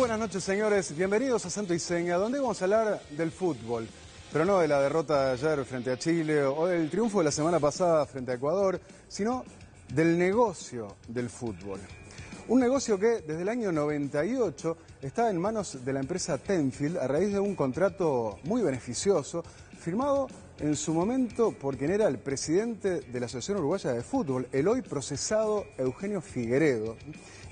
buenas noches, señores. Bienvenidos a Santo y Seña, donde vamos a hablar del fútbol, pero no de la derrota de ayer frente a Chile o del triunfo de la semana pasada frente a Ecuador, sino del negocio del fútbol. Un negocio que desde el año 98 está en manos de la empresa Tenfield a raíz de un contrato muy beneficioso firmado en su momento por quien era el presidente de la Asociación Uruguaya de Fútbol, el hoy procesado Eugenio Figueredo,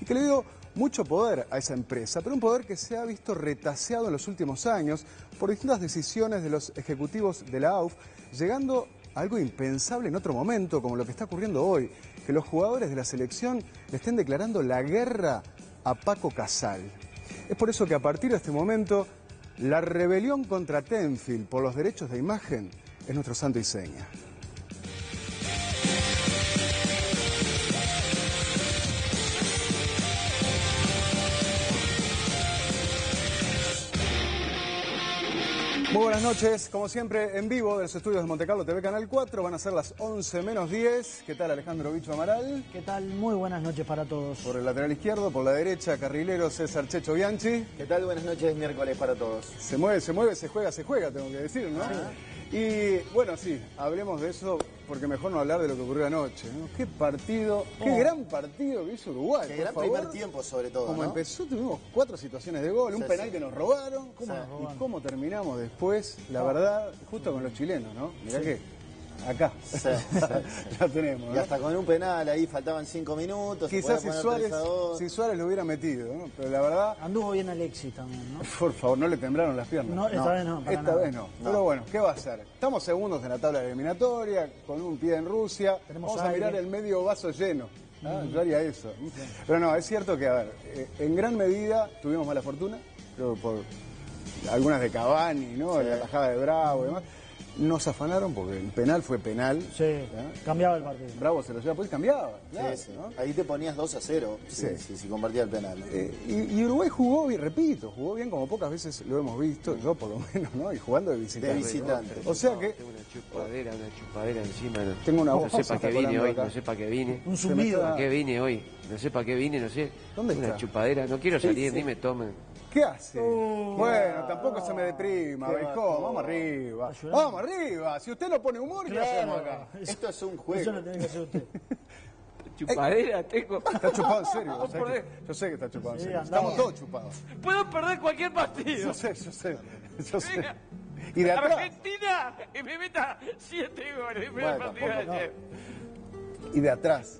y que le dio mucho poder a esa empresa, pero un poder que se ha visto retaseado en los últimos años por distintas decisiones de los ejecutivos de la AUF, llegando a algo impensable en otro momento, como lo que está ocurriendo hoy, que los jugadores de la selección le estén declarando la guerra a Paco Casal. Es por eso que a partir de este momento, la rebelión contra Tenfield por los derechos de imagen es nuestro santo y seña. Muy buenas noches, como siempre en vivo de los estudios de Montecarlo TV Canal 4, van a ser las 11 menos 10. ¿Qué tal, Alejandro Bicho Amaral? ¿Qué tal? Muy buenas noches para todos. Por el lateral izquierdo, por la derecha, carrilero César Checho Bianchi. ¿Qué tal? Buenas noches, miércoles para todos. Se mueve, se juega, tengo que decir, ¿no? Ah. Y bueno, sí, hablemos de eso porque mejor no hablar de lo que ocurrió anoche, ¿no? Qué partido, qué gran partido que hizo Uruguay. Qué gran primer tiempo, sobre todo, Como ¿no? empezó, tuvimos 4 situaciones de gol, un penal que nos robaron. ¿Y cómo terminamos después? La verdad, justo con los chilenos, ¿no? Mirá que acá la tenemos, ¿no? Y hasta con un penal ahí faltaban 5 minutos. Quizás si Suárez lo hubiera metido, ¿no? Pero la verdad... Anduvo bien Alexis también, ¿no? Por favor, no le temblaron las piernas. No, esta vez no. Esta vez no. Pero bueno, ¿qué va a hacer? Estamos segundos en la tabla eliminatoria, con un pie en Rusia. Vamos a mirar el medio vaso lleno. Yo haría eso. Pero no, es cierto que, a ver, en gran medida tuvimos mala fortuna, creo por algunas de Cavani, ¿no? La tajada de Bravo y demás. Nos afanaron porque el penal fue penal. Sí, cambiaba el partido. Bravo se lo lleva, pues cambiaba. Claro, Sí. ¿no? Ahí te ponías 2-0 si compartía el penal. Y Uruguay jugó bien, repito, jugó bien como pocas veces lo hemos visto, yo por lo menos, ¿no? Y jugando de visitante. De visitante. ¿no? O sea que... Tengo una chupadera encima. Tengo una no sé voz para qué está vine colando hoy, acá. no sé para qué vine. Un zumbido. ¿Para qué vine hoy? No sé para qué vine, no sé. ¿Dónde una está? chupadera, no quiero salir, ni me tomen. ¿Qué hace? Bueno, tampoco se me deprima, Beijó. Vamos arriba. Vamos arriba. Si usted no pone humor, ¿qué hacemos acá? Esto es un juego. Eso lo tiene que hacer usted. Chupadera tengo. Está chupado en serio. Yo sé que está chupado en serio. Estamos todos chupados. Puedo perder cualquier partido. Yo sé. Venga. Y de atrás. Argentina y me meta 7 goles. El primer partido de ayer. Y de atrás.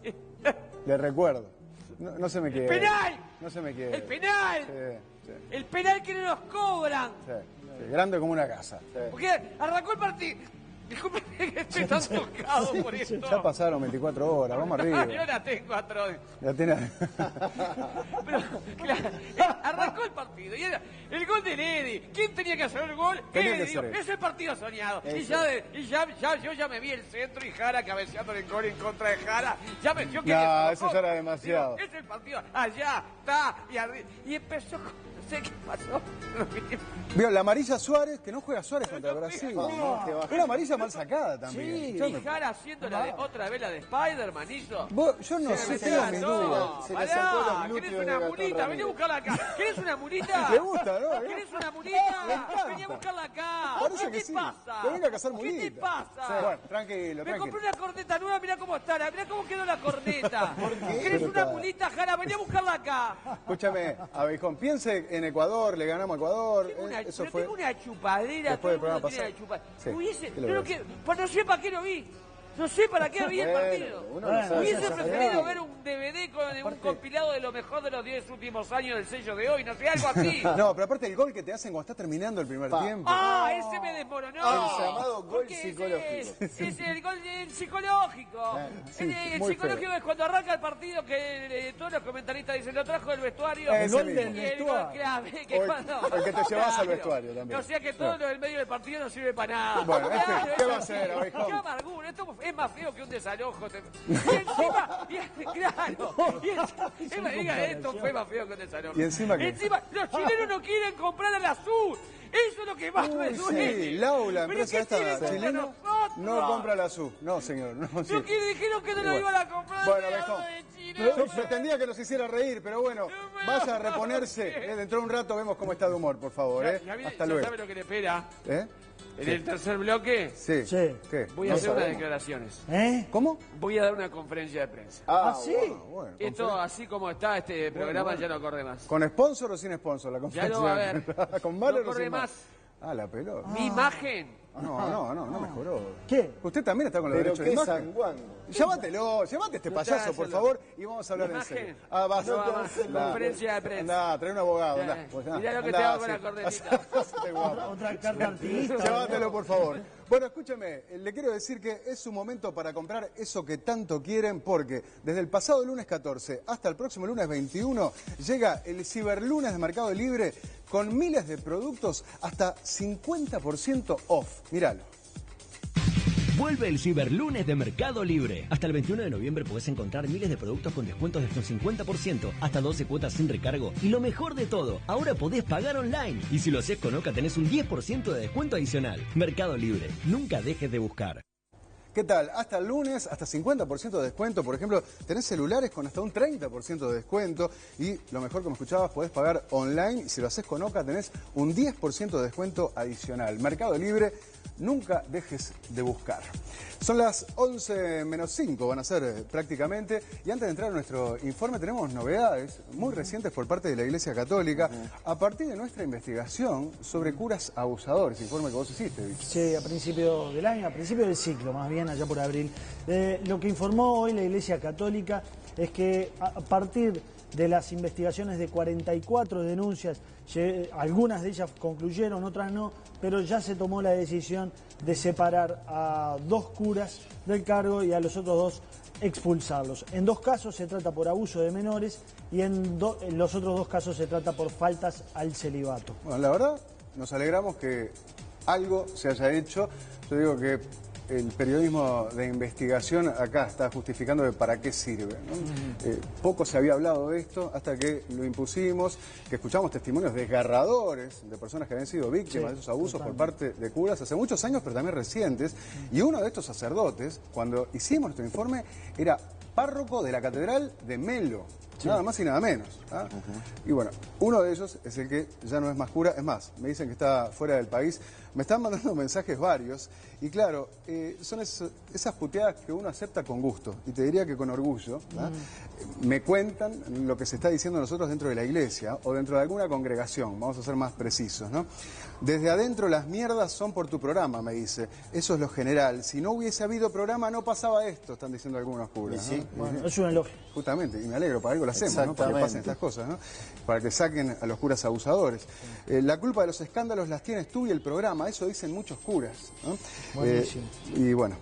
Le recuerdo. No se me quede. ¡Penal! No se me quede. ¡El penal! Sí. El penal que no nos cobran. Sí. Grande como una casa. Porque arrancó el partido. Disculpe que estoy tan tocado por esto. Ya pasaron 24 horas, vamos arriba. Yo la tengo 4 horas. Ya tiene... Pero, claro, arrancó el partido y era el gol de Ledi. ¿Quién tenía que hacer el gol? Tenía que Ledi. Digo, ser él. es el partido soñado. Y yo ya me vi el centro y Jara cabeceando el gol en contra de Jara. Yo quería eso ya era demasiado. Digo, es el partido. Allá, está, y arriba. Y empezó con... No sé qué pasó. Vio, la amarilla Suárez, que no juega Suárez contra Brasil. No, qué baja. Una amarilla mal sacada también. Sí. Yo, Y Jara haciendo otra vez la de Spider-Man hizo. yo no sé, tengo mis dudas. Se le acercó los Pará, glúteos ¿querés de una Gastón mulita? Ramírez. Vení a buscarla acá. ¿Querés una mulita? Le gusta, ¿no? ¿Querés una Me mulita? encanta. Vení a buscarla acá. Parece ¿Qué que te sí. pasa? Que venga a cazar ¿Qué mulita. te pasa? Sí, bueno, tranquilo. Me compré una corneta nueva, mirá cómo está, mirá cómo quedó la corneta. qué? ¿Querés una mulita, Jara? Vení a buscarla acá. Escúchame, Abejón, piense en Ecuador, le ganamos a Ecuador. Eso Pero fue... tengo una chupadera, después todo del el mundo programa tiene la pasado. chupadera. Sí, Hubiese, ¿qué le yo voy a no, no sé para qué lo vi. No sé para qué vi el partido. uno no sabe Hubiese si preferido ver un DVD con un compilado de lo mejor de los 10 últimos años del sello de hoy, no sé, algo así. No, pero aparte el gol que te hacen cuando está terminando el primer tiempo. ¡Ah! Ese me desmoronó. El llamado gol Porque psicológico. ese es el gol psicológico. Sí, el muy psicológico es cuando arranca el partido que todos los comentaristas dicen, lo trajo del vestuario. Ese El gol mismo. del vestuario. Clave, O que el- cuando... o el que te llevas al vestuario también. O sea que todo lo del medio del partido no sirve para nada. Bueno, Claro, ¿qué eso va a hacer, sí. Abejón? Qué amargura. Esto es más feo que un desalojo. Y encima... claro. Y encima, diga, esto fue más feo que un desalojo. ¿Y encima qué? Encima, los chilenos no quieren comprar al azul. Eso es lo que más me Uy, duele. sí, Lau, la Pero empresa ¿qué esta tienen contra chilena, nosotros? no compra la SU. No, señor. No, sí. No, que dijeron que no lo iban a comprar. Bueno, de Abejón, Chile. Yo pretendía que nos hiciera reír, pero bueno, vaya a reponerse. Dentro de un rato vemos cómo está de humor, por favor. Hasta luego. ¿Sabe lo que le espera? ¿Eh? En el tercer bloque Sí. Sí. ¿Qué? voy a hacer unas declaraciones. ¿Cómo? Voy a dar una conferencia de prensa. ¿Ah, sí? Bueno, Esto, así como está este programa, ya no corre más. ¿Con sponsor o sin sponsor la Ya conferencia? lo va a ver. ¿Con Valor No o corre sin más. Ah, la pelota. Mi imagen. No mejoró. ¿Qué? Usted también está con los Pero derechos de qué imagen. sanguango. Llévate este payaso, por favor, y vamos a hablar en Imagen. serio. Ah, vas No, a más. Conferencia de prensa. Andá, trae un abogado, Ya. andá. Pues, Mirá lo que andá, te hago con sí. la cornetita. Hacete guapo. Otra carta artista. Llévatelo, por favor. Bueno, escúcheme, le quiero decir que es su momento para comprar eso que tanto quieren, porque desde el pasado lunes 14 hasta el próximo lunes 21 llega el Ciberlunes de Mercado Libre con miles de productos hasta 50% off. Míralo. Vuelve el Ciberlunes de Mercado Libre. Hasta el 21 de noviembre podés encontrar miles de productos con descuentos de hasta un 50%, hasta 12 cuotas sin recargo. Y lo mejor de todo, ahora podés pagar online. Y si lo haces con OCA tenés un 10% de descuento adicional. Mercado Libre. Nunca dejes de buscar. ¿Qué tal? Hasta el lunes, hasta 50% de descuento. Por ejemplo, tenés celulares con hasta un 30% de descuento. Y lo mejor, como escuchabas, podés pagar online. Y si lo haces con OCA, tenés un 10% de descuento adicional. Mercado Libre, nunca dejes de buscar. Son las 11 menos 5, van a ser prácticamente. Y antes de entrar a nuestro informe, tenemos novedades muy recientes por parte de la Iglesia Católica a partir de nuestra investigación sobre curas abusadores. Informe que vos hiciste, Vicky. Sí, a principio del año, a principio del ciclo, más bien allá por abril. Lo que informó hoy la Iglesia Católica es que a partir de las investigaciones de 44 denuncias, algunas de ellas concluyeron, otras no, pero ya se tomó la decisión de separar a 2 curas del cargo y a los otros 2 expulsarlos. En 2 casos se trata por abuso de menores y en los otros 2 casos se trata por faltas al celibato. Bueno, la verdad, nos alegramos que algo se haya hecho. Yo digo que el periodismo de investigación acá está justificando de para qué sirve, ¿no? Poco se había hablado de esto hasta que lo impusimos, que escuchamos testimonios desgarradores de personas que habían sido víctimas de esos abusos por parte de curas hace muchos años, pero también recientes. Y uno de estos sacerdotes, cuando hicimos nuestro informe, era párroco de la catedral de Melo. Nada más y nada menos. ¿Ah? Y bueno, uno de ellos es el que ya no es más cura. Es más, me dicen que está fuera del país. Me están mandando mensajes varios. Y claro, son esas puteadas que uno acepta con gusto. Y te diría que con orgullo. ¿Ah? Me cuentan lo que se está diciendo nosotros dentro de la iglesia o dentro de alguna congregación. Vamos a ser más precisos, ¿no? Desde adentro las mierdas son por tu programa, me dice. Eso es lo general. Si no hubiese habido programa no pasaba esto, están diciendo algunos curas. Sí. ¿no? Bueno, es un elogio. Justamente, y me alegro, para algo lo hacemos, ¿no? Para que pasen estas cosas, ¿no? Para que saquen a los curas abusadores. La culpa de los escándalos las tienes tú y el programa, eso dicen muchos curas, ¿no? Buenísimo. Y bueno,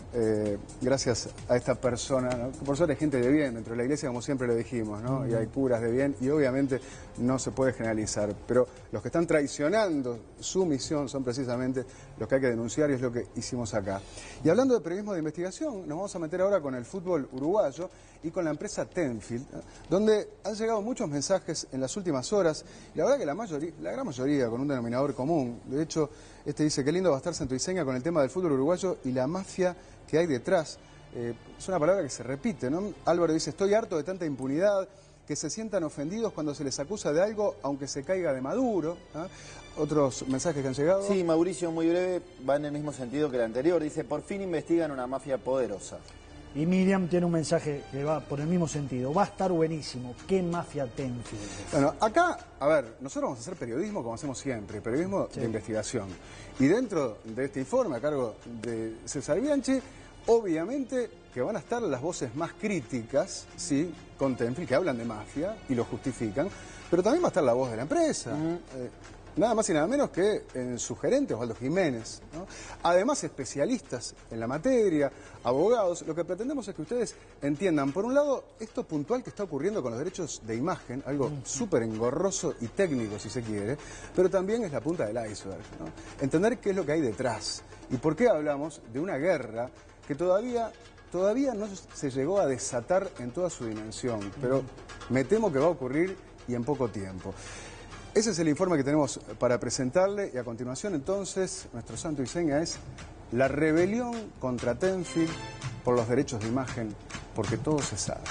gracias a esta persona, ¿no? Que por suerte es gente de bien dentro de la iglesia, como siempre lo dijimos, ¿no? Y hay curas de bien, y obviamente no se puede generalizar, pero los que están traicionando su misión son precisamente los que hay que denunciar, y es lo que hicimos acá. Y hablando de periodismo de investigación, nos vamos a meter ahora con el fútbol uruguayo y con la empresa Tenfield, ¿no? Donde han llegado muchos mensajes en las últimas horas, y la verdad que la gran mayoría con un denominador común. De hecho, este dice: qué lindo va a estar Santoiseña con el tema del fútbol uruguayo y la mafia que hay detrás. Es una palabra que se repite, ¿no? Álvaro dice: estoy harto de tanta impunidad, que se sientan ofendidos cuando se les acusa de algo, aunque se caiga de Maduro. ¿Ah? Otros mensajes que han llegado. Sí, Mauricio, muy breve, va en el mismo sentido que el anterior. Dice: por fin investigan una mafia poderosa. Y Miriam tiene un mensaje que va por el mismo sentido. Va a estar buenísimo. ¿Qué mafia Tenfield? Bueno, acá, a ver, nosotros vamos a hacer periodismo como hacemos siempre, periodismo de investigación. Y dentro de este informe, a cargo de César Bianchi, obviamente que van a estar las voces más críticas, sí, con Tenfield, que hablan de mafia y lo justifican, pero también va a estar la voz de la empresa. Nada más y nada menos que en su gerente, Osvaldo Jiménez, ¿no? Además, especialistas en la materia, abogados. Lo que pretendemos es que ustedes entiendan, por un lado, esto puntual que está ocurriendo con los derechos de imagen, algo súper engorroso y técnico, si se quiere, pero también es la punta del iceberg, ¿no? Entender qué es lo que hay detrás y por qué hablamos de una guerra que todavía no se llegó a desatar en toda su dimensión, pero me temo que va a ocurrir y en poco tiempo. Ese es el informe que tenemos para presentarle, y a continuación entonces nuestro santo y seña es la rebelión contra Tenfield por los derechos de imagen, porque todo se sabe.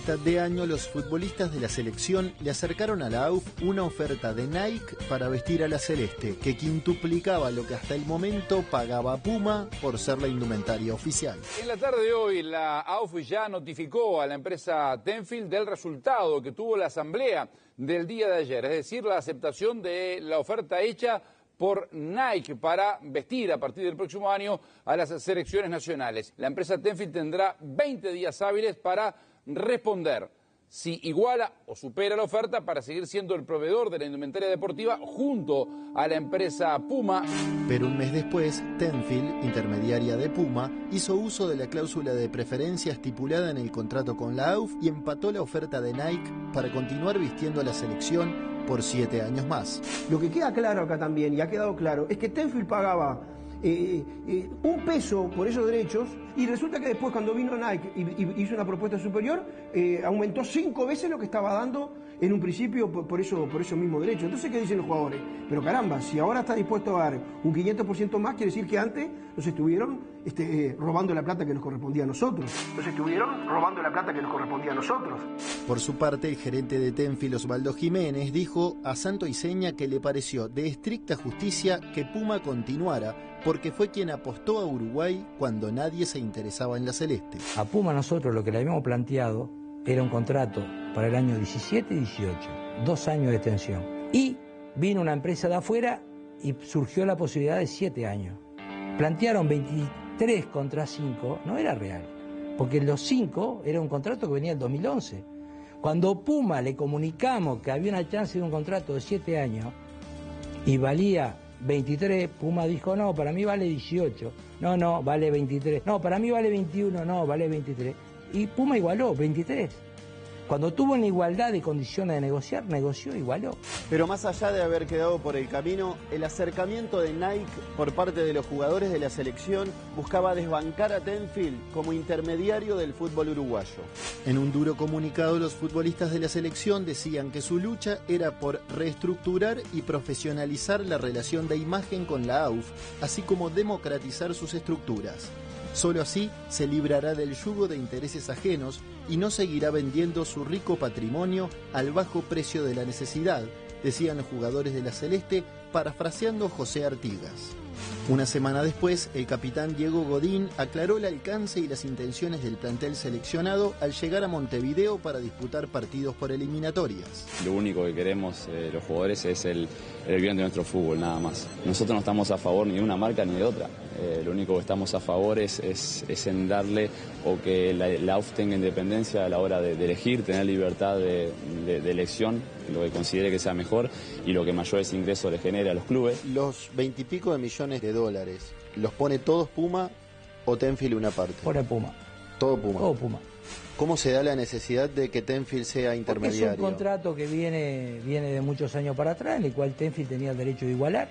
mitad de año, los futbolistas de la selección le acercaron a la AUF una oferta de Nike para vestir a la celeste, que quintuplicaba lo que hasta el momento pagaba Puma por ser la indumentaria oficial. En la tarde de hoy, la AUF ya notificó a la empresa Tenfield del resultado que tuvo la asamblea del día de ayer, es decir, la aceptación de la oferta hecha por Nike para vestir a partir del próximo año a las selecciones nacionales. La empresa Tenfield tendrá 20 días hábiles para responder si iguala o supera la oferta para seguir siendo el proveedor de la indumentaria deportiva junto a la empresa Puma. Pero un mes después, Tenfield, intermediaria de Puma, hizo uso de la cláusula de preferencia estipulada en el contrato con la AUF y empató la oferta de Nike para continuar vistiendo a la selección por 7 años más. Lo que queda claro acá también, y ha quedado claro, es que Tenfield pagaba un peso por esos derechos y resulta que después cuando vino Nike y hizo una propuesta superior, aumentó 5 veces lo que estaba dando en un principio por esos mismos derechos. Entonces, ¿qué dicen los jugadores? Pero caramba, si ahora está dispuesto a dar un 500% más, quiere decir que antes nos estuvieron robando la plata que nos correspondía a nosotros. Por su parte, el gerente de Tenfield, Osvaldo Jiménez, dijo a Santo y Seña que le pareció de estricta justicia que Puma continuara porque fue quien apostó a Uruguay cuando nadie se interesaba en la celeste. A Puma nosotros lo que le habíamos planteado era un contrato para el año 17 y 18, 2 años de extensión. Y vino una empresa de afuera y surgió la posibilidad de 7 años. Plantearon 23 contra 5, no era real, porque los 5 era un contrato que venía del 2011. Cuando Puma le comunicamos que había una chance de un contrato de 7 años y valía 23, Puma dijo, no, para mí vale 18, no, vale 23, no, para mí vale 21, no, vale 23. Y Puma igualó, 23. Cuando tuvo una igualdad de condiciones de negociar, negoció, igualó. Pero más allá de haber quedado por el camino, el acercamiento de Nike por parte de los jugadores de la selección buscaba desbancar a Tenfield como intermediario del fútbol uruguayo. En un duro comunicado, los futbolistas de la selección decían que su lucha era por reestructurar y profesionalizar la relación de imagen con la AUF, así como democratizar sus estructuras. Solo así se librará del yugo de intereses ajenos y no seguirá vendiendo su rico patrimonio al bajo precio de la necesidad, decían los jugadores de la Celeste, parafraseando José Artigas. Una semana después, el capitán Diego Godín aclaró el alcance y las intenciones del plantel seleccionado al llegar a Montevideo para disputar partidos por eliminatorias. Lo único que queremos los jugadores es el bien de nuestro fútbol, nada más. Nosotros no estamos a favor ni de una marca ni de otra. Lo único que estamos a favor es en darle o que la AUF tenga independencia a la hora de elegir, tener libertad de elección, lo que considere que sea mejor y lo que mayores ingresos le genere a los clubes. Los 20 y pico de millones de dólares, ¿los pone todos Puma o Tenfield una parte? Pone Puma. Todo Puma. Todo Puma. ¿Cómo se da la necesidad de que Tenfield sea intermediario? Porque es un contrato que viene de muchos años para atrás, en el cual Tenfield tenía el derecho de igualar.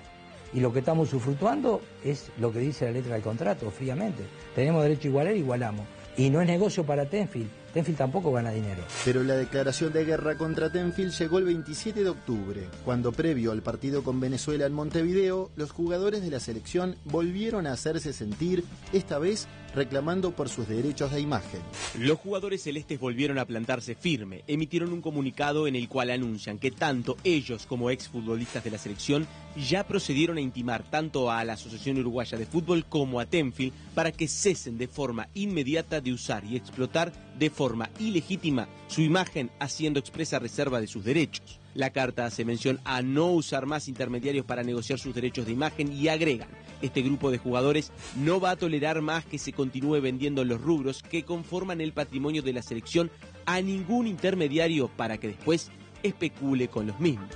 Y lo que estamos usufructuando es lo que dice la letra del contrato, fríamente. Tenemos derecho a igualar, igualamos. Y no es negocio para Tenfield. Tenfield tampoco gana dinero. Pero la declaración de guerra contra Tenfield llegó el 27 de octubre, cuando previo al partido con Venezuela en Montevideo, los jugadores de la selección volvieron a hacerse sentir, esta vez reclamando por sus derechos de imagen. Los jugadores celestes volvieron a plantarse firme, emitieron un comunicado en el cual anuncian que tanto ellos como exfutbolistas de la selección ya procedieron a intimar tanto a la Asociación Uruguaya de Fútbol como a Tenfield para que cesen de forma inmediata de usar y explotar de forma ilegítima su imagen, haciendo expresa reserva de sus derechos. La carta hace mención a no usar más intermediarios para negociar sus derechos de imagen y agregan, este grupo de jugadores no va a tolerar más que se continúe vendiendo los rubros que conforman el patrimonio de la selección a ningún intermediario para que después especule con los mismos.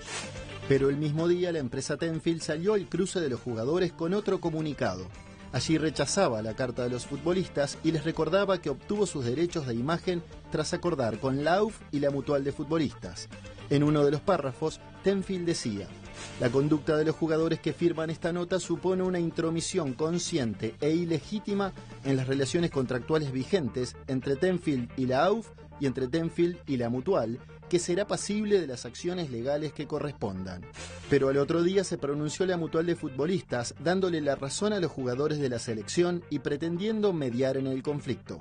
Pero el mismo día la empresa Tenfield salió al cruce de los jugadores con otro comunicado. Allí rechazaba la carta de los futbolistas y les recordaba que obtuvo sus derechos de imagen tras acordar con la AUF y la Mutual de Futbolistas. En uno de los párrafos, Tenfield decía: la conducta de los jugadores que firman esta nota supone una intromisión consciente e ilegítima en las relaciones contractuales vigentes entre Tenfield y la AUF y entre Tenfield y la Mutual, que será pasible de las acciones legales que correspondan. Pero al otro día se pronunció la Mutual de Futbolistas, dándole la razón a los jugadores de la selección y pretendiendo mediar en el conflicto.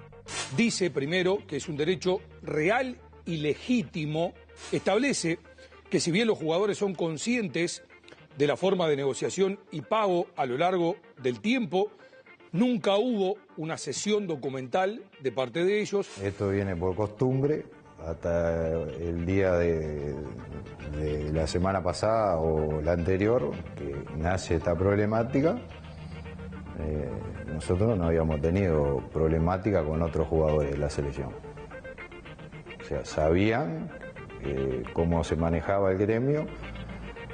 Dice primero que es un derecho real ilegítimo, establece que si bien los jugadores son conscientes de la forma de negociación y pago a lo largo del tiempo, nunca hubo una sesión documental de parte de ellos. Esto viene por costumbre, hasta el día de la semana pasada o la anterior, que nace esta problemática. Nosotros no habíamos tenido problemática con otros jugadores de la selección. O sea, sabían cómo se manejaba el gremio,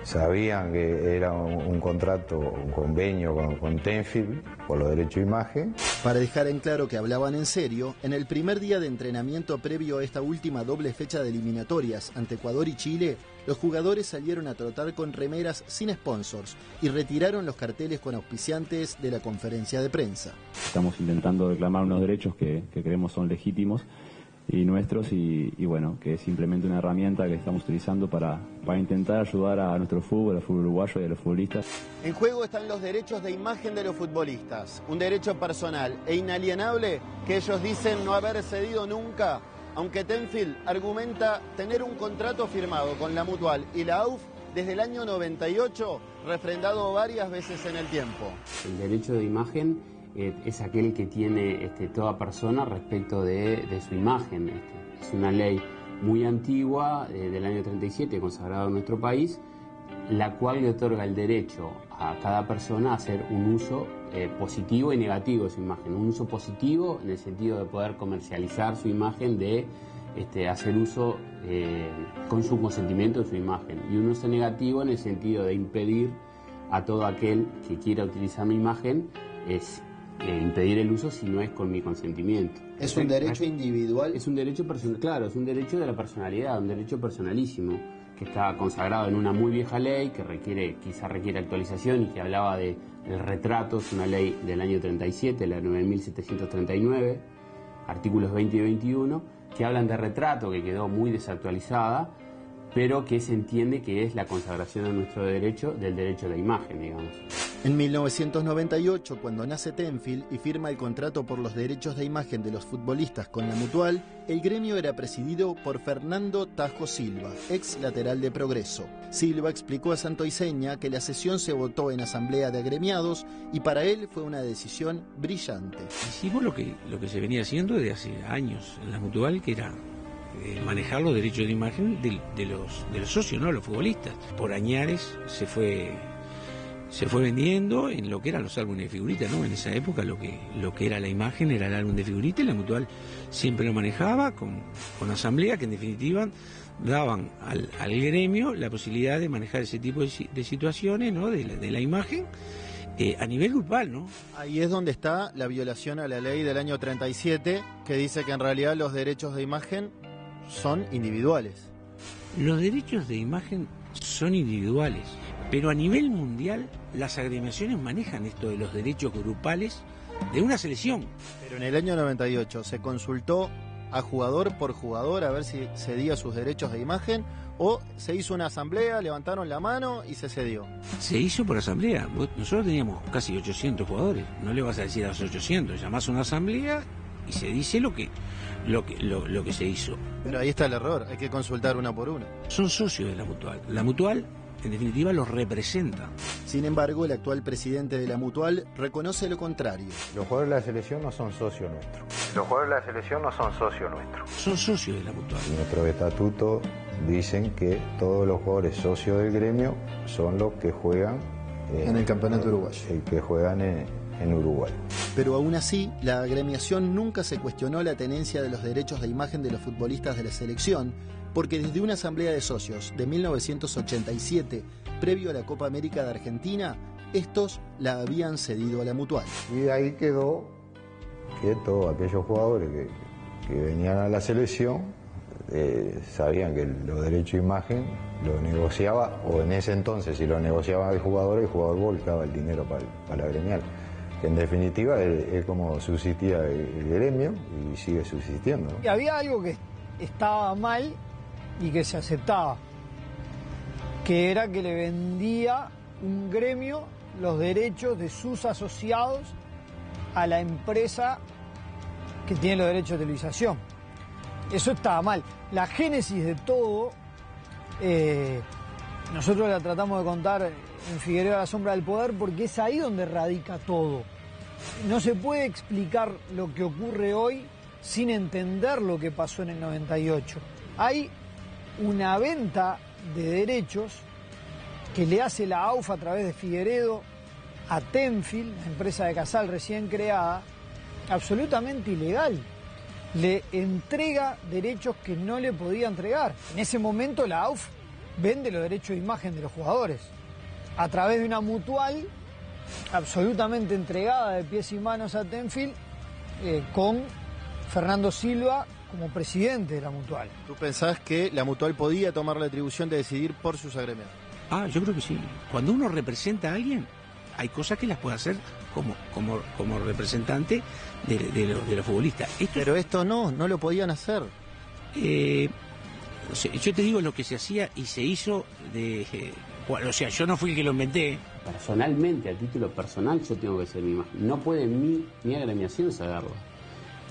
sabían que era un contrato, un convenio con Tenfield por los derechos de imagen. Para dejar en claro que hablaban en serio, en el primer día de entrenamiento previo a esta última doble fecha de eliminatorias ante Ecuador y Chile, los jugadores salieron a trotar con remeras sin sponsors y retiraron los carteles con auspiciantes de la conferencia de prensa. Estamos intentando reclamar unos derechos que creemos son legítimos y nuestros y bueno, que es simplemente una herramienta que estamos utilizando para intentar ayudar a nuestro fútbol, al fútbol uruguayo y a los futbolistas. En juego están los derechos de imagen de los futbolistas, un derecho personal e inalienable que ellos dicen no haber cedido nunca, aunque Tenfield argumenta tener un contrato firmado con la Mutual y la AUF desde el año 98, refrendado varias veces en el tiempo. El derecho de imagen es aquel que tiene toda persona respecto de su imagen. Es una ley muy antigua, del año 37, consagrada en nuestro país, la cual le otorga el derecho a cada persona a hacer un uso positivo y negativo de su imagen. Un uso positivo en el sentido de poder comercializar su imagen, de hacer uso con su consentimiento de su imagen. Y un uso negativo en el sentido de impedir a todo aquel que quiera utilizar mi imagen, impedir el uso si no es con mi consentimiento. ¿Es un derecho individual? Es un derecho personal, claro, es un derecho de la personalidad, un derecho personalísimo, que está consagrado en una muy vieja ley que quizá requiere actualización y que hablaba del retrato. Es una ley del año 37, la 9739, artículos 20 y 21, que hablan de retrato, que quedó muy desactualizada, pero que se entiende que es la consagración de nuestro derecho, del derecho de imagen, digamos. En 1998, cuando nace Tenfield y firma el contrato por los derechos de imagen de los futbolistas con la Mutual, el gremio era presidido por Fernando Tajo Silva, ex lateral de Progreso. Silva explicó a Santo Iseña que la sesión se votó en asamblea de agremiados y para él fue una decisión brillante. Hicimos lo que se venía haciendo desde hace años en la Mutual, que era manejar los derechos de imagen de los socios, ¿no? Los futbolistas. Por añares se fue vendiendo en lo que eran los álbumes de figuritas, ¿no? En esa época lo que era la imagen era el álbum de figuritas, y la Mutual siempre lo manejaba con asamblea, que en definitiva daban al gremio la posibilidad de manejar ese tipo de situaciones, ¿no? de la imagen a nivel grupal, ¿no? Ahí es donde está la violación a la ley del año 37, que dice que en realidad los derechos de imagen son individuales. Los derechos de imagen son individuales, pero a nivel mundial las agremiaciones manejan esto de los derechos grupales de una selección. Pero en el año 98 se consultó a jugador por jugador a ver si cedía sus derechos de imagen, o se hizo una asamblea, levantaron la mano y se cedió. Se hizo por asamblea. Nosotros teníamos casi 800 jugadores. No le vas a decir a los 800, llamás a una asamblea y se dice lo que se hizo. Pero ahí está el error, hay que consultar una por una. Son socios de la Mutual. La Mutual, en definitiva, los representa. Sin embargo, el actual presidente de la Mutual reconoce lo contrario. Los jugadores de la selección no son socios nuestros. Los jugadores de la selección no son socios nuestros. Son socios de la Mutual. Nuestros estatutos dicen que todos los jugadores socios del gremio son los que juegan en el campeonato uruguayo. Que juegan en Uruguay. Pero aún así, la agremiación nunca se cuestionó la tenencia de los derechos de imagen de los futbolistas de la selección, porque desde una asamblea de socios de 1987, previo a la Copa América de Argentina, estos la habían cedido a la Mutual. Y de ahí quedó que todos aquellos jugadores que venían a la selección sabían que los derechos de imagen los negociaba, o en ese entonces si los negociaba el jugador volcaba el dinero para la gremial. Que en definitiva es como subsistía el gremio y sigue subsistiendo, ¿no? Y había algo que estaba mal y que se aceptaba, que era que le vendía un gremio los derechos de sus asociados a la empresa que tiene los derechos de televisación. Eso estaba mal. La génesis de todo, nosotros la tratamos de contar en Figueroa a la sombra del poder porque es ahí donde radica todo. No se puede explicar lo que ocurre hoy sin entender lo que pasó en el 98. Hay una venta de derechos que le hace la AUF a través de Figueredo a Tenfield, la empresa de Casal recién creada, absolutamente ilegal. Le entrega derechos que no le podía entregar. En ese momento la AUF vende los derechos de imagen de los jugadores a través de una mutual absolutamente entregada de pies y manos a Tenfield, con Fernando Silva como presidente de la mutual. ¿Tú pensás que la mutual podía tomar la atribución de decidir por sus agremiados? Yo creo que sí. Cuando uno representa a alguien, hay cosas que las puede hacer como representante de los futbolistas. Pero esto no lo podían hacer. Yo te digo lo que se hacía y se hizo yo no fui el que lo inventé. Personalmente, a título personal, yo tengo que ser mi imagen. No puede mi agremiación saberlo.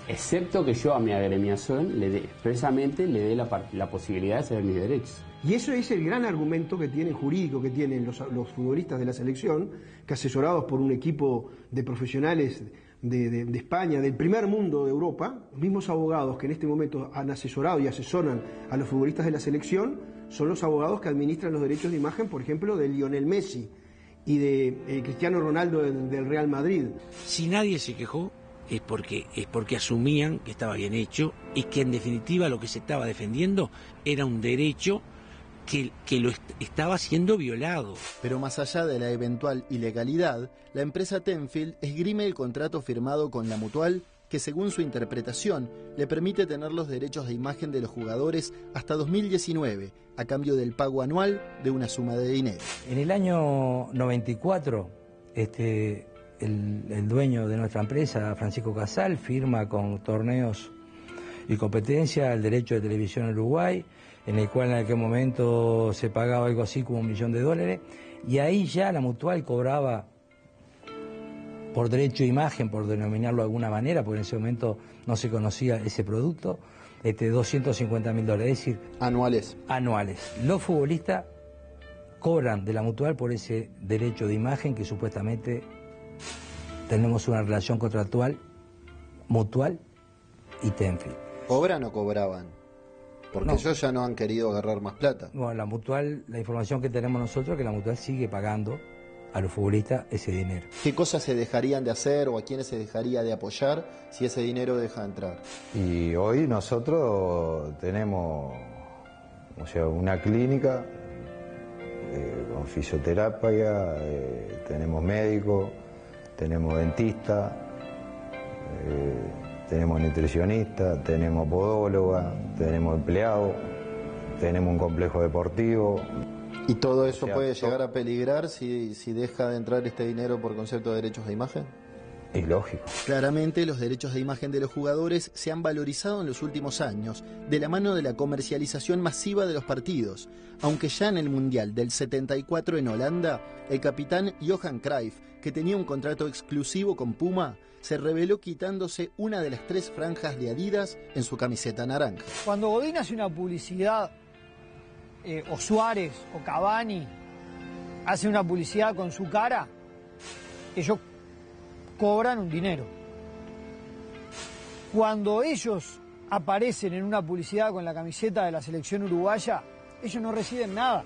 Excepto que yo a mi agremiación expresamente le dé la posibilidad de ceder mis derechos. Y eso es el gran argumento que tienen jurídico, que tienen los futbolistas de la selección, que asesorados por un equipo de profesionales de España, del primer mundo de Europa, los mismos abogados que en este momento han asesorado y asesoran a los futbolistas de la selección, son los abogados que administran los derechos de imagen, por ejemplo, de Lionel Messi y de Cristiano Ronaldo del Real Madrid. Si nadie se quejó, es porque asumían que estaba bien hecho y que en definitiva lo que se estaba defendiendo era un derecho que lo estaba siendo violado. Pero más allá de la eventual ilegalidad, la empresa Tenfield esgrime el contrato firmado con la mutual que, según su interpretación, le permite tener los derechos de imagen de los jugadores hasta 2019, a cambio del pago anual de una suma de dinero. En el año 94, el dueño de nuestra empresa, Francisco Casal, firma con Torneos y Competencia el derecho de televisión en Uruguay, en el cual en aquel momento se pagaba algo así como $1 millón, y ahí ya la mutual cobraba por derecho de imagen, por denominarlo de alguna manera, porque en ese momento no se conocía ese producto, $250.000, es decir... Anuales. Los futbolistas cobran de la mutual por ese derecho de imagen que supuestamente tenemos una relación contractual, mutual y Tenfield. ¿Cobran o cobraban? Porque No. ellos ya no han querido agarrar más plata. Bueno, la mutual, la información que tenemos nosotros es que la mutual sigue pagando a los futbolistas ese dinero. ¿Qué cosas se dejarían de hacer o a quiénes se dejaría de apoyar si ese dinero deja de entrar? Y hoy nosotros tenemos una clínica con fisioterapia, tenemos médico, tenemos dentista, tenemos nutricionista, tenemos podóloga, tenemos empleado, tenemos un complejo deportivo. ¿Y todo eso puede llegar a peligrar si deja de entrar este dinero por concepto de derechos de imagen? Es lógico. Claramente los derechos de imagen de los jugadores se han valorizado en los últimos años de la mano de la comercialización masiva de los partidos, aunque ya en el Mundial del 74 en Holanda, el capitán Johan Cruyff, que tenía un contrato exclusivo con Puma, se reveló quitándose una de las 3 franjas de Adidas en su camiseta naranja. Cuando Godín hace una publicidad, o Suárez o Cavani hace una publicidad con su cara, ellos cobran un dinero. Cuando ellos aparecen en una publicidad con la camiseta de la selección uruguaya, ellos no reciben nada,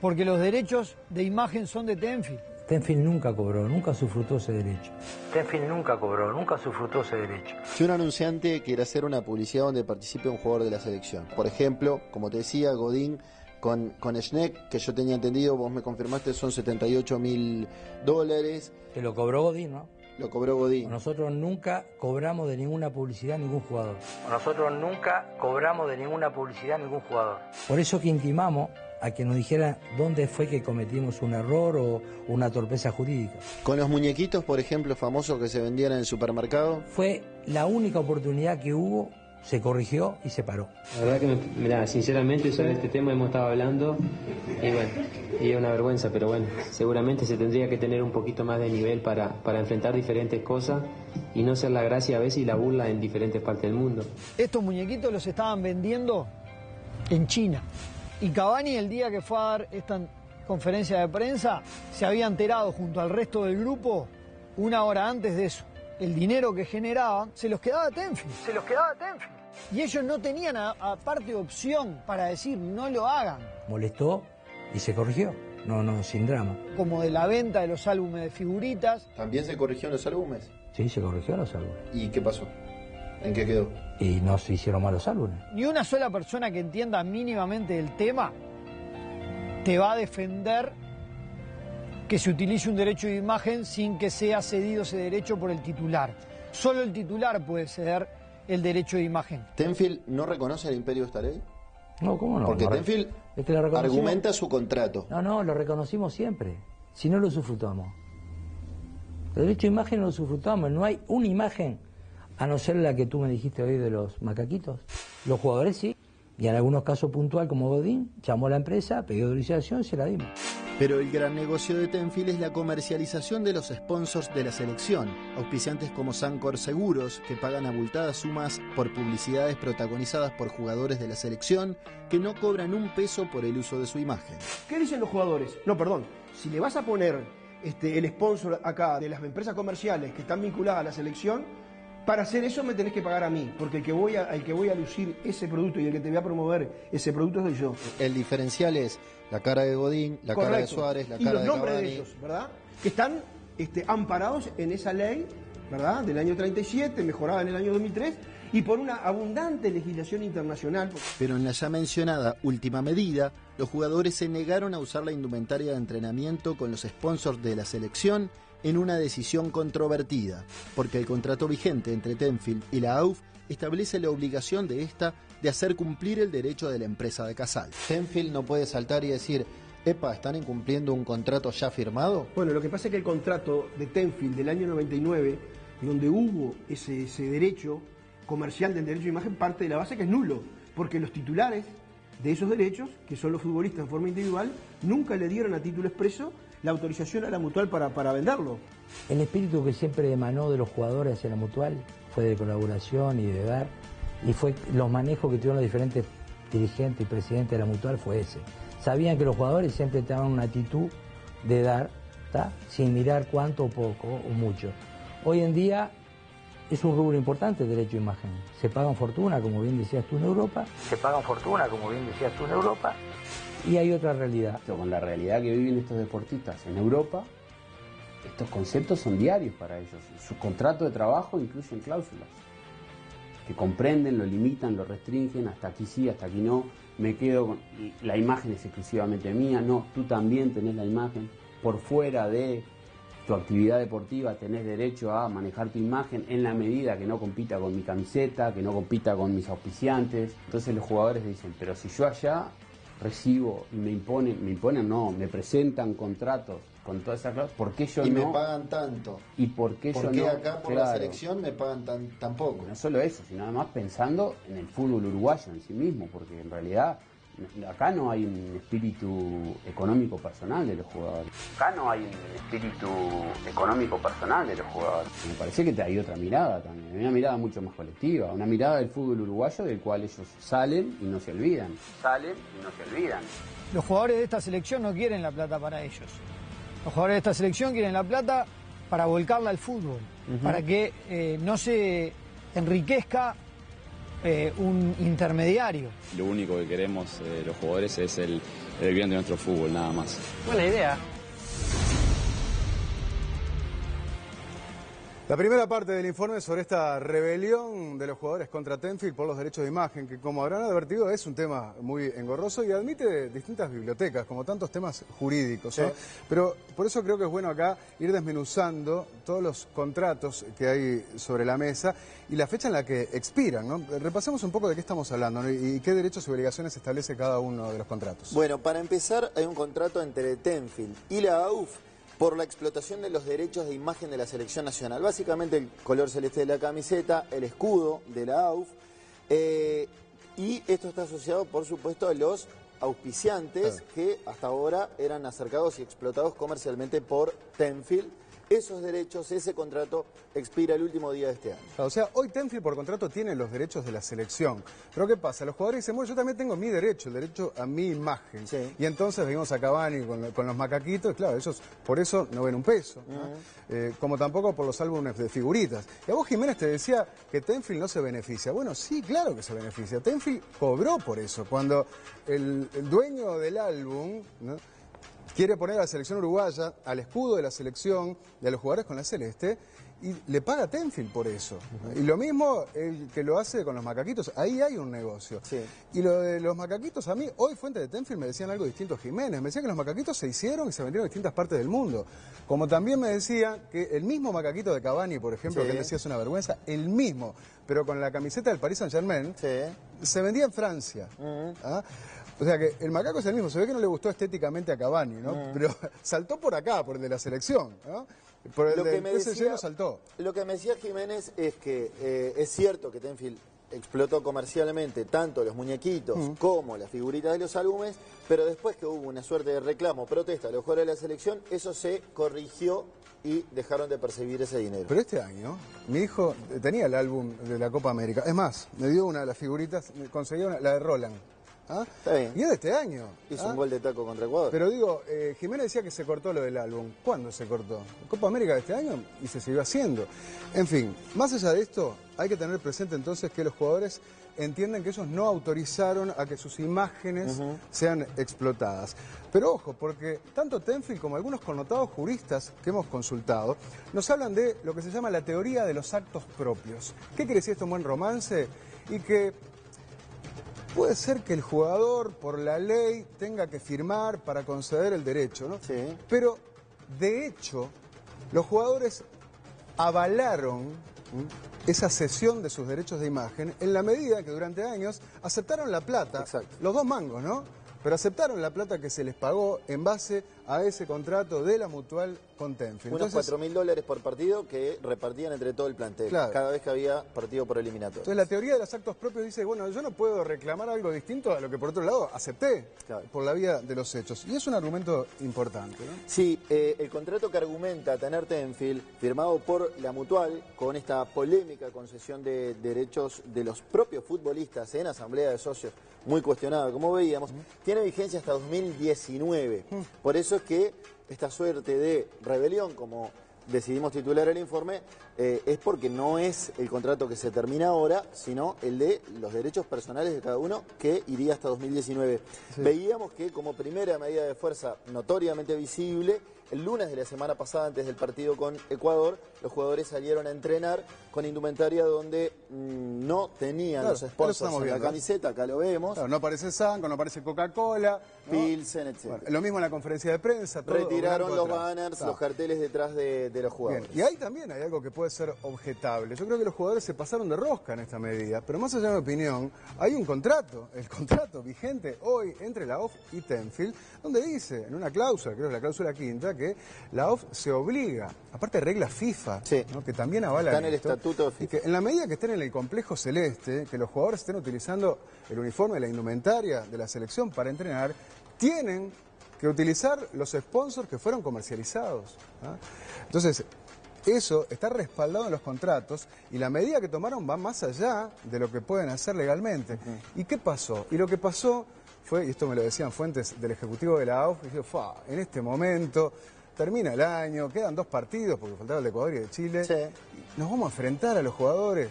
porque los derechos de imagen son de Tenfield. Tenfield nunca cobró, nunca sufrutó ese derecho. Tenfield nunca cobró, nunca sufrutó ese derecho. Si un anunciante quiere hacer una publicidad donde participe un jugador de la selección, por ejemplo, como te decía, Godín con Schneck, que yo tenía entendido, vos me confirmaste, son $78.000. Que lo cobró Godín, ¿no? Lo cobró Godín. Nosotros nunca cobramos de ninguna publicidad a ningún jugador. Nosotros nunca cobramos de ninguna publicidad a ningún jugador. Por eso que intimamos a que nos dijera dónde fue que cometimos un error o una torpeza jurídica. Con los muñequitos, por ejemplo, famosos que se vendían en el supermercado. Fue la única oportunidad que hubo, se corrigió y se paró. La verdad que, mirá, sinceramente sobre este tema hemos estado hablando y bueno, y es una vergüenza, pero bueno, seguramente se tendría que tener un poquito más de nivel para enfrentar diferentes cosas y no ser la gracia a veces y la burla en diferentes partes del mundo. Estos muñequitos los estaban vendiendo en China. Y Cavani, el día que fue a dar esta conferencia de prensa, se había enterado junto al resto del grupo una hora antes de eso. El dinero que generaban se los quedaba Tenfield. Se los quedaba Tenfield. Y ellos no tenían aparte opción para decir no lo hagan. Molestó y se corrigió. No, sin drama. Como de la venta de los álbumes de figuritas. ¿También se corrigió en los álbumes? Sí, se corrigió los álbumes. ¿Y qué pasó? ¿En qué quedó? Y no se hicieron mal los álbumes. Ni una sola persona que entienda mínimamente el tema te va a defender que se utilice un derecho de imagen sin que sea cedido ese derecho por el titular. Solo el titular puede ceder el derecho de imagen. ¿Tenfield no reconoce el imperio de esta ley? No, ¿cómo no? Porque Tenfield argumenta su contrato. No, lo reconocimos siempre. Si no lo usufructuamos. El derecho de imagen no lo usufructuamos. No hay una imagen, a no ser la que tú me dijiste hoy de los macaquitos. Los jugadores sí. Y en algunos casos puntual, como Godín, llamó a la empresa, pidió autorización y se la dimos. Pero el gran negocio de Tenfield es la comercialización de los sponsors de la selección, auspiciantes como Sancor Seguros, que pagan abultadas sumas por publicidades protagonizadas por jugadores de la selección que no cobran un peso por el uso de su imagen. ¿Qué dicen los jugadores? No, perdón, si le vas a poner el sponsor acá de las empresas comerciales que están vinculadas a la selección, para hacer eso me tenés que pagar a mí, porque el que voy a lucir ese producto y el que te voy a promover ese producto soy yo. El diferencial es la cara de Godín, la cara de Suárez, la cara de Cavani. Y los nombres de ellos, ¿verdad? Que están amparados en esa ley, ¿verdad? Del año 37, mejorada en el año 2003, y por una abundante legislación internacional. Pero en la ya mencionada última medida, los jugadores se negaron a usar la indumentaria de entrenamiento con los sponsors de la selección en una decisión controvertida, porque el contrato vigente entre Tenfield y la AUF establece la obligación de esta de hacer cumplir el derecho de la empresa de Casal. Tenfield no puede saltar y decir, epa, ¿están incumpliendo un contrato ya firmado? Bueno, lo que pasa es que el contrato de Tenfield del año 99, donde hubo ese derecho comercial del derecho de imagen, parte de la base que es nulo, porque los titulares de esos derechos, que son los futbolistas en forma individual, nunca le dieron a título expreso la autorización a la Mutual para venderlo. El espíritu que siempre emanó de los jugadores hacia la Mutual fue de colaboración y de dar, y fue los manejos que tuvieron los diferentes dirigentes y presidentes de la Mutual fue ese. Sabían que los jugadores siempre tenían una actitud de dar, ¿tá? Sin mirar cuánto o poco o mucho. Hoy en día es un rubro importante el derecho de imagen. Se pagan fortuna, como bien decías tú, en Europa. Y hay otra realidad. Con la realidad que viven estos deportistas en Europa, estos conceptos son diarios para ellos. Sus contratos de trabajo incluyen cláusulas que comprenden, lo limitan, lo restringen, hasta aquí sí, hasta aquí no, me quedo con... La imagen es exclusivamente mía, no, tú también tenés la imagen. Por fuera de tu actividad deportiva tenés derecho a manejar tu imagen en la medida que no compita con mi camiseta, que no compita con mis auspiciantes. Entonces los jugadores dicen, pero si yo allá recibo y me presentan contratos con toda esa clase, ¿por qué yo y no? Y me pagan tanto. ¿Y por qué yo no? ¿Por qué acá por la selección me pagan tan poco? No solo eso, sino además pensando en el fútbol uruguayo en sí mismo, porque en realidad acá no hay un espíritu económico personal de los jugadores. Me parece que hay otra mirada también, una mirada mucho más colectiva, una mirada del fútbol uruguayo del cual ellos salen y no se olvidan. Los jugadores de esta selección no quieren la plata para ellos. Los jugadores de esta selección quieren la plata para volcarla al fútbol, para que no se enriquezca un intermediario. Lo único que queremos los jugadores es el bien de nuestro fútbol, nada más. Buena idea. La primera parte del informe sobre esta rebelión de los jugadores contra Tenfield por los derechos de imagen, que como habrán advertido es un tema muy engorroso y admite distintas bibliotecas, como tantos temas jurídicos. ¿Sí? Pero por eso creo que es bueno acá ir desmenuzando todos los contratos que hay sobre la mesa y la fecha en la que expiran, ¿no? Repasemos un poco de qué estamos hablando, ¿no? Y qué derechos y obligaciones establece cada uno de los contratos. Bueno, para empezar hay un contrato entre Tenfield y la AUF por la explotación de los derechos de imagen de la selección nacional. Básicamente el color celeste de la camiseta, el escudo de la AUF, y esto está asociado, por supuesto, a los auspiciantes que hasta ahora eran acercados y explotados comercialmente por Tenfield esos derechos, ese contrato expira el último día de este año. O sea, hoy Tenfield por contrato tiene los derechos de la selección. Pero ¿qué pasa? Los jugadores dicen, bueno, yo también tengo mi derecho, el derecho a mi imagen. Sí. Y entonces venimos a Cavani con los macaquitos, y claro, ellos por eso no ven un peso. ¿No? Como tampoco por los álbumes de figuritas. Y a vos, Jiménez, te decía que Tenfield no se beneficia. Bueno, sí, claro que se beneficia. Tenfield cobró por eso. Cuando el dueño del álbum, ¿no?, quiere poner a la selección uruguaya, al escudo de la selección y a los jugadores con la celeste, y le paga a Tenfield por eso. Y lo mismo el que lo hace con los macaquitos, ahí hay un negocio. Sí. Y lo de los macaquitos, a mí, hoy fuentes de Tenfield me decían algo distinto, Jiménez, me decían que los macaquitos se hicieron y se vendieron en distintas partes del mundo. Como también me decía que el mismo macaquito de Cavani, por ejemplo, que él decía es una vergüenza, el mismo, pero con la camiseta del Paris Saint-Germain, se vendía en Francia. ¿Ah? O sea que el macaco es el mismo, se ve que no le gustó estéticamente a Cavani, ¿no? Pero saltó por acá, por el de la selección, ¿no? Por el del PSG no saltó. Lo que me decía Jiménez es que es cierto que Tenfield explotó comercialmente tanto los muñequitos como las figuritas de los álbumes, pero después que hubo una suerte de reclamo, protesta de los jugadores de la selección, eso se corrigió y dejaron de percibir ese dinero. Pero este año, mi hijo tenía el álbum de la Copa América. Es más, me dio una de las figuritas, conseguí la de Roland. ¿Ah? Está bien. Y es de este año. Hizo un gol de taco contra Ecuador. Pero digo, Jiménez decía que se cortó lo del álbum. ¿Cuándo se cortó? Copa América de este año y se siguió haciendo. En fin, más allá de esto, hay que tener presente entonces que los jugadores entienden que ellos no autorizaron a que sus imágenes sean explotadas. Pero ojo, porque tanto Tenfield como algunos connotados juristas que hemos consultado nos hablan de lo que se llama la teoría de los actos propios. ¿Qué quiere decir esto en buen romance? Y que puede ser que el jugador, por la ley, tenga que firmar para conceder el derecho, ¿no? Sí. Pero, de hecho, los jugadores avalaron esa cesión de sus derechos de imagen en la medida que durante años aceptaron la plata, los 2 mangos, ¿no? Pero aceptaron la plata que se les pagó en base a ese contrato de la Mutual con Tenfield. Unos $4.000 por partido que repartían entre todo el plantel, cada vez que había partido por eliminatorio. Entonces la teoría de los actos propios dice, bueno, yo no puedo reclamar algo distinto a lo que por otro lado acepté por la vía de los hechos. Y es un argumento importante, ¿no? Sí, el contrato que argumenta tener Tenfield, firmado por la Mutual, con esta polémica concesión de derechos de los propios futbolistas en asamblea de socios, muy cuestionada, como veíamos, tiene vigencia hasta 2019. Por eso es que esta suerte de rebelión, como decidimos titular el informe, es porque no es el contrato que se termina ahora, sino el de los derechos personales de cada uno, que iría hasta 2019. Sí. Veíamos que como primera medida de fuerza notoriamente visible, el lunes de la semana pasada, antes del partido con Ecuador, los jugadores salieron a entrenar con indumentaria donde no tenían los sponsors en la camiseta, acá lo vemos. Claro, no aparece Sanco, no aparece Coca-Cola, ¿no? Pilsen, etc. Bueno, lo mismo en la conferencia de prensa. Todo retiraron los banners, los carteles detrás de los jugadores. Bien. Y ahí también hay algo que puede ser objetable. Yo creo que los jugadores se pasaron de rosca en esta medida, pero más allá de mi opinión, hay un contrato, el contrato vigente hoy entre la AUF y Tenfield, donde dice, en una cláusula, creo que es la cláusula 5ª, que la AUF se obliga, aparte de reglas FIFA, ¿no?, que también avalan está en el estatuto de FIFA, y que en la medida que estén en el complejo celeste, que los jugadores estén utilizando el uniforme, la indumentaria de la selección para entrenar, tienen que utilizar los sponsors que fueron comercializados, ¿no? Entonces, eso está respaldado en los contratos y la medida que tomaron va más allá de lo que pueden hacer legalmente. ¿Y qué pasó? Y lo que pasó fue, y esto me lo decían fuentes del Ejecutivo de la AUF, dije, en este momento termina el año, quedan 2 partidos, porque faltaba el de Ecuador y de Chile, y nos vamos a enfrentar a los jugadores.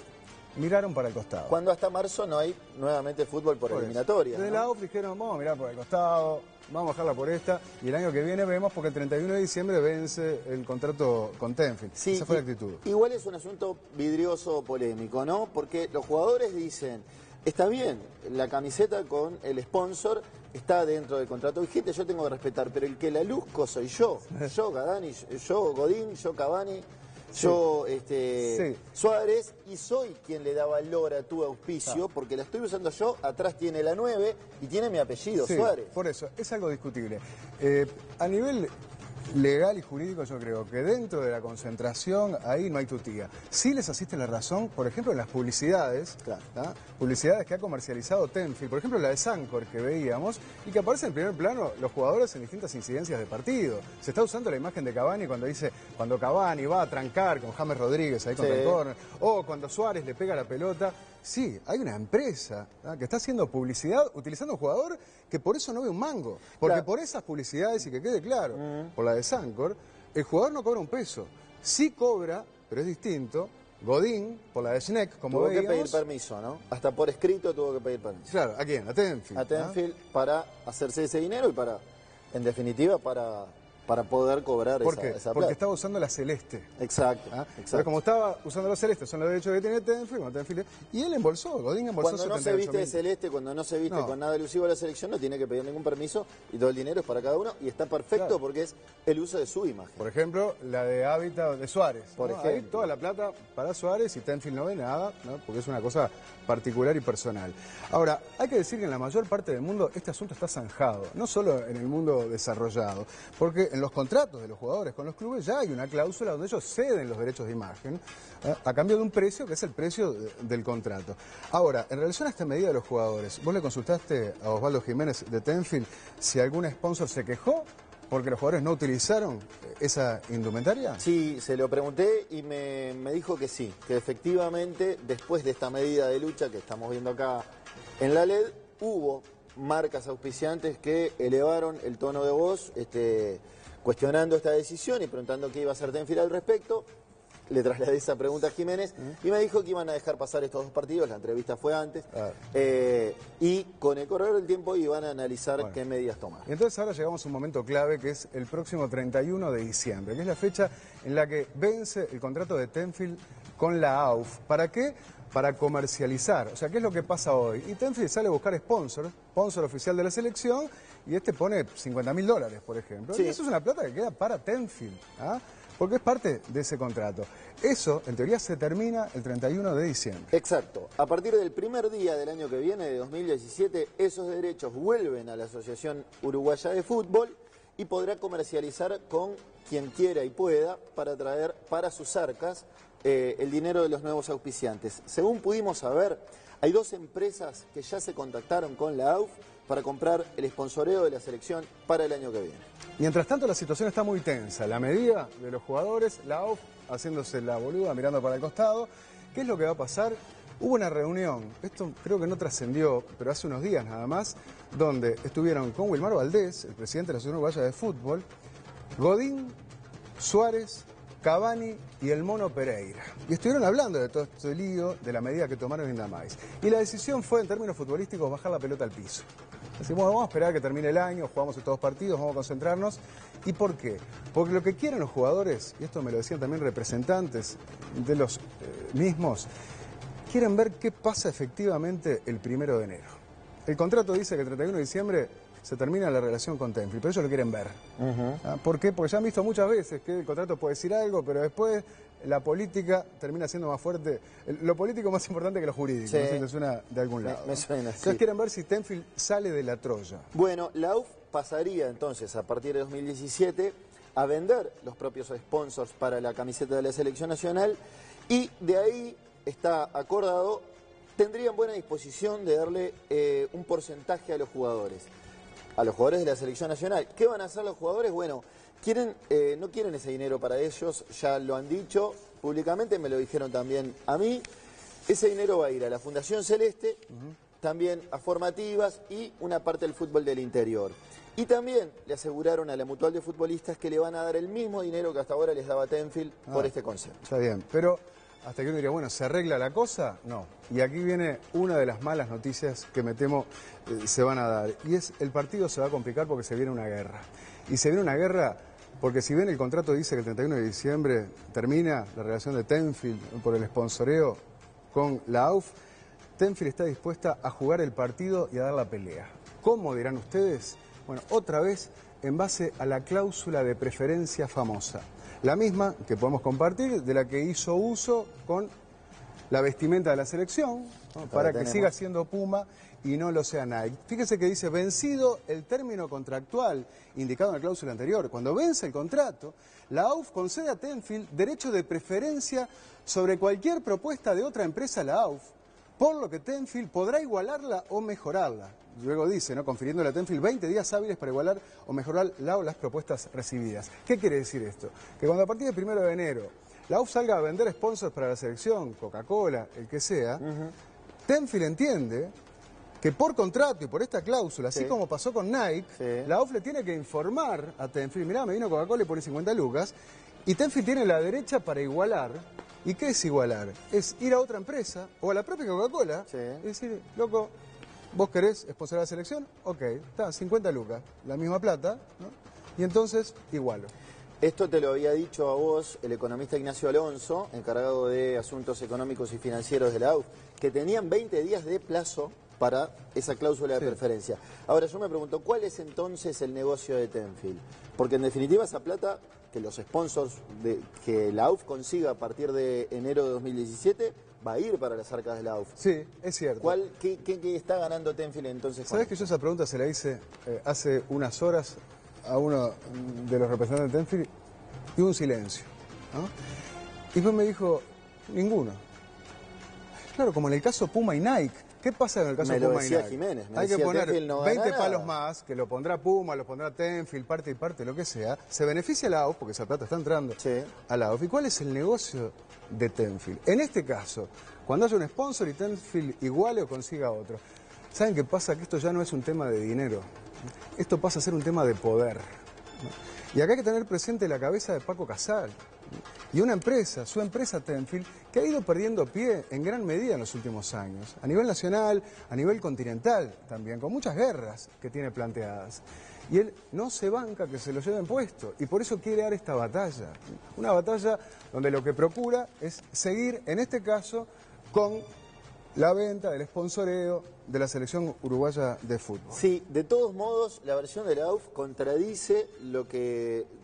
Miraron para el costado. Cuando hasta marzo no hay nuevamente fútbol por eliminatoria. Desde la AUF dijeron, vamos a mirar por el costado, vamos a bajarla por esta, y el año que viene vemos, porque el 31 de diciembre vence el contrato con Tenfield. Sí, esa fue la actitud. Igual es un asunto vidrioso, polémico, ¿no? Porque los jugadores dicen, está bien, la camiseta con el sponsor está dentro del contrato vigente, yo tengo que respetar, pero el que la luzco soy yo. Yo Cavani, yo Godín, yo Cavani, yo Suárez, y soy quien le da valor a tu auspicio, porque la estoy usando yo, atrás tiene la 9 y tiene mi apellido, Suárez. Por eso, es algo discutible. A nivel legal y jurídico, yo creo que dentro de la concentración ahí no hay tutía. Sí les asiste la razón, por ejemplo, en las publicidades, ¿tá? Publicidades que ha comercializado Tenfield, por ejemplo la de Sancor que veíamos, y que aparece en primer plano los jugadores en distintas incidencias de partido. Se está usando la imagen de Cavani cuando dice, cuando Cavani va a trancar con James Rodríguez ahí contra el córner, o cuando Suárez le pega la pelota. Sí, hay una empresa que está haciendo publicidad utilizando un jugador que por eso no ve un mango. Porque por esas publicidades, y que quede claro, por la de Sancor, el jugador no cobra un peso. Sí cobra, pero es distinto, Godín, por la de Schneck, como tuvo veíamos. que pedir permiso, ¿no? Hasta por escrito tuvo que pedir permiso. Claro, ¿a quién? A Tenfield. A Tenfield para hacerse ese dinero y para, en definitiva, para poder cobrar ¿Por qué? esa plata. Porque estaba usando la celeste. Exacto, Pero como estaba usando la celeste, son los derechos que tiene Tenfield, y él embolsó, Godín embolsó cuando no se viste de celeste, cuando no se viste con nada elusivo de la selección, no tiene que pedir ningún permiso y todo el dinero es para cada uno y está perfecto porque es el uso de su imagen. Por ejemplo, la de hábitat de Suárez. Por ejemplo. Ahí toda la plata para Suárez y Tenfield no ve nada, ¿no? Porque es una cosa particular y personal. Ahora, hay que decir que en la mayor parte del mundo este asunto está zanjado, no solo en el mundo desarrollado, porque en los contratos de los jugadores con los clubes ya hay una cláusula donde ellos ceden los derechos de imagen a cambio de un precio que es el precio del contrato. Ahora, en relación a esta medida de los jugadores, ¿vos le consultaste a Osvaldo Jiménez de Tenfield si algún sponsor se quejó porque los jugadores no utilizaron esa indumentaria? Sí, se lo pregunté y me dijo que sí, que efectivamente después de esta medida de lucha que estamos viendo acá en la LED, hubo marcas auspiciantes que elevaron el tono de voz cuestionando esta decisión y preguntando qué iba a hacer Tenfield al respecto. Le trasladé esa pregunta a Jiménez y me dijo que iban a dejar pasar estos dos partidos, la entrevista fue antes, y con el correr del tiempo iban a analizar qué medidas tomar. Y entonces ahora llegamos a un momento clave que es el próximo 31 de diciembre, que es la fecha en la que vence el contrato de Tenfield con la AUF. ¿Para qué? Para comercializar. O sea, ¿qué es lo que pasa hoy? Y Tenfield sale a buscar sponsor oficial de la selección, y pone $50.000, por ejemplo. Sí. Y eso es una plata que queda para Tenfield, porque es parte de ese contrato. Eso, en teoría, se termina el 31 de diciembre. Exacto. A partir del primer día del año que viene, de 2017, esos derechos vuelven a la Asociación Uruguaya de Fútbol y podrá comercializar con quien quiera y pueda para traer para sus arcas el dinero de los nuevos auspiciantes. Según pudimos saber, hay 2 empresas que ya se contactaron con la AUF para comprar el sponsoreo de la selección para el año que viene. Mientras tanto, la situación está muy tensa. La medida de los jugadores, la AUF haciéndose la boluda, mirando para el costado. ¿Qué es lo que va a pasar? Hubo una reunión, esto creo que no trascendió, pero hace unos días nada más, donde estuvieron con Wilmar Valdés, el presidente de la Asociación Uruguaya de Fútbol, Godín, Suárez, Cavani y el Mono Pereira. Y estuvieron hablando de todo este lío, de la medida que tomaron en Damais. Y la decisión fue, en términos futbolísticos, bajar la pelota al piso. Decimos, vamos a esperar a que termine el año, jugamos estos 2 partidos, vamos a concentrarnos. ¿Y por qué? Porque lo que quieren los jugadores, y esto me lo decían también representantes de los mismos, quieren ver qué pasa efectivamente el 1 de enero. El contrato dice que el 31 de diciembre se termina la relación con Tenfield, pero ellos lo quieren ver. ¿Por qué? Porque ya han visto muchas veces que el contrato puede decir algo, pero después la política termina siendo más fuerte. Lo político más importante que lo jurídico, no sé si te suena de algún lado. Me suena, Entonces quieren ver si Tenfield sale de la Troya. Bueno, la AUF pasaría entonces a partir de 2017 a vender los propios sponsors para la camiseta de la selección nacional y de ahí está acordado, tendrían buena disposición de darle un porcentaje a los jugadores de la selección nacional. ¿Qué van a hacer los jugadores? Bueno, no quieren ese dinero para ellos, ya lo han dicho públicamente, me lo dijeron también a mí. Ese dinero va a ir a la Fundación Celeste, también a formativas y una parte del fútbol del interior. Y también le aseguraron a la Mutual de Futbolistas que le van a dar el mismo dinero que hasta ahora les daba Tenfield por este concepto. Está bien, pero hasta que uno diría, bueno, ¿se arregla la cosa? No. Y aquí viene una de las malas noticias que me temo se van a dar. Y es, el partido se va a complicar porque se viene una guerra. Y se viene una guerra porque si bien el contrato dice que el 31 de diciembre termina la relación de Tenfield por el sponsoreo con la AUF, Tenfield está dispuesta a jugar el partido y a dar la pelea. ¿Cómo, dirán ustedes? Bueno, otra vez en base a la cláusula de preferencia famosa. La misma que podemos compartir, de la que hizo uso con la vestimenta de la selección, ¿no? Para que siga siendo Puma y no lo sea Nike. Fíjese que dice, vencido el término contractual indicado en la cláusula anterior. Cuando vence el contrato, la AUF concede a Tenfield derecho de preferencia sobre cualquier propuesta de otra empresa a la AUF, por lo que Tenfield podrá igualarla o mejorarla. Luego dice, ¿no?, confiriéndole a Tenfield 20 días hábiles para igualar o mejorar las propuestas recibidas. ¿Qué quiere decir esto? Que cuando a partir del 1 de enero la AUF salga a vender sponsors para la selección, Coca-Cola, el que sea, Tenfield entiende que por contrato y por esta cláusula, así como pasó con Nike, la AUF le tiene que informar a Tenfield, mirá, me vino Coca-Cola y pone 50 lucas, y Tenfield tiene la derecha para igualar. ¿Y qué es igualar? Es ir a otra empresa o a la propia Coca-Cola y decir, loco, ¿vos querés sponsorar la selección? Ok, está, 50 lucas, la misma plata, ¿no? Y entonces igualo. Esto te lo había dicho a vos el economista Ignacio Alonso, encargado de asuntos económicos y financieros de la AUF, que tenían 20 días de plazo para esa cláusula de preferencia. Ahora yo me pregunto, ¿cuál es entonces el negocio de Tenfield? Porque en definitiva esa plata que los sponsors que la AUF consiga a partir de enero de 2017 va a ir para las arcas de la AUF. Sí, es cierto. ¿Qué está ganando Tenfield entonces? ¿Sabés que yo esa pregunta se la hice hace unas horas a uno de los representantes de Tenfield y un silencio, ¿no? Y después me dijo, ninguno. Claro, como en el caso Puma y Nike. ¿Qué pasa en el caso de Puma y Nike? Jiménez, hay que poner no 20 palos más, que lo pondrá Puma, lo pondrá Tenfield, parte y parte, lo que sea. Se beneficia a la AUF, porque esa plata está entrando a la AUF. ¿Y cuál es el negocio de Tenfield? En este caso, cuando haya un sponsor y Tenfield iguale o consiga otro. ¿Saben qué pasa? Que esto ya no es un tema de dinero. Esto pasa a ser un tema de poder. Y acá hay que tener presente la cabeza de Paco Casal. Y una empresa, su empresa Tenfield, que ha ido perdiendo pie en gran medida en los últimos años, a nivel nacional, a nivel continental también, con muchas guerras que tiene planteadas. Y él no se banca que se lo lleven puesto, y por eso quiere dar esta batalla. Una batalla donde lo que procura es seguir, en este caso, con la venta, del sponsoreo de la selección uruguaya de fútbol. Sí, de todos modos, la versión de la AUF contradice lo que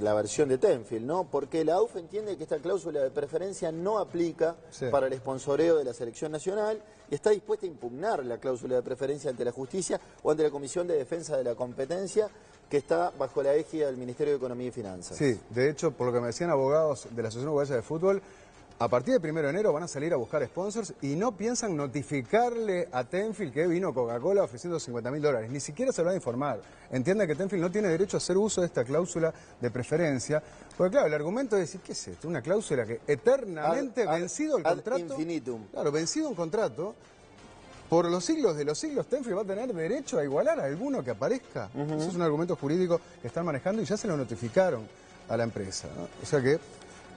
la versión de Tenfield, ¿no? Porque la AUF entiende que esta cláusula de preferencia no aplica para el sponsoreo de la selección nacional y está dispuesta a impugnar la cláusula de preferencia ante la justicia o ante la Comisión de Defensa de la Competencia, que está bajo la égida del Ministerio de Economía y Finanzas. Sí, de hecho, por lo que me decían abogados de la Asociación Uruguaya de Fútbol, a partir del 1 de enero van a salir a buscar sponsors y no piensan notificarle a Tenfield que vino Coca-Cola ofreciendo $50.000. Ni siquiera se lo van a informar. Entienden que Tenfield no tiene derecho a hacer uso de esta cláusula de preferencia. Porque claro, el argumento es decir, ¿qué es esto? Una cláusula que eternamente vencido el contrato. Ad infinitum. Claro, vencido un contrato. Por los siglos de los siglos, Tenfield va a tener derecho a igualar a alguno que aparezca. Eso es un argumento jurídico que están manejando y ya se lo notificaron a la empresa, ¿no? O sea que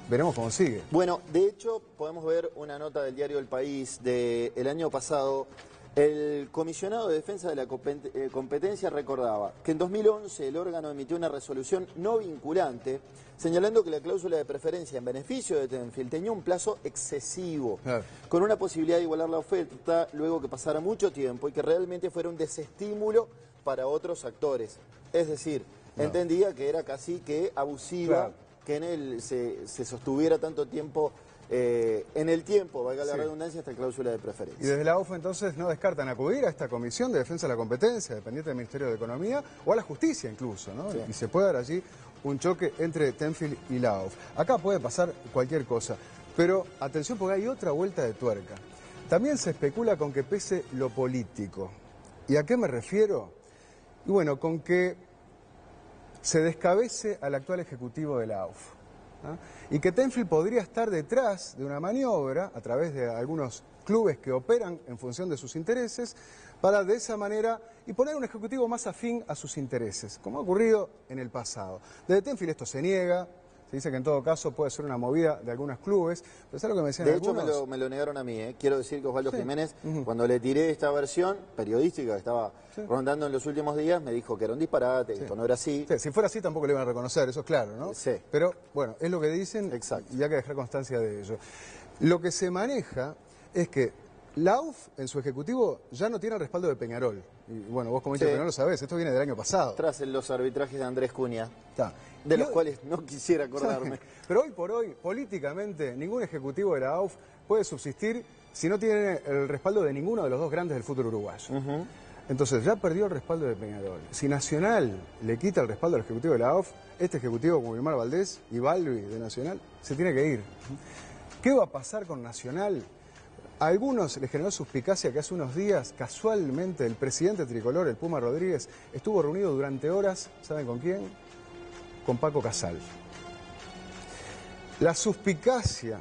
veremos cómo sigue. Bueno, de hecho, podemos ver una nota del diario El País del año pasado. El comisionado de defensa de la competencia recordaba que en 2011 el órgano emitió una resolución no vinculante señalando que la cláusula de preferencia en beneficio de Tenfield tenía un plazo excesivo, con una posibilidad de igualar la oferta luego que pasara mucho tiempo y que realmente fuera un desestímulo para otros actores. Es decir, entendía que era casi que abusiva que en él se sostuviera tanto tiempo en el tiempo, valga la redundancia, esta cláusula de preferencia. Y desde la AUF entonces no descartan acudir a esta Comisión de Defensa de la Competencia, dependiente del Ministerio de Economía, o a la Justicia incluso, ¿no? Y se puede dar allí un choque entre Tenfield y la AUF. Acá puede pasar cualquier cosa, pero atención porque hay otra vuelta de tuerca. También se especula con que pese lo político. ¿Y a qué me refiero? Y bueno, con que se descabece al actual ejecutivo de la AUF. Y que Tenfield podría estar detrás de una maniobra a través de algunos clubes que operan en función de sus intereses para de esa manera y poner un ejecutivo más afín a sus intereses, como ha ocurrido en el pasado. Desde Tenfield esto se niega, se dice que en todo caso puede ser una movida de algunos clubes, pero ¿sabes lo que me decían algunos? De hecho me lo negaron a mí, Quiero decir que Osvaldo Jiménez, cuando le tiré esta versión periodística que estaba rondando en los últimos días, me dijo que era un disparate, que esto no era así. Si fuera así tampoco le iban a reconocer, eso es claro, ¿no? Pero bueno, es lo que dicen y hay que dejar constancia de ello. Lo que se maneja es que la AUF en su ejecutivo ya no tiene el respaldo de Peñarol. y bueno, vos como hincha que no lo sabés, esto viene del año pasado. Tras los arbitrajes de Andrés Cunha, Está. de los cuales no quisiera acordarme. Pero hoy por hoy, políticamente, ningún ejecutivo de la AUF puede subsistir si no tiene el respaldo de ninguno de los dos grandes del fútbol uruguayo. Entonces, ya perdió el respaldo de Peñarol. Si Nacional le quita el respaldo al ejecutivo de la AUF, este ejecutivo, como Wilmar Valdés y Balbi de Nacional, se tiene que ir. ¿Qué va a pasar con Nacional? A algunos les generó suspicacia que hace unos días, casualmente, el presidente tricolor, el Puma Rodríguez, estuvo reunido durante horas, ¿saben con quién? Con Paco Casal. La suspicacia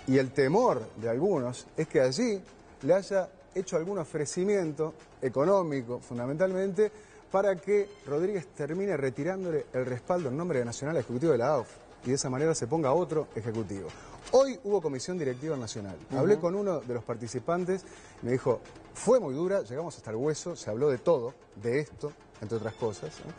y el temor de algunos es que allí le haya hecho algún ofrecimiento económico, fundamentalmente, para que Rodríguez termine retirándole el respaldo en nombre de Nacional al ejecutivo de la AUF y de esa manera se ponga otro ejecutivo. Hoy hubo comisión directiva nacional. Hablé con uno de los participantes y me dijo, fue muy dura, llegamos hasta el hueso, se habló de todo, de esto, entre otras cosas, ¿no?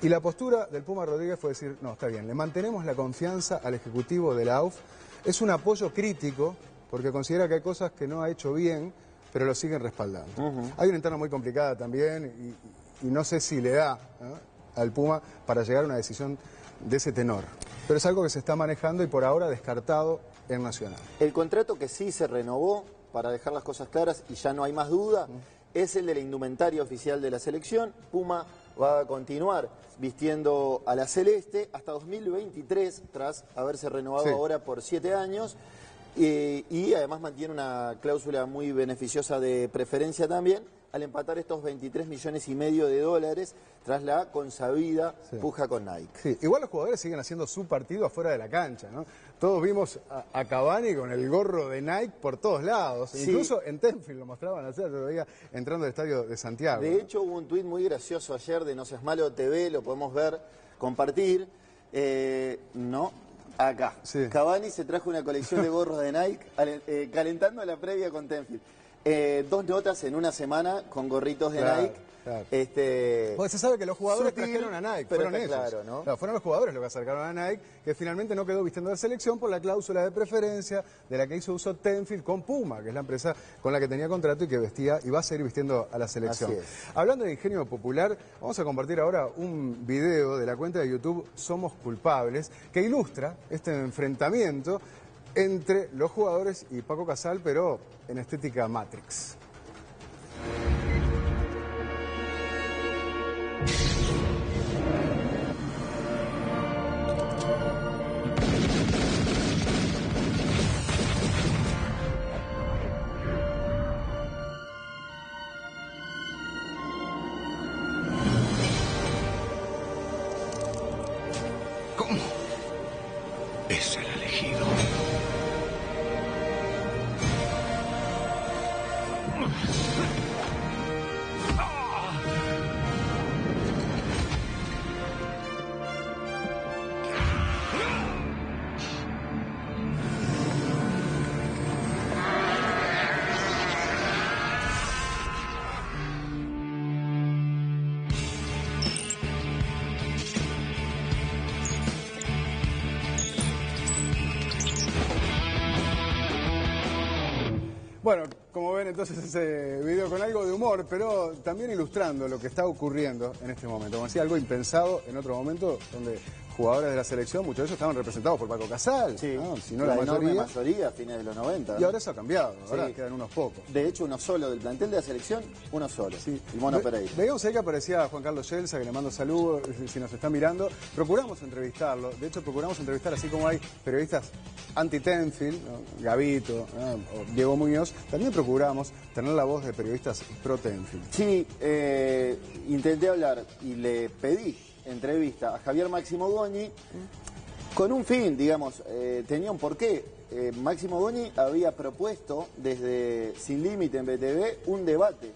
Y la postura del Puma Rodríguez fue decir, no, está bien, le mantenemos la confianza al ejecutivo de la AUF, es un apoyo crítico, porque considera que hay cosas que no ha hecho bien, pero lo siguen respaldando. Hay una interna muy complicada también y no sé si le da al Puma para llegar a una decisión de ese tenor. Pero es algo que se está manejando y por ahora descartado en Nacional. El contrato que sí se renovó, para dejar las cosas claras y ya no hay más duda, es el de la indumentaria oficial de la selección. Puma va a continuar vistiendo a la celeste hasta 2023, tras haberse renovado ahora por 7 años. Y además mantiene una cláusula muy beneficiosa de preferencia también, al empatar estos 23,5 millones de dólares tras la consabida puja con Nike. Sí, igual los jugadores siguen haciendo su partido afuera de la cancha, ¿no? Todos vimos a Cavani con el gorro de Nike por todos lados. Sí. Incluso en Tenfield lo mostraban ayer, yo veía entrando al estadio de Santiago. De hecho, hubo un tuit muy gracioso ayer de No Seas Malo TV, lo podemos ver, compartir. Acá. Sí. Cavani se trajo una colección de gorros de Nike calentando la previa con Tenfield. 2 notas en una semana con gorritos de Nike. Claro. Pues se sabe que los jugadores trajeron a Nike, fueron ellos. Claro, ¿no? Claro, fueron los jugadores los que acercaron a Nike, que finalmente no quedó vistiendo la selección por la cláusula de preferencia de la que hizo uso Tenfield con Puma, que es la empresa con la que tenía contrato y que vestía y va a seguir vistiendo a la selección. Hablando de ingenio popular, vamos a compartir ahora un video de la cuenta de YouTube Somos Culpables, que ilustra este enfrentamiento entre los jugadores y Paco Casal, pero en estética Matrix. ¿Cómo? Es el elegido. Bueno, como ven entonces ese video con algo de humor, pero también ilustrando lo que está ocurriendo en este momento. Como decía, algo impensado en otro momento donde jugadores de la selección, muchos de ellos estaban representados por Paco Casal, ¿no? Si no la mayoría a fines de los 90. Y ahora eso ha cambiado, ahora quedan unos pocos. De hecho, uno solo del plantel de la selección, uno solo, el Mono Pereira. Veíamos ahí que aparecía Juan Carlos Yelsa, que le mando saludos, si nos está mirando. Procuramos entrevistarlo, de hecho procuramos entrevistar, así como hay periodistas anti-Tenfield, ¿no? Gavito, ¿no? O Diego Muñoz, también procuramos tener la voz de periodistas pro-Tenfield. Sí, intenté hablar y le pedí entrevista a Javier Máximo Goñi con un fin, digamos, tenía un porqué. Máximo Goñi había propuesto desde Sin Límite en BTV un debate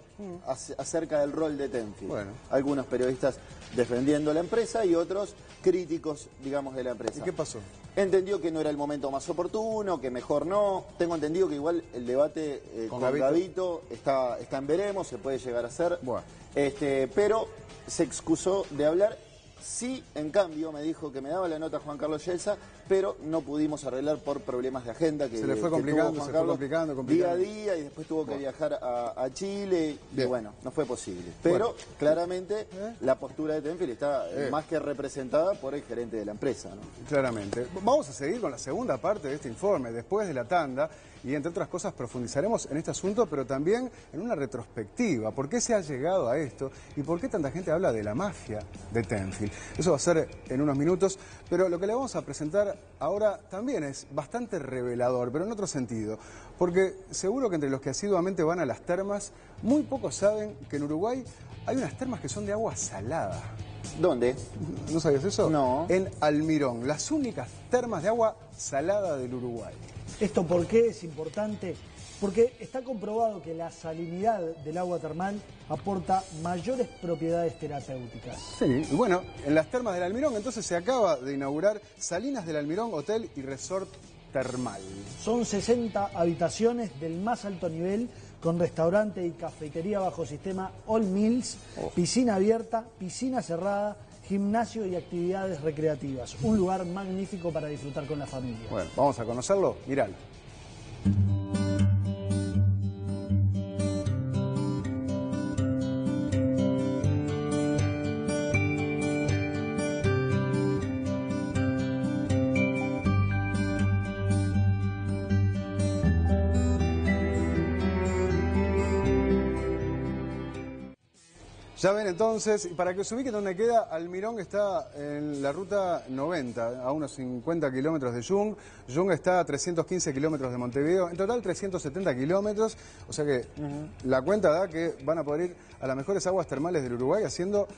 acerca del rol de Tenfield. Bueno. Algunos periodistas defendiendo la empresa y otros críticos, digamos, de la empresa. ¿Y qué pasó? Entendió que no era el momento más oportuno, que mejor no. Tengo entendido que igual el debate con Gavito está en veremos, se puede llegar a hacer. Bueno. Pero se excusó de hablar. Sí, en cambio, me dijo que me daba la nota Juan Carlos Yelsa pero no pudimos arreglar por problemas de agenda que se le fue que complicando, tuvo Juan se fue Carlos complicando. día a día, y después tuvo que viajar a Chile, y bueno, no fue posible. Pero claramente la postura de Tenfield está más que representada por el gerente de la empresa, ¿no? Claramente. Vamos a seguir con la segunda parte de este informe, después de la tanda, y entre otras cosas profundizaremos en este asunto, pero también en una retrospectiva. ¿Por qué se ha llegado a esto y por qué tanta gente habla de la mafia de Tenfield? Eso va a ser en unos minutos, pero lo que le vamos a presentar ahora también es bastante revelador, pero en otro sentido, porque seguro que entre los que asiduamente van a las termas, muy pocos saben que en Uruguay hay unas termas que son de agua salada. ¿Dónde? ¿No sabías eso? No. En Almirón, las únicas termas de agua salada del Uruguay. ¿Esto por qué es importante? Porque está comprobado que la salinidad del agua termal aporta mayores propiedades terapéuticas. Sí, y bueno, en las termas del Almirón entonces se acaba de inaugurar Salinas del Almirón Hotel y Resort Termal. Son 60 habitaciones del más alto nivel, con restaurante y cafetería bajo sistema All Meals, piscina abierta, piscina cerrada, gimnasio y actividades recreativas. Un lugar magnífico para disfrutar con la familia. Bueno, vamos a conocerlo, miralo. Ya ven entonces, y para que se ubiquen dónde queda, Almirón está en la ruta 90, a unos 50 kilómetros de Yung. Yung está a 315 kilómetros de Montevideo, en total 370 kilómetros. O sea que la cuenta da que van a poder ir a las mejores aguas termales del Uruguay haciendo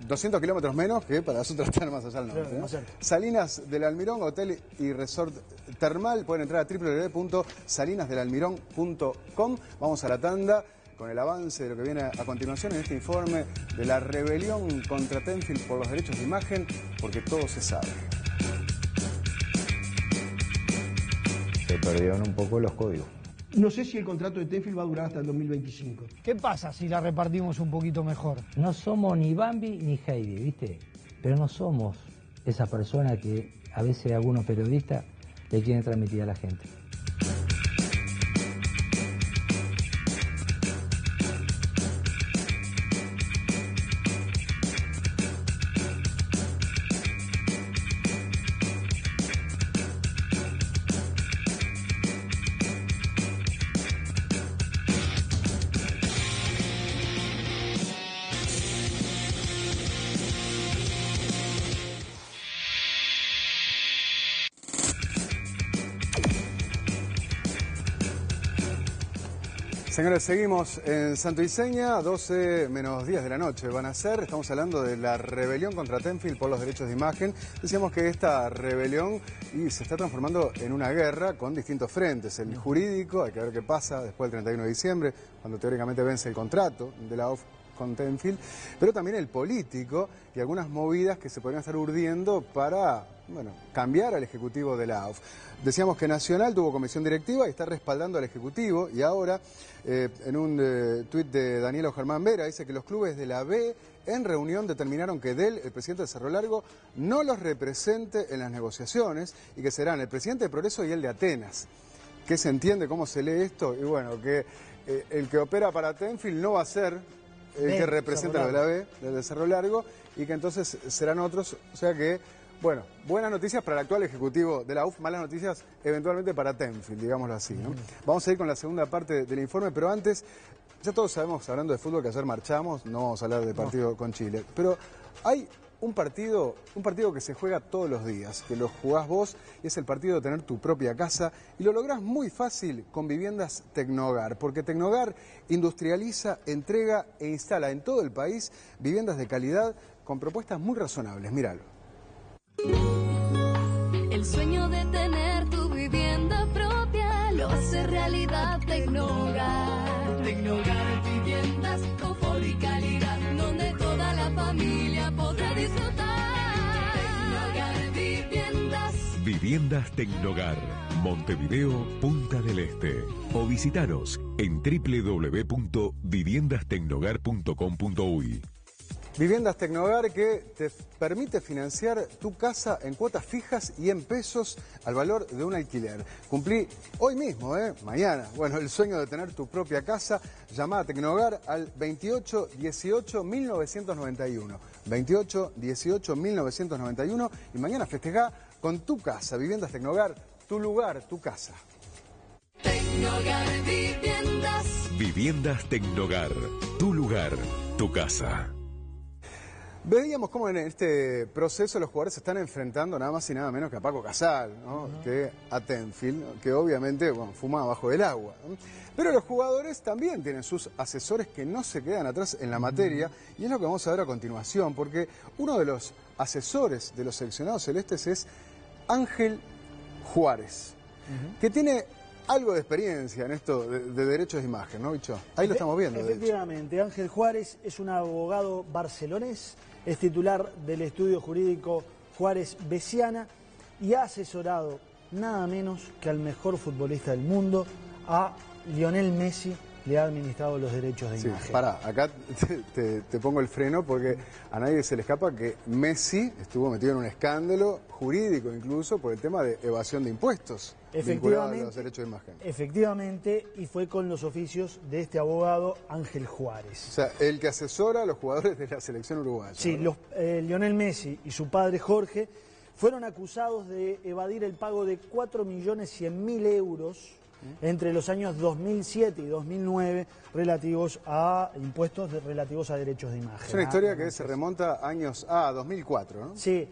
200 kilómetros menos que para las otras termas allá al norte, ¿no? Salinas del Almirón, hotel y resort termal. Pueden entrar a www.salinasdelalmirón.com. Vamos a la tanda con el avance de lo que viene a continuación en este informe de la rebelión contra Tenfield por los derechos de imagen, porque todo se sabe. Se perdieron un poco los códigos. No sé si el contrato de Tenfield va a durar hasta el 2025. ¿Qué pasa si la repartimos un poquito mejor? No somos ni Bambi ni Heidi, ¿viste? Pero no somos esa persona que a veces algunos periodistas le quieren transmitir a la gente. Señores, seguimos en Santo Iseña, 12 menos 10 de la noche van a ser. Estamos hablando de la rebelión contra Tenfield por los derechos de imagen. Decíamos que esta rebelión se está transformando en una guerra con distintos frentes. El jurídico, hay que ver qué pasa después del 31 de diciembre, cuando teóricamente vence el contrato de la AUF con Tenfield, pero también el político y algunas movidas que se podrían estar urdiendo para, bueno, cambiar al ejecutivo de la AUF. Decíamos que Nacional tuvo comisión directiva y está respaldando al ejecutivo, y ahora en un tuit de Daniel Germán Vera dice que los clubes de la B en reunión determinaron que Del, el presidente de Cerro Largo, no los represente en las negociaciones y que serán el presidente de Progreso y el de Atenas. ¿Qué se entiende? ¿Cómo se lee esto? Y bueno, que el que opera para Tenfield no va a ser el que representa lo de la B, del de Cerro Largo, y que entonces serán otros. O sea que, bueno, buenas noticias para el actual ejecutivo de la UF, malas noticias eventualmente para Tenfield, digámoslo así, ¿no? Vamos a ir con la segunda parte del informe, pero antes, ya todos sabemos, hablando de fútbol, que ayer marchamos, no vamos a hablar del partido con Chile, pero hay un partido que se juega todos los días, que lo jugás vos, y es el partido de tener tu propia casa, y lo lográs muy fácil con Viviendas Tecnogar, porque Tecnogar industrializa, entrega e instala en todo el país viviendas de calidad con propuestas muy razonables. Míralo. El sueño de tener tu vivienda propia lo hace realidad Tecnogar. Tecnogar viviendas, confort y calidad, donde toda la familia podrá disfrutar. Tecnogar viviendas. Viviendas Tecnogar, Montevideo, Punta del Este. O visitaros en www.viviendastecnogar.com.uy. Viviendas Tecnogar, que te permite financiar tu casa en cuotas fijas y en pesos al valor de un alquiler. Cumplí hoy mismo, mañana, bueno, el sueño de tener tu propia casa. Llama a Tecnogar al 28 18 1991. 28 18 1991 y mañana festejá con tu casa. Viviendas Tecnogar, tu lugar, tu casa. Tecnogar Viviendas. Viviendas Tecnogar, tu lugar, tu casa. Veíamos cómo en este proceso los jugadores se están enfrentando nada más y nada menos que a Paco Casal, ¿no? Que a Tenfield, que obviamente fuma bajo del agua, ¿no? Pero los jugadores también tienen sus asesores que no se quedan atrás en la materia, y es lo que vamos a ver a continuación, porque uno de los asesores de los seleccionados celestes es Ángel Juárez, que tiene algo de experiencia en esto de derechos de imagen, ¿no, Bicho? Ahí lo estamos viendo. Efectivamente, Ángel Juárez es un abogado barcelonés, es titular del estudio jurídico Juárez Bessiana y ha asesorado nada menos que al mejor futbolista del mundo, a Lionel Messi. Le ha administrado los derechos de imagen. Pará, acá te pongo el freno porque a nadie se le escapa que Messi estuvo metido en un escándalo jurídico incluso por el tema de evasión de impuestos vinculado a los derechos de imagen. Efectivamente, y fue con los oficios de este abogado Ángel Juárez. O sea, el que asesora a los jugadores de la selección uruguaya. Sí, Lionel Messi y su padre Jorge fueron acusados de evadir el pago de 4.100.000 euros entre los años 2007 y 2009 relativos a impuestos relativos a derechos de imagen. Es una historia que se remonta a 2004, ¿no? Sí,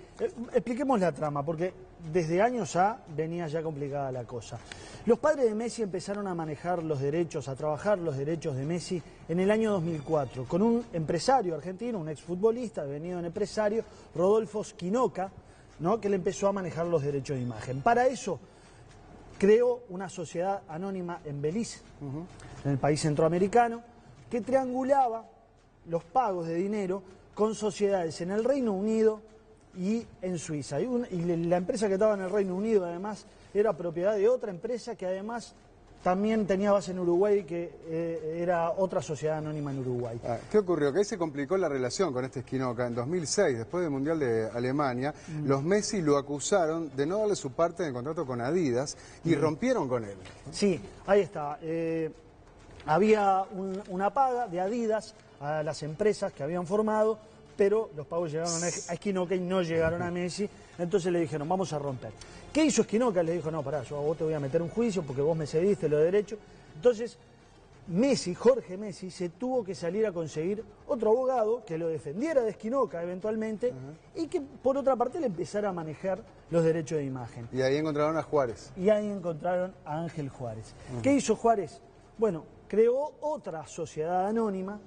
expliquemos la trama, porque desde años A venía ya complicada la cosa. Los padres de Messi empezaron a manejar los derechos, a trabajar los derechos de Messi en el año 2004, con un empresario argentino, un exfutbolista, devenido en empresario, Rodolfo Schinoca, ¿no?, que le empezó a manejar los derechos de imagen. Para eso creó una sociedad anónima en Belice, en el país centroamericano, que triangulaba los pagos de dinero con sociedades en el Reino Unido y en Suiza. Y la empresa que estaba en el Reino Unido, además, era propiedad de otra empresa que además también tenía base en Uruguay, que era otra sociedad anónima en Uruguay. ¿Qué ocurrió? Que ahí se complicó la relación con este Schinoca. En 2006, después del Mundial de Alemania, los Messi lo acusaron de no darle su parte en el contrato con Adidas y rompieron con él. Sí, ahí está. Había una paga de Adidas a las empresas que habían formado, pero los pagos llegaron a Schinoca y no llegaron a Messi. Entonces le dijeron, vamos a romper. ¿Qué hizo Schinoca? Le dijo, no, pará, yo a vos te voy a meter un juicio porque vos me cediste los derechos. Entonces Messi, Jorge Messi, se tuvo que salir a conseguir otro abogado que lo defendiera de Schinoca eventualmente y que por otra parte le empezara a manejar los derechos de imagen. Y ahí encontraron a Juárez. Y ahí encontraron a Ángel Juárez. ¿Qué hizo Juárez? Bueno, creó otra sociedad anónima,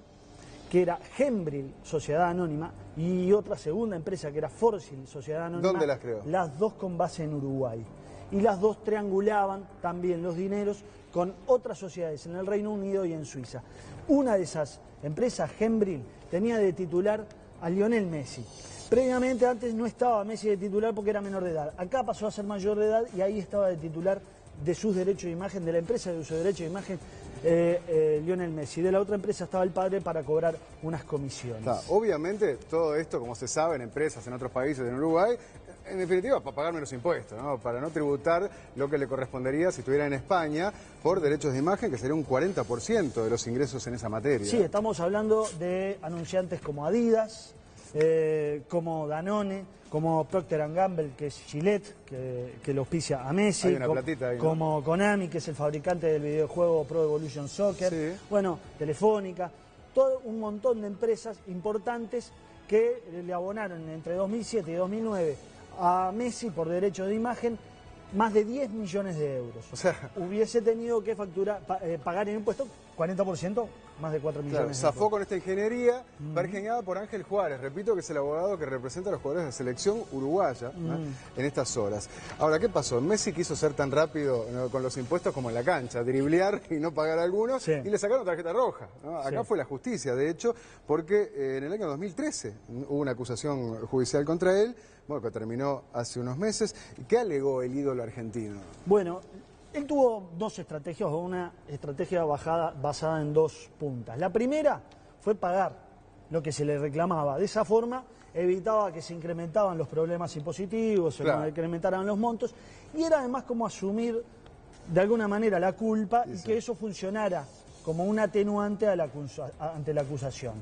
que era Gembril, Sociedad Anónima, y otra segunda empresa que era Forsil, Sociedad Anónima. ¿Dónde las creó? Las dos con base en Uruguay. Y las dos triangulaban también los dineros con otras sociedades en el Reino Unido y en Suiza. Una de esas empresas, Gembril, tenía de titular a Lionel Messi. Previamente, antes no estaba Messi de titular porque era menor de edad. Acá pasó a ser mayor de edad y ahí estaba de titular de sus derechos de imagen, de la empresa de uso de derechos de imagen, Lionel Messi. De la otra empresa estaba el padre para cobrar unas comisiones. Obviamente, todo esto, como se sabe, en empresas, en otros países, en Uruguay, en definitiva, para pagar menos impuestos, ¿no? Para no tributar lo que le correspondería si estuviera en España por derechos de imagen, que sería un 40% de los ingresos en esa materia. Sí, estamos hablando de anunciantes como Adidas, como Danone, como Procter & Gamble, que es Gillette, que lo auspicia a Messi. Hay una platita ahí, ¿no? Como Konami, que es el fabricante del videojuego Pro Evolution Soccer. Sí. Bueno, Telefónica, todo un montón de empresas importantes que le abonaron entre 2007 y 2009 a Messi por derecho de imagen más de 10 millones de euros. O sea, hubiese tenido que pagar en impuestos 40%, más de 4 millones. Claro, zafó con esta ingeniería pergeñada por Ángel Juárez, repito que es el abogado que representa a los jugadores de la selección uruguaya, ¿no?, en estas horas. Ahora, ¿qué pasó? Messi quiso ser tan rápido, ¿no?, con los impuestos como en la cancha, driblear y no pagar algunos, y le sacaron tarjeta roja, ¿no? Acá fue la justicia, de hecho, porque en el año 2013 hubo una acusación judicial contra él, bueno, que terminó hace unos meses. ¿Qué alegó el ídolo argentino? Bueno, él tuvo dos estrategias, o una estrategia basada en dos puntas. La primera fue pagar lo que se le reclamaba. De esa forma evitaba que se incrementaban los problemas impositivos, se incrementaran los montos, y era además como asumir de alguna manera la culpa y que eso funcionara como un atenuante ante la acusación.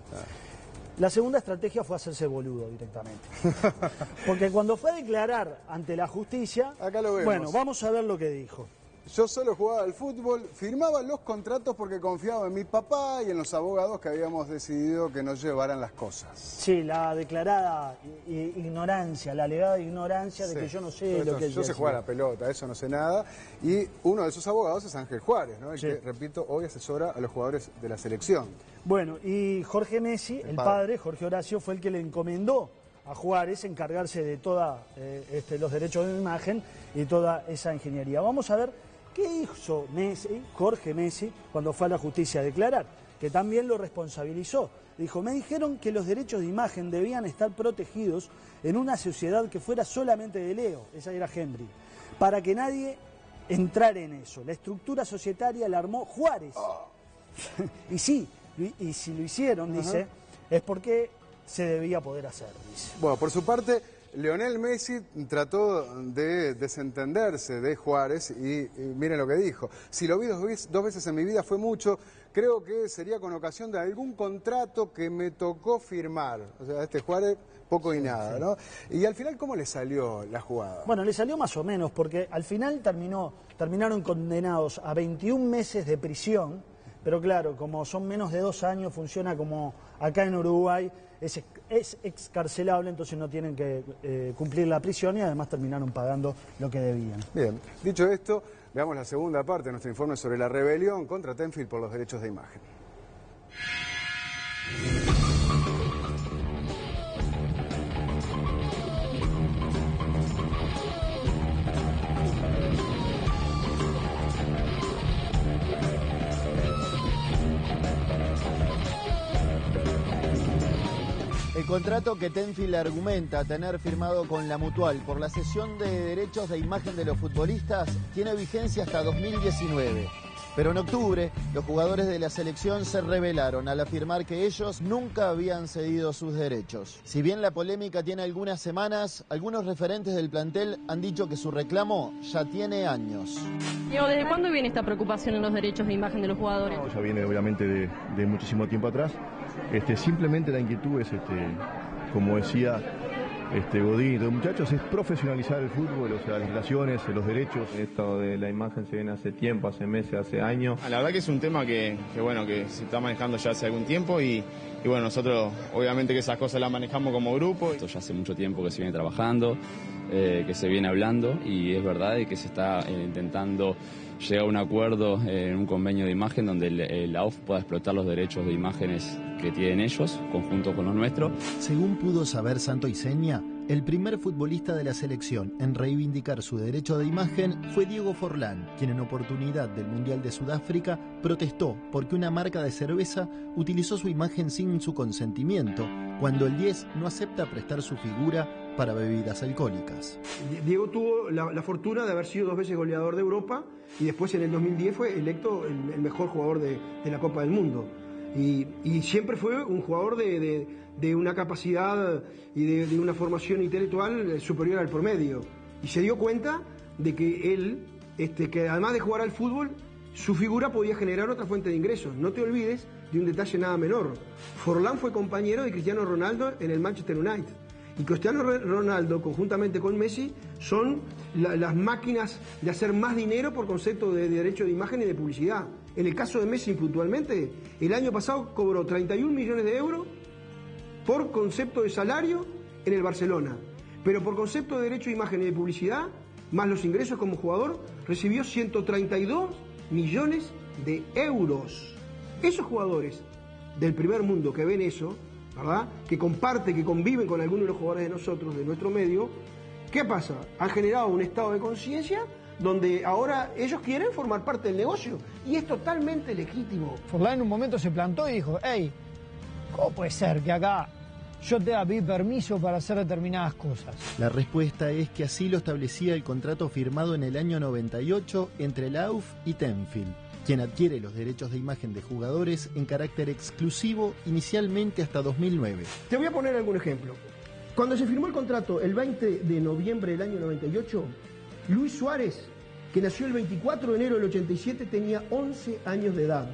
La segunda estrategia fue hacerse boludo directamente. Porque cuando fue a declarar ante la justicia, acá lo vemos. Bueno, vamos a ver lo que dijo. Yo solo jugaba al fútbol, firmaba los contratos porque confiaba en mi papá y en los abogados que habíamos decidido que nos llevaran las cosas. Sí, la declarada ignorancia, la alegada ignorancia de que yo no sé lo que yo sé jugar a la pelota, eso no sé nada. Y uno de esos abogados es Ángel Juárez, ¿no? El que, repito, hoy asesora a los jugadores de la selección. Bueno, y Jorge Messi, el padre, Jorge Horacio, fue el que le encomendó a Juárez encargarse de todos los derechos de imagen y toda esa ingeniería. Vamos a ver qué hizo Jorge Messi, cuando fue a la justicia a declarar, que también lo responsabilizó. Dijo, me dijeron que los derechos de imagen debían estar protegidos en una sociedad que fuera solamente de Leo, esa era Henry, para que nadie entrara en eso. La estructura societaria la armó Juárez. Y sí, y si lo hicieron, dice, es porque se debía poder hacer, dice. Bueno, por su parte, Lionel Messi trató de desentenderse de Juárez y miren lo que dijo. Si lo vi dos veces en mi vida fue mucho, creo que sería con ocasión de algún contrato que me tocó firmar. O sea, Juárez poco y nada, ¿no? Y al final, ¿cómo le salió la jugada? Bueno, le salió más o menos, porque al final terminaron condenados a 21 meses de prisión, pero claro, como son menos de 2 años, funciona como acá en Uruguay, es excarcelable, entonces no tienen que cumplir la prisión y además terminaron pagando lo que debían. Bien, dicho esto, veamos la segunda parte de nuestro informe sobre la rebelión contra Tenfield por los derechos de imagen. El contrato que Tenfield argumenta tener firmado con la Mutual por la cesión de derechos de imagen de los futbolistas tiene vigencia hasta 2019. Pero en octubre, los jugadores de la selección se rebelaron al afirmar que ellos nunca habían cedido sus derechos. Si bien la polémica tiene algunas semanas, algunos referentes del plantel han dicho que su reclamo ya tiene años. Diego, ¿desde cuándo viene esta preocupación en los derechos de imagen de los jugadores? No, ya viene obviamente de muchísimo tiempo atrás. Simplemente la inquietud es, como decía Godín y los muchachos, es profesionalizar el fútbol, o sea, las relaciones, los derechos. Esto de la imagen se viene hace tiempo, hace meses, hace años. La verdad que es un tema que se está manejando ya hace algún tiempo y bueno, nosotros obviamente que esas cosas las manejamos como grupo. Esto ya hace mucho tiempo que se viene trabajando, que se viene hablando y es verdad que se está intentando llegar a un acuerdo en un convenio de imagen donde la AUF pueda explotar los derechos de imágenes que tienen ellos, conjunto con los nuestros. Según pudo saber Santo Iseña, el primer futbolista de la selección en reivindicar su derecho de imagen fue Diego Forlán, quien en oportunidad del Mundial de Sudáfrica protestó porque una marca de cerveza utilizó su imagen sin su consentimiento, cuando el 10 no acepta prestar su figura para bebidas alcohólicas. Diego tuvo la fortuna de haber sido 2 veces goleador de Europa y después en el 2010 fue electo el mejor jugador de la Copa del Mundo. Y siempre fue un jugador de una capacidad y de una formación intelectual superior al promedio. Y se dio cuenta de que él, que además de jugar al fútbol, su figura podía generar otra fuente de ingresos. No te olvides de un detalle nada menor. Forlán fue compañero de Cristiano Ronaldo en el Manchester United. Y Cristiano Ronaldo, conjuntamente con Messi, son las máquinas de hacer más dinero por concepto de derecho de imagen y de publicidad. En el caso de Messi, puntualmente, el año pasado cobró 31 millones de euros por concepto de salario en el Barcelona. Pero por concepto de derecho de imagen y de publicidad, más los ingresos como jugador, recibió 132 millones de euros. Esos jugadores del primer mundo que ven eso, ¿verdad?, que comparten, que conviven con algunos de los jugadores de nosotros, de nuestro medio, ¿qué pasa? Han generado un estado de conciencia donde ahora ellos quieren formar parte del negocio y es totalmente legítimo. Forlán en un momento se plantó y dijo, hey, ¿cómo puede ser que acá yo te voy a pedir permiso para hacer determinadas cosas? La respuesta es que así lo establecía el contrato firmado en el año 98 entre la AUF y Tenfield. quien adquiere los derechos de imagen de jugadores en carácter exclusivo inicialmente hasta 2009. Te voy a poner algún ejemplo. Cuando se firmó el contrato el 20 de noviembre del año 98, Luis Suárez, que nació el 24 de enero del 87, tenía 11 años de edad.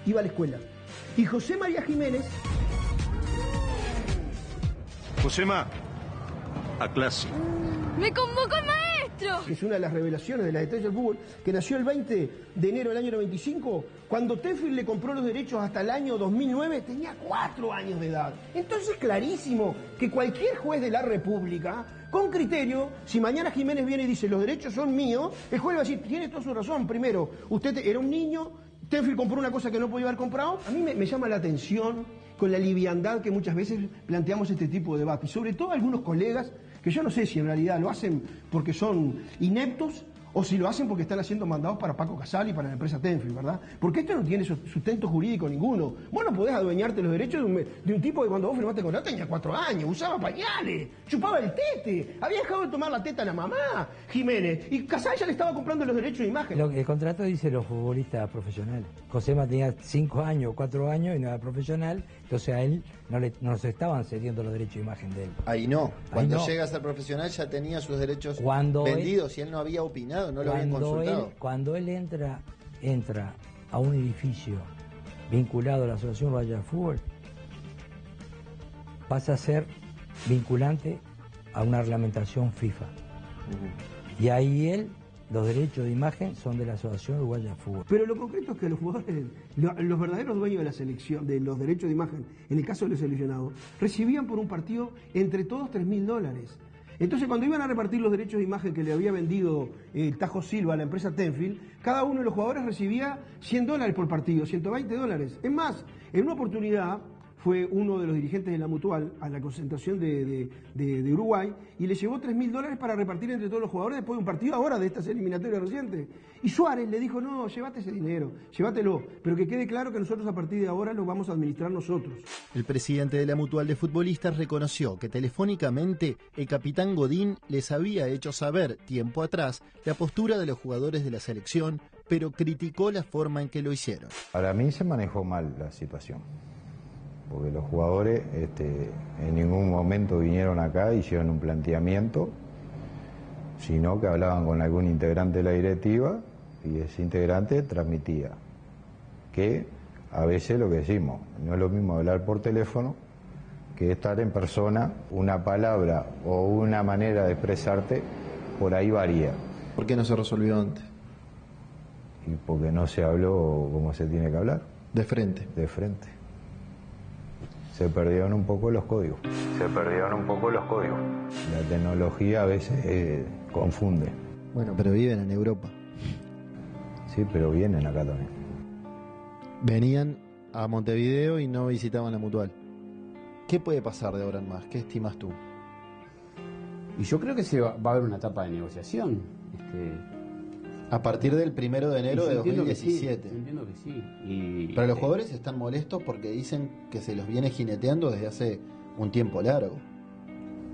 Iba a la escuela. Y José María Jiménez... Josema, a clase. ¡Me convocó el maestro! Que es una de las revelaciones de la estrella del fútbol, que nació el 20 de enero del año 95, cuando Tenfield le compró los derechos hasta el año 2009, tenía 4 años de edad. Entonces, clarísimo que cualquier juez de la República, con criterio, si mañana Jiménez viene y dice los derechos son míos, el juez va a decir, tiene toda su razón. Primero, usted era un niño, Tenfield compró una cosa que no podía haber comprado. A mí me llama la atención con la liviandad que muchas veces planteamos este tipo de debate. Y sobre todo algunos colegas que yo no sé si en realidad lo hacen porque son ineptos o si lo hacen porque están haciendo mandados para Paco Casal y para la empresa Tenfield, ¿verdad? Porque esto no tiene sustento jurídico ninguno. Vos no podés adueñarte los derechos de un tipo que cuando vos firmaste con él tenía 4 años, usaba pañales, chupaba el tete, había dejado de tomar la teta a la mamá, Jiménez, y Casal ya le estaba comprando los derechos de imagen. El contrato dice los futbolistas profesionales. Josema tenía 5 años, 4 años y no era profesional, entonces a él no se estaban cediendo los derechos de imagen de él. Ahí no. Cuando llega a ser profesional ya tenía sus derechos vendidos y él no había opinado, no lo habían consultado. Cuando él entra a un edificio vinculado a la Asociación Uruguaya de Fútbol, pasa a ser vinculante a una reglamentación FIFA. Y ahí los derechos de imagen son de la Asociación Uruguaya de Fútbol. Pero lo concreto es que los jugadores, los verdaderos dueños de la selección, de los derechos de imagen, en el caso de los seleccionados, recibían por un partido entre todos $3.000. Entonces, cuando iban a repartir los derechos de imagen que le había vendido el Tajo Silva a la empresa Tenfield, cada uno de los jugadores recibía $100 por partido, $120. Es más, en una oportunidad fue uno de los dirigentes de la Mutual a la concentración de Uruguay y le llevó $3.000 para repartir entre todos los jugadores después de un partido ahora de estas eliminatorias recientes. Y Suárez le dijo, no, llévate ese dinero, llévatelo, pero que quede claro que nosotros a partir de ahora lo vamos a administrar nosotros. El presidente de la Mutual de Futbolistas reconoció que telefónicamente el capitán Godín les había hecho saber tiempo atrás la postura de los jugadores de la selección, pero criticó la forma en que lo hicieron. Para mí se manejó mal la situación, porque los jugadores en ningún momento vinieron acá y hicieron un planteamiento, sino que hablaban con algún integrante de la directiva y ese integrante transmitía. Que a veces lo que decimos, no es lo mismo hablar por teléfono que estar en persona. Una palabra o una manera de expresarte por ahí varía. ¿Por qué no se resolvió antes? Y porque no se habló como se tiene que hablar. De frente. De frente. Se perdieron un poco los códigos. La tecnología a veces confunde. Bueno, pero viven en Europa. Sí, pero vienen acá también. Venían a Montevideo y no visitaban la Mutual. ¿Qué puede pasar de ahora en más? ¿Qué estimas tú? Y yo creo que va a haber una etapa de negociación. A partir del 1 de enero de 2017. Entiendo que sí. Pero los jugadores están molestos porque dicen que se los viene jineteando desde hace un tiempo largo.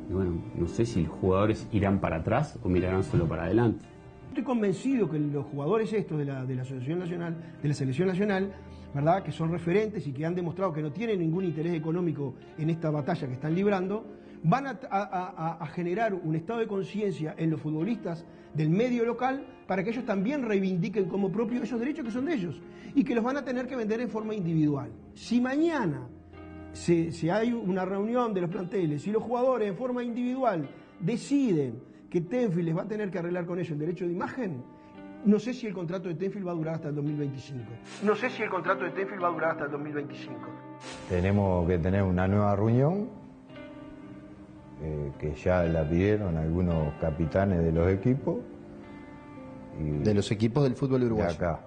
Y bueno, no sé si los jugadores irán para atrás o mirarán solo para adelante. Estoy convencido que los jugadores estos de la Asociación Nacional, de la Selección Nacional, ¿verdad?, que son referentes y que han demostrado que no tienen ningún interés económico en esta batalla que están librando, van a generar un estado de conciencia en los futbolistas del medio local para que ellos también reivindiquen como propios esos derechos que son de ellos y que los van a tener que vender en forma individual. Si mañana si hay una reunión de los planteles y los jugadores en forma individual deciden que Tenfield les va a tener que arreglar con ellos el derecho de imagen, no sé si el contrato de Tenfield va a durar hasta el 2025. Tenemos que tener una nueva reunión que ya la pidieron algunos capitanes de los equipos. De los equipos del fútbol uruguayo. De acá.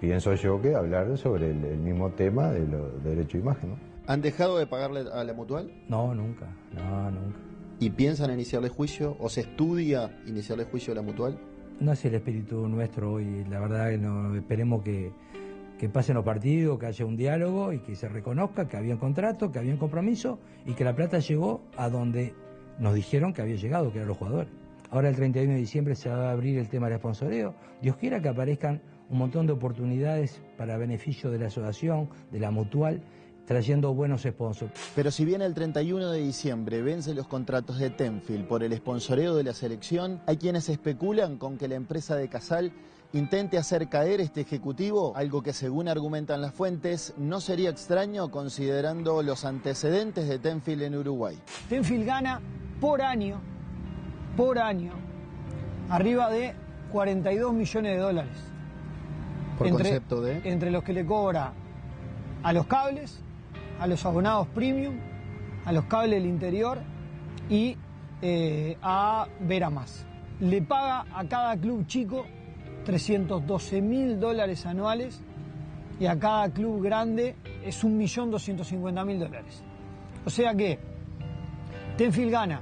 Pienso yo que hablar sobre el mismo tema de los derechos de imagen, ¿no? ¿Han dejado de pagarle a la Mutual? No, nunca. ¿Y piensan iniciarle juicio o se estudia iniciarle juicio a la Mutual? No es el espíritu nuestro hoy, la verdad que no, esperemos que pasen los partidos, que haya un diálogo y que se reconozca que había un contrato, que había un compromiso y que la plata llegó a donde nos dijeron que había llegado, que eran los jugadores. Ahora el 31 de diciembre se va a abrir el tema del sponsoreo. Dios quiera que aparezcan un montón de oportunidades para beneficio de la asociación, de la mutual, trayendo buenos sponsors. Pero si bien el 31 de diciembre vencen los contratos de Tenfield por el sponsoreo de la selección, hay quienes especulan con que la empresa de Casal intente hacer caer este ejecutivo, algo que según argumentan las fuentes no sería extraño considerando los antecedentes de Tenfield en Uruguay. Tenfield gana por año, arriba de 42 millones de dólares. Por concepto de... Entre los que le cobra a los cables, a los abonados premium, a los cables del interior y a Vera Más. Le paga a cada club chico $312.000 anuales y a cada club grande es $1.250.000. O sea que Tenfield gana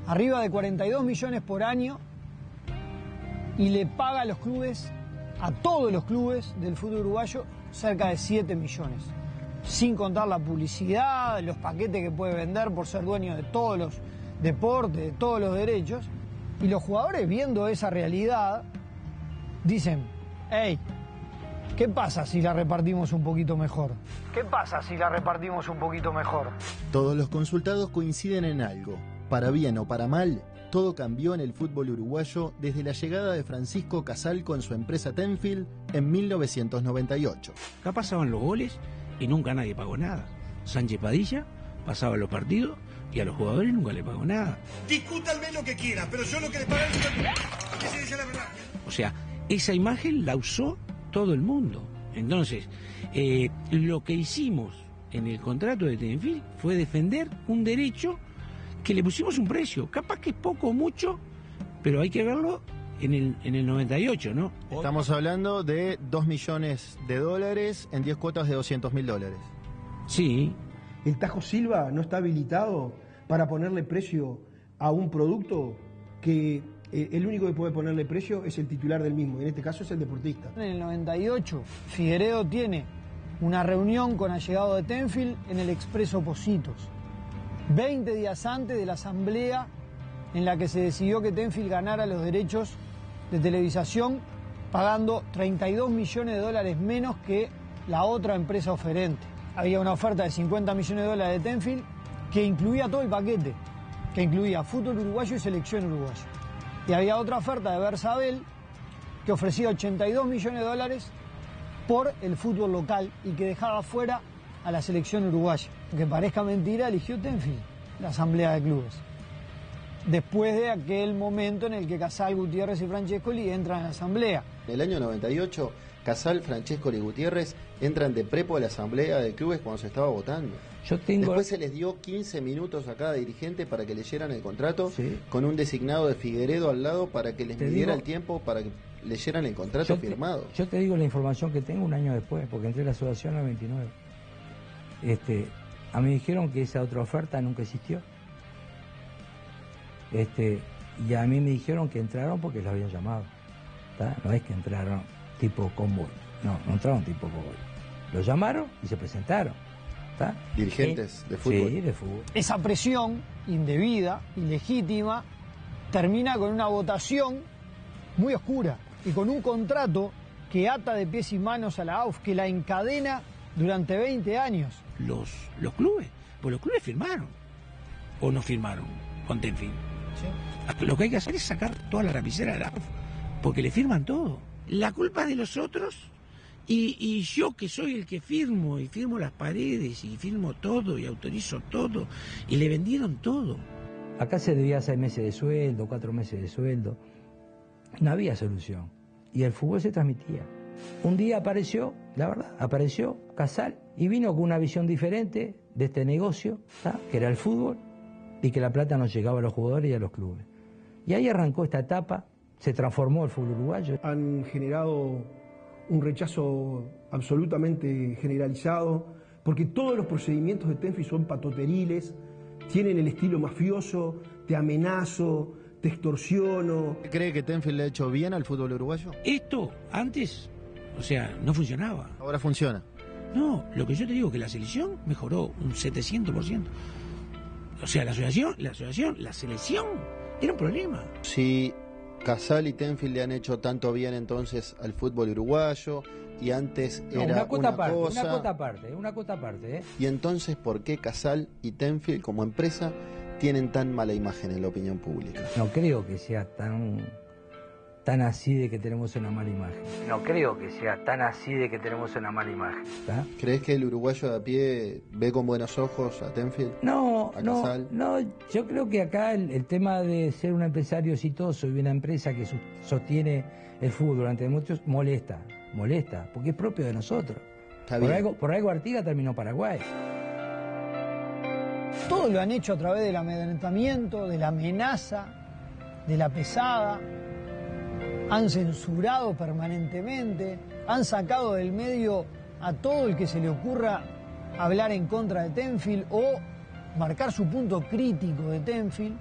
arriba de 42 millones por año y le paga a los clubes, a todos los clubes del fútbol uruguayo, cerca de 7 millones. Sin contar la publicidad, los paquetes que puede vender por ser dueño de todos los deportes, de todos los derechos. Y los jugadores, viendo esa realidad, dicen: hey, ¿qué pasa si la repartimos un poquito mejor? ¿Qué pasa si la repartimos un poquito mejor? Todos los consultados coinciden en algo. Para bien o para mal, todo cambió en el fútbol uruguayo desde la llegada de Francisco Casal con su empresa Tenfield en 1998. Acá pasaban los goles y nunca nadie pagó nada. Sánchez Padilla pasaba los partidos y a los jugadores nunca le pagó nada. Discútanme lo que quieran, pero yo lo que les pagué es que se dice la verdad. O sea, esa imagen la usó todo el mundo. Entonces, lo que hicimos en el contrato de Tenfield fue defender un derecho que le pusimos un precio. Capaz que es poco o mucho, pero hay que verlo en el 98, ¿no? Estamos hablando de $2 millones en 10 cuotas de $200.000. Sí. El Tajo Silva no está habilitado para ponerle precio a un producto que el único que puede ponerle precio es el titular del mismo, en este caso es el deportista. En el 98, Figueredo tiene una reunión con allegado de Tenfield en el Expreso Positos, 20 días antes de la asamblea en la que se decidió que Tenfield ganara los derechos de televisación pagando $32 millones menos que la otra empresa oferente. Había una oferta de $50 millones de Tenfield que incluía todo el paquete, que incluía fútbol uruguayo y selección uruguaya. Y había otra oferta de Versabel que ofrecía $82 millones por el fútbol local y que dejaba fuera a la selección uruguaya. Aunque parezca mentira, eligió Tenfield la asamblea de clubes. Después de aquel momento en el que Casal, Gutiérrez y Francescoli entran en la asamblea. En el año 98, Casal, Francescoli y Gutiérrez entran de prepo a la asamblea de clubes cuando se estaba votando. Después se les dio 15 minutos a cada dirigente para que leyeran el contrato, sí, con un designado de Figueredo al lado para que les midiera el tiempo para que leyeran el contrato firmado. Yo te digo la información que tengo un año después, porque entré a la asociación en el 29. A mí me dijeron que esa otra oferta nunca existió. Y a mí me dijeron que entraron porque los habían llamado. ¿Tá? No es que entraron tipo convoy. No entraron tipo convoy. Los llamaron y se presentaron. ¿Tá? Dirigentes de fútbol. Sí, de fútbol. Esa presión indebida, ilegítima, termina con una votación muy oscura y con un contrato que ata de pies y manos a la AUF, que la encadena durante 20 años. Los clubes, pues los clubes firmaron o no firmaron con Tenfield. Sí. Lo que hay que hacer es sacar toda la lapicera de la AUF, porque le firman todo. La culpa es de los otros y yo que soy el que firmo y firmo las paredes y firmo todo y autorizo todo y le vendieron todo. Acá se debía 6 meses de sueldo, 4 meses de sueldo. No había solución y el fútbol se transmitía. Un día apareció, la verdad, apareció Casal y vino con una visión diferente de este negocio, ¿tá? Que era el fútbol y que la plata no llegaba a los jugadores y a los clubes. Y ahí arrancó esta etapa, se transformó el fútbol uruguayo. Han generado un rechazo absolutamente generalizado, porque todos los procedimientos de Tenfield son patoteriles, tienen el estilo mafioso, te amenazo, te extorsiono. ¿Cree que Tenfield le ha hecho bien al fútbol uruguayo? Esto antes, o sea, no funcionaba. Ahora funciona. No, lo que yo te digo es que la selección mejoró un 700%. O sea, la selección Era un problema. Si Casal y Tenfield le han hecho tanto bien entonces al fútbol uruguayo y antes era una cuota aparte, cosa... una cuota aparte. Y entonces, ¿por qué Casal y Tenfield como empresa tienen tan mala imagen en la opinión pública? No creo que sea tan así de que tenemos una mala imagen. No creo que sea tan así de que tenemos una mala imagen. ¿Está? ¿Crees que el uruguayo de a pie ve con buenos ojos a Tenfield? No, ¿A Casal? no, yo creo que acá el tema de ser un empresario exitoso y una empresa que sostiene el fútbol durante muchos molesta, porque es propio de nosotros. Por algo Artigas terminó Paraguay. Todo lo han hecho a través del amedrentamiento, de la amenaza, de la pesada. Han censurado permanentemente, han sacado del medio a todo el que se le ocurra hablar en contra de Tenfield o marcar su punto crítico de Tenfield,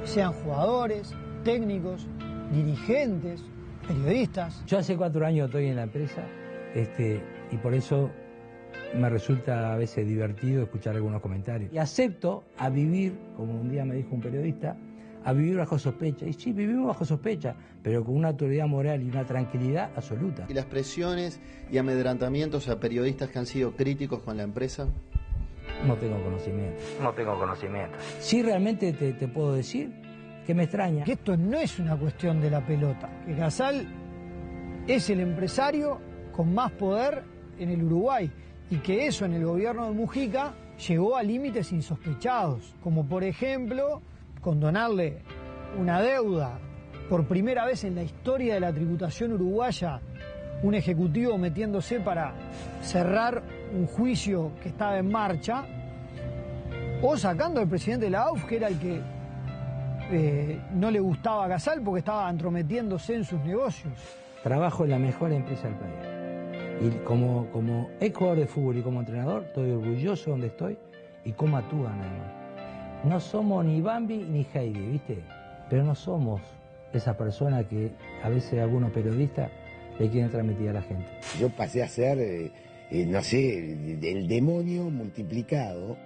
sean jugadores, técnicos, dirigentes, periodistas. Yo hace 4 años estoy en la empresa y por eso me resulta a veces divertido escuchar algunos comentarios. Y acepto a vivir, como un día me dijo un periodista, a vivir bajo sospecha. Y sí, vivimos bajo sospecha, pero con una autoridad moral y una tranquilidad absoluta. ¿Y las presiones y amedrentamientos a periodistas que han sido críticos con la empresa? No tengo conocimiento. Sí, realmente te puedo decir que me extraña. Que esto no es una cuestión de la pelota, que Casal es el empresario con más poder en el Uruguay y que eso en el gobierno de Mujica llegó a límites insospechados, como por ejemplo condonarle una deuda por primera vez en la historia de la tributación uruguaya, un ejecutivo metiéndose para cerrar un juicio que estaba en marcha, o sacando al presidente de la AUF, que era el que no le gustaba a Casal porque estaba entrometiéndose en sus negocios. Trabajo en la mejor empresa del país. Y como ex jugador de fútbol y como entrenador, estoy orgulloso de donde estoy y cómo actúan además. No somos ni Bambi ni Heidi, ¿viste? Pero no somos esa persona que a veces algunos periodistas le quieren transmitir a la gente. Yo pasé a ser, no sé, el demonio multiplicado.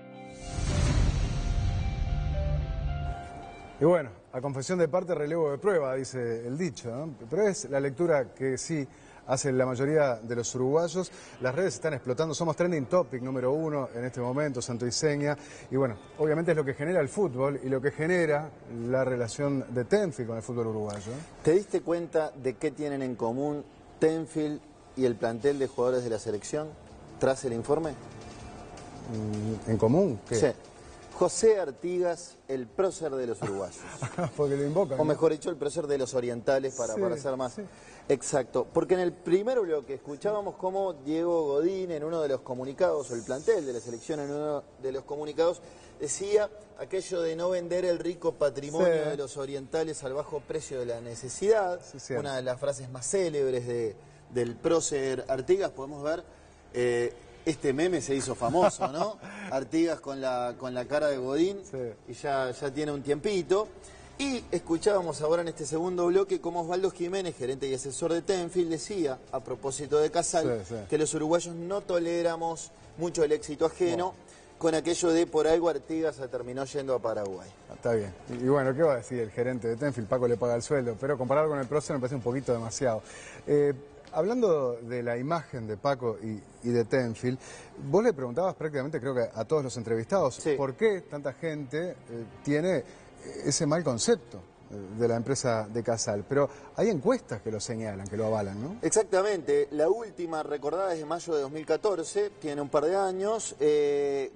Y bueno, a confesión de parte, relevo de prueba, dice el dicho, ¿no? Pero es la lectura que sí hace la mayoría de los uruguayos. Las redes están explotando, somos trending topic número 1 en este momento, santoiseña. Y bueno, obviamente es lo que genera el fútbol y lo que genera la relación de Tenfield con el fútbol uruguayo. ¿Te diste cuenta de qué tienen en común Tenfield y el plantel de jugadores de la selección tras el informe? ¿En común? ¿Qué? Sí. José Artigas, el prócer de los uruguayos. Porque lo invocan. O mejor dicho, el prócer de los orientales, para ser más exacto. Porque en el primer bloque escuchábamos cómo Diego Godín, en uno de los comunicados, o el plantel de la selección en uno de los comunicados, decía aquello de no vender el rico patrimonio de los orientales al bajo precio de la necesidad. Una de las frases más célebres del prócer Artigas. Podemos ver... este meme se hizo famoso, ¿no? Artigas con la cara de Godín, y ya tiene un tiempito. Y escuchábamos ahora en este segundo bloque cómo Osvaldo Jiménez, gerente y asesor de Tenfield, decía, a propósito de Casal, que los uruguayos no toleramos mucho el éxito ajeno, con aquello de por algo Artigas se terminó yendo a Paraguay. Está bien. Y bueno, ¿qué va a decir el gerente de Tenfield? Paco le paga el sueldo, pero comparado con el prócer me parece un poquito demasiado. Hablando de la imagen de Paco y de Tenfield, vos le preguntabas prácticamente, creo que a todos los entrevistados, ¿por qué tanta gente tiene ese mal concepto de la empresa de Casal? Pero hay encuestas que lo señalan, que lo avalan, ¿no? Exactamente. La última, recordada, es de mayo de 2014, tiene un par de años,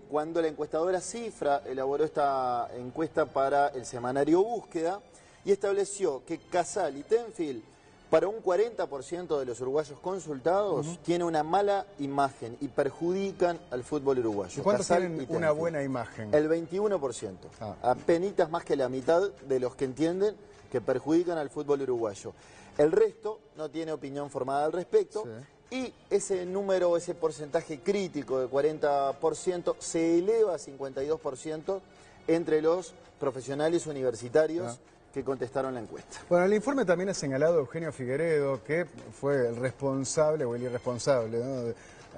cuando la encuestadora Cifra elaboró esta encuesta para el semanario Búsqueda y estableció que Casal y Tenfield, para un 40% de los uruguayos consultados, tiene una mala imagen y perjudican al fútbol uruguayo. ¿Y cuántos tienen una buena imagen? El 21%. Apenitas más que la mitad de los que entienden que perjudican al fútbol uruguayo. El resto no tiene opinión formada al respecto. Y ese número, ese porcentaje crítico de 40% se eleva a 52% entre los profesionales universitarios que contestaron la encuesta. Bueno, el informe también ha señalado a Eugenio Figueredo, que fue el responsable o el irresponsable, ¿no?,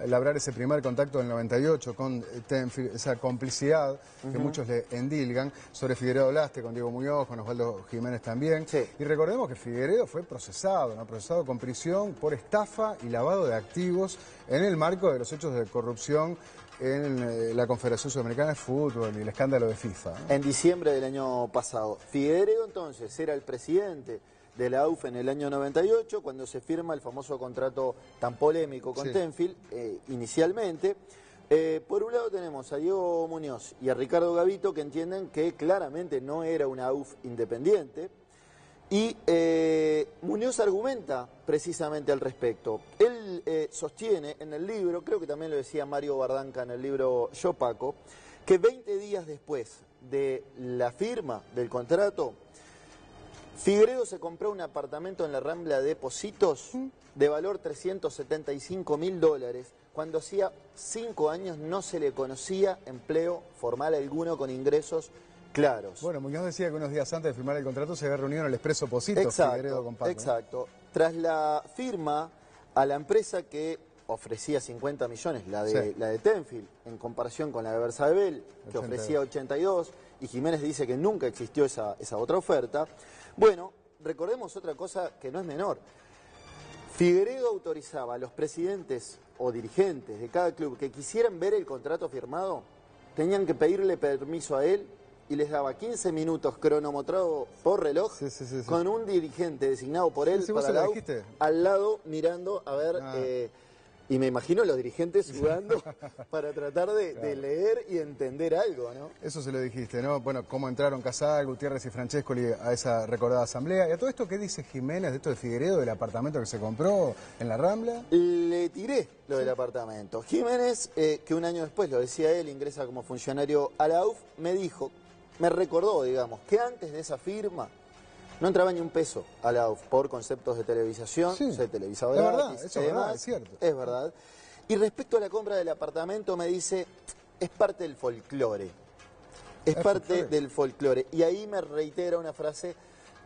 labrar ese primer contacto del 98 con Tenfield, esa complicidad que muchos le endilgan. Sobre Figueiredo hablaste con Diego Muñoz, con Osvaldo Jiménez también. Sí. Y recordemos que Figueiredo fue procesado, ¿no? Procesado con prisión por estafa y lavado de activos en el marco de los hechos de corrupción en la Confederación Sudamericana de Fútbol y el escándalo de FIFA, ¿no? En diciembre del año pasado. Figueiredo entonces era el presidente de la AUF en el año 98, cuando se firma el famoso contrato tan polémico con Tenfield, inicialmente. Por un lado tenemos a Diego Muñoz y a Ricardo Gavito, que entienden que claramente no era una AUF independiente. Y Muñoz argumenta precisamente al respecto. Él sostiene en el libro, creo que también lo decía Mario Bardanca en el libro Yo Paco, que 20 días después de la firma del contrato, Figueiredo se compró un apartamento en la Rambla de Pocitos de valor $375.000, cuando hacía 5 años no se le conocía empleo formal alguno con ingresos claros. Bueno, Muñoz decía que unos días antes de firmar el contrato se había reunido en el Expreso Pocitos, Figueiredo con Paco. Exacto. Tras la firma a la empresa que ofrecía 50 millones, la de Tenfield, en comparación con la de Versabel, que ofrecía 82, y Jiménez dice que nunca existió esa otra oferta. Bueno, recordemos otra cosa que no es menor. Figueiredo autorizaba a los presidentes o dirigentes de cada club que quisieran ver el contrato firmado, tenían que pedirle permiso a él y les daba 15 minutos cronometrado por reloj con un dirigente designado por él para la AUF, al lado mirando a ver... y me imagino los dirigentes jugando para tratar de leer y entender algo, ¿no? Eso se lo dijiste, ¿no? Bueno, cómo entraron Casal, Gutiérrez y Francescoli a esa recordada asamblea. ¿Y a todo esto qué dice Jiménez de esto de Figueiredo, del apartamento que se compró en la Rambla? Le tiré lo del apartamento. Jiménez, que un año después, lo decía él, ingresa como funcionario a la AUF, me recordó, digamos, que antes de esa firma no entraba ni un peso a la AUF por conceptos de televisación, se televisaba es gratis, verdad, eso es verdad, es cierto. Es verdad. Y respecto a la compra del apartamento me dice, es parte del folclore. Es parte del folclore. Y ahí me reitera una frase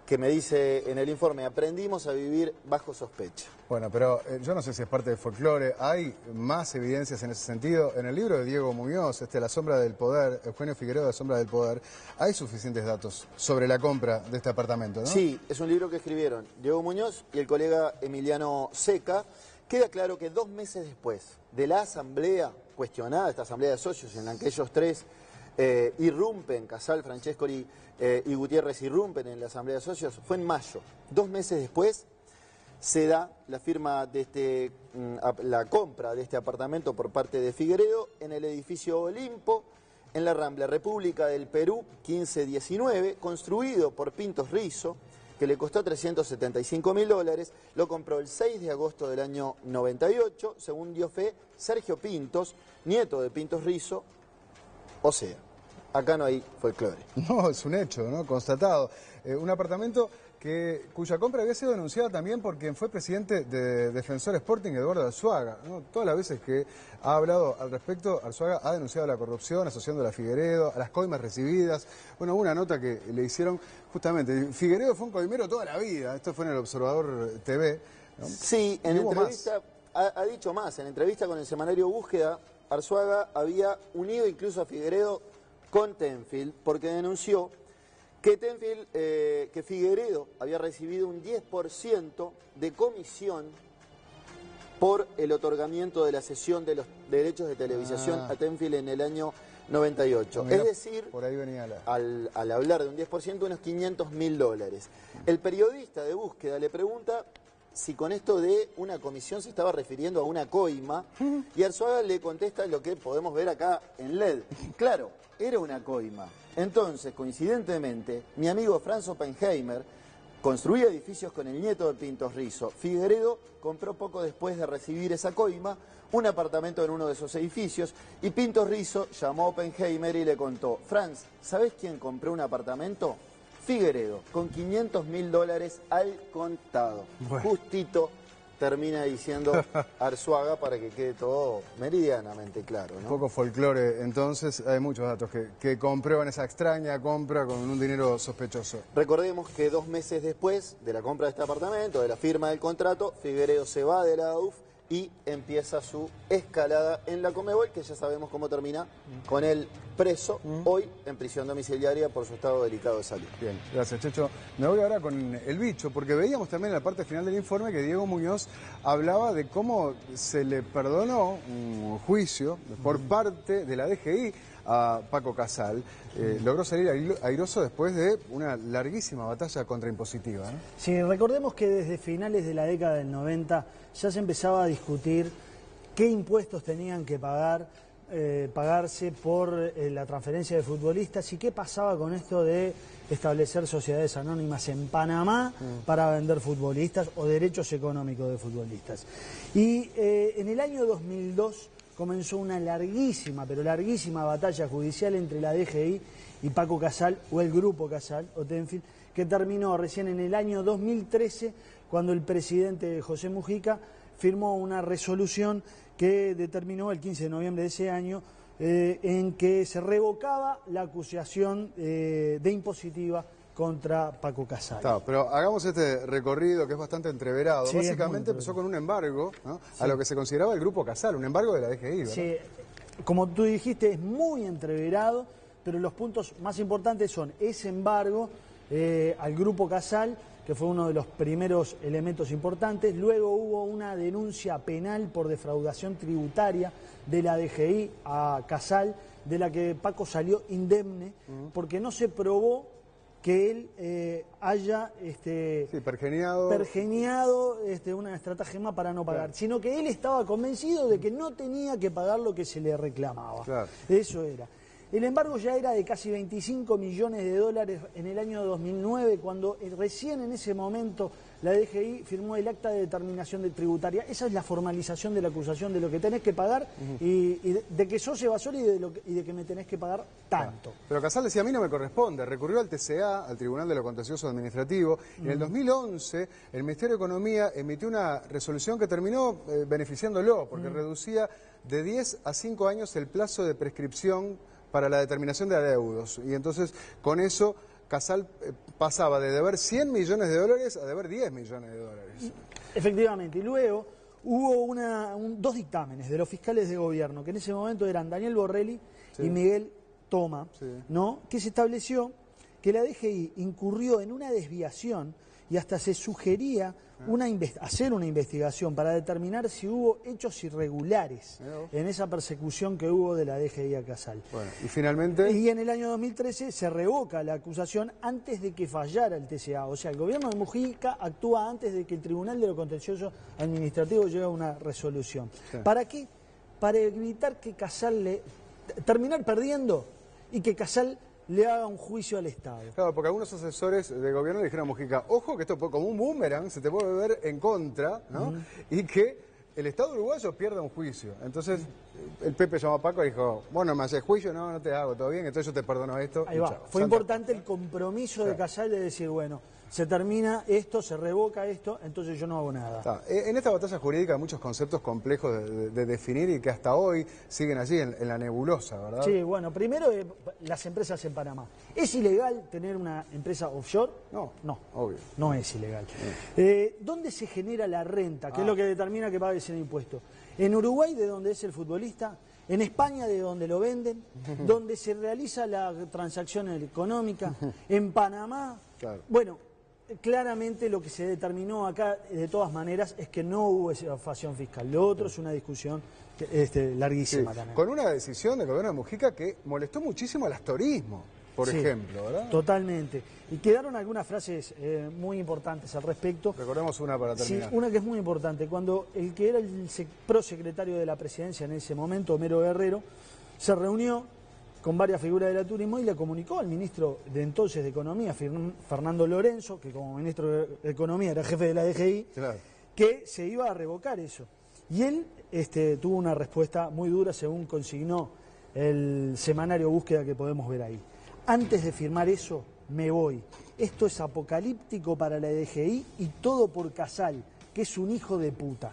que me dice en el informe, aprendimos a vivir bajo sospecha. Bueno, pero yo no sé si es parte del folclore, hay más evidencias en ese sentido. En el libro de Diego Muñoz, La sombra del poder, Eugenio Figueiredo, La sombra del poder, hay suficientes datos sobre la compra de este apartamento, ¿no? Sí, es un libro que escribieron Diego Muñoz y el colega Emiliano Seca. Queda claro que 2 meses después de la asamblea cuestionada, esta asamblea de socios en la que ellos tres irrumpen, Casal, Francescoli y Gutiérrez irrumpen en la asamblea de socios, fue en mayo. 2 meses después se da la firma de la compra de este apartamento por parte de Figueiredo en el edificio Olimpo, en la Rambla, República del Perú, 1519, construido por Pintos Rizzo, que le costó $375.000, lo compró el 6 de agosto del año 98, según dio fe Sergio Pintos, nieto de Pintos Rizzo. O sea, acá no hay folclore. No, es un hecho, ¿no? Constatado. Un apartamento cuya compra había sido denunciada también por quien fue presidente de Defensor Sporting, Eduardo Arzuaga, ¿no? Todas las veces que ha hablado al respecto, Arzuaga ha denunciado la corrupción, asociándola a Figueiredo, a las coimas recibidas. Bueno, hubo una nota que le hicieron justamente, Figueiredo fue un coimero toda la vida, esto fue en el Observador TV, ¿no? Sí, en entrevista, ha dicho más, en entrevista con el semanario Búsqueda, Arzuaga había unido incluso a Figueiredo con Tenfield, porque denunció que que Figueiredo había recibido un 10% de comisión por el otorgamiento de la cesión de los derechos de televisación a Tenfield en el año 98. Es decir, por ahí venía al hablar de un 10%, unos $500.000. El periodista de Búsqueda le pregunta si con esto de una comisión se estaba refiriendo a una coima, y Arzuaga le contesta lo que podemos ver acá en LED. Claro, era una coima. Entonces, coincidentemente, mi amigo Franz Oppenheimer construía edificios con el nieto de Pintos Rizzo. Figueiredo compró poco después de recibir esa coima un apartamento en uno de esos edificios, y Pintos Rizzo llamó a Oppenheimer y le contó: Franz, ¿sabés quién compró un apartamento? Figueiredo, con $500.000 al contado. Bueno. Justito termina diciendo Arzuaga para que quede todo meridianamente claro, ¿no? Un poco folclore, entonces hay muchos datos que comprueban esa extraña compra con un dinero sospechoso. Recordemos que 2 meses después de la compra de este apartamento, de la firma del contrato, Figueiredo se va de la AUF y empieza su escalada en la Conmebol, que ya sabemos cómo termina, con él preso, hoy en prisión domiciliaria por su estado delicado de salud. Bien, gracias, Checho. Me voy ahora con el bicho, porque veíamos también en la parte final del informe que Diego Muñoz hablaba de cómo se le perdonó un juicio por parte de la DGI a Paco Casal. Logró salir airoso después de una larguísima batalla contraimpositiva, ¿no? Sí, recordemos que desde finales de la década del 90 ya se empezaba a discutir qué impuestos tenían que pagarse por la transferencia de futbolistas y qué pasaba con esto de establecer sociedades anónimas en Panamá para vender futbolistas o derechos económicos de futbolistas. Y en el año 2002 comenzó una larguísima, pero larguísima batalla judicial entre la DGI y Paco Casal, o el grupo Casal, o Tenfield, que terminó recién en el año 2013, cuando el presidente José Mujica firmó una resolución que determinó el 15 de noviembre de ese año en que se revocaba la acusación de impositiva contra Paco Casal. Está, pero hagamos este recorrido que es bastante entreverado. Sí, básicamente empezó con un embargo, ¿no? A lo que se consideraba el grupo Casal, un embargo de la DGI, ¿verdad? Sí, como tú dijiste, es muy entreverado, pero los puntos más importantes son ese embargo al grupo Casal, que fue uno de los primeros elementos importantes. Luego hubo una denuncia penal por defraudación tributaria de la DGI a Casal, de la que Paco salió indemne, porque no se probó que él haya pergeniado una estratagema para no pagar, sino que él estaba convencido de que no tenía que pagar lo que se le reclamaba. Claro. Eso era. El embargo ya era de casi 25 millones de dólares en el año 2009, cuando recién en ese momento la DGI firmó el acta de determinación de tributaria. Esa es la formalización de la acusación de lo que tenés que pagar y de que sos evasor y de que me tenés que pagar tanto. Pero Casal decía, a mí no me corresponde. Recurrió al TCA, al Tribunal de lo Contencioso Administrativo, y en el 2011 el Ministerio de Economía emitió una resolución que terminó beneficiándolo, porque reducía de 10 a 5 años el plazo de prescripción para la determinación de adeudos. Y entonces, con eso, Casal pasaba de deber 100 millones de dólares a deber 10 millones de dólares. Efectivamente. Y luego hubo dos dictámenes de los fiscales de gobierno, que en ese momento eran Daniel Borrelli y Miguel Toma, ¿no? Que se estableció que la DGI incurrió en una desviación y hasta se sugería hacer una investigación para determinar si hubo hechos irregulares en esa persecución que hubo de la DGI a Casal. Bueno, y finalmente... Y en el año 2013 se revoca la acusación antes de que fallara el TCA. O sea, el gobierno de Mujica actúa antes de que el Tribunal de lo Contencioso Administrativo llegue a una resolución. Sí. ¿Para qué? Para evitar que Casal terminar perdiendo y que Casal le haga un juicio al Estado. Claro, porque algunos asesores de gobierno le dijeron a Mujica, ojo que esto como un boomerang se te puede ver en contra, ¿no? Y que el Estado uruguayo pierda un juicio. Entonces el Pepe llamó a Paco y dijo, bueno, me haces juicio, no te hago, todo bien, entonces yo te perdono esto. Ahí va. Chao. Fue importante el compromiso de Casal de decir, bueno, se termina esto, se revoca esto, entonces yo no hago nada. En esta batalla jurídica hay muchos conceptos complejos de definir y que hasta hoy siguen allí en la nebulosa, ¿verdad? Sí, bueno, primero las empresas en Panamá. ¿Es ilegal tener una empresa offshore? No, obvio. No es ilegal. ¿Dónde se genera la renta? ¿Qué es lo que determina que pague ese impuesto? En Uruguay, de donde es el futbolista. En España, de donde lo venden. Donde se realiza la transacción económica. En Panamá. Claro. Bueno, claramente lo que se determinó acá, de todas maneras, es que no hubo evasión fiscal. Lo otro es una discusión larguísima también. Con una decisión del gobierno de Mujica que molestó muchísimo al astorismo, por ejemplo, ¿verdad? Totalmente. Y quedaron algunas frases muy importantes al respecto. Recordemos una para terminar. Sí, una que es muy importante. Cuando el que era el prosecretario de la presidencia en ese momento, Homero Guerrero, se reunió con varias figuras del turismo y le comunicó al ministro de entonces de Economía, Fernando Lorenzo, que como ministro de Economía era jefe de la DGI, que se iba a revocar eso. Y él tuvo una respuesta muy dura, según consignó el semanario Búsqueda que podemos ver ahí. Antes de firmar eso, me voy. Esto es apocalíptico para la DGI y todo por Casal. que es un hijo de puta.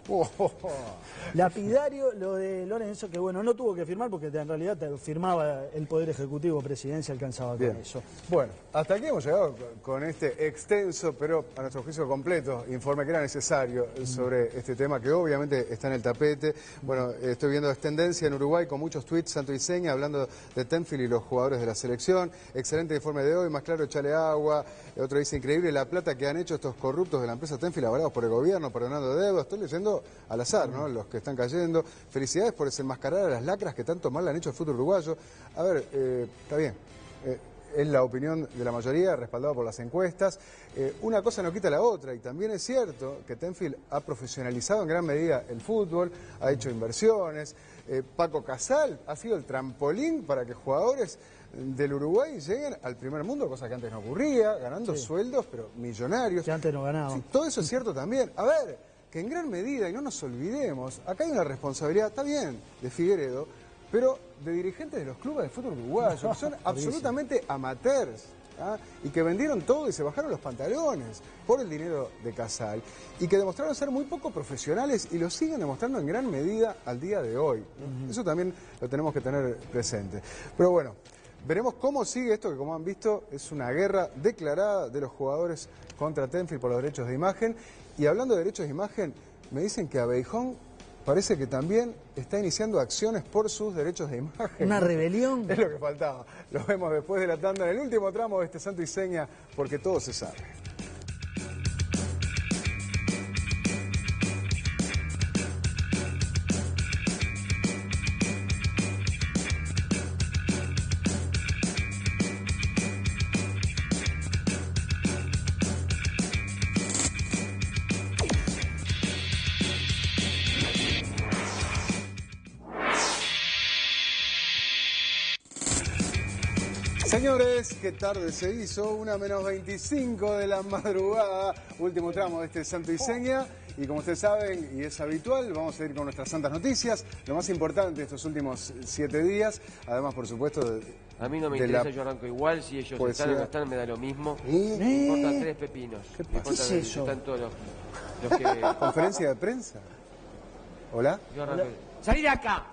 Lapidario lo de Lorenzo, que bueno, no tuvo que firmar porque en realidad firmaba el Poder Ejecutivo, Presidencia alcanzaba con eso. Bueno, hasta aquí hemos llegado con este extenso, pero a nuestro juicio completo, informe que era necesario sobre este tema que obviamente está en el tapete. Bueno, estoy viendo es tendencia en Uruguay con muchos tweets, Santo y Seña, hablando de Tenfield y los jugadores de la selección. Excelente informe de hoy, más claro, echale agua. Otro dice, increíble la plata que han hecho estos corruptos de la empresa Tenfield, avalados por el gobierno, perdonando deudas. Estoy leyendo al azar, ¿no? Los que están cayendo. Felicidades por desenmascarar a las lacras que tanto mal le han hecho al fútbol uruguayo. A ver, está bien. Es la opinión de la mayoría, respaldada por las encuestas. Una cosa no quita la otra, y también es cierto que Tenfield ha profesionalizado en gran medida el fútbol, ha hecho inversiones. Paco Casal ha sido el trampolín para que jugadores del Uruguay lleguen al primer mundo, cosa que antes no ocurría, ganando sueldos, pero millonarios. Que antes no ganaban. Sí, todo eso es cierto también. A ver, que en gran medida, y no nos olvidemos, acá hay una responsabilidad, está bien, de Figueredo, pero de dirigentes de los clubes de fútbol uruguayo, que son absolutamente amateurs, y que vendieron todo y se bajaron los pantalones por el dinero de Casal, y que demostraron ser muy poco profesionales y lo siguen demostrando en gran medida al día de hoy. Eso también lo tenemos que tener presente. Pero bueno, veremos cómo sigue esto, que como han visto es una guerra declarada de los jugadores contra Tenfield por los derechos de imagen. Y hablando de derechos de imagen, me dicen que Abeijón parece que también está iniciando acciones por sus derechos de imagen. ¿Una rebelión? Es lo que faltaba. Lo vemos después de la tanda en el último tramo de este Santo y Seña, porque todo se sabe. Señores, qué tarde se hizo, 1:25 de la madrugada, último tramo de este Santo y Seña, y como ustedes saben, y es habitual, vamos a ir con nuestras santas noticias, lo más importante de estos últimos 7 días, además, por supuesto... A mí no me interesa, yo arranco igual, si ellos están o no están, me da lo mismo, me importan 3 pepinos. ¿Qué es eso? Están todos los que... ¿Conferencia de prensa? ¿Hola? Yo arranco... Salí de acá,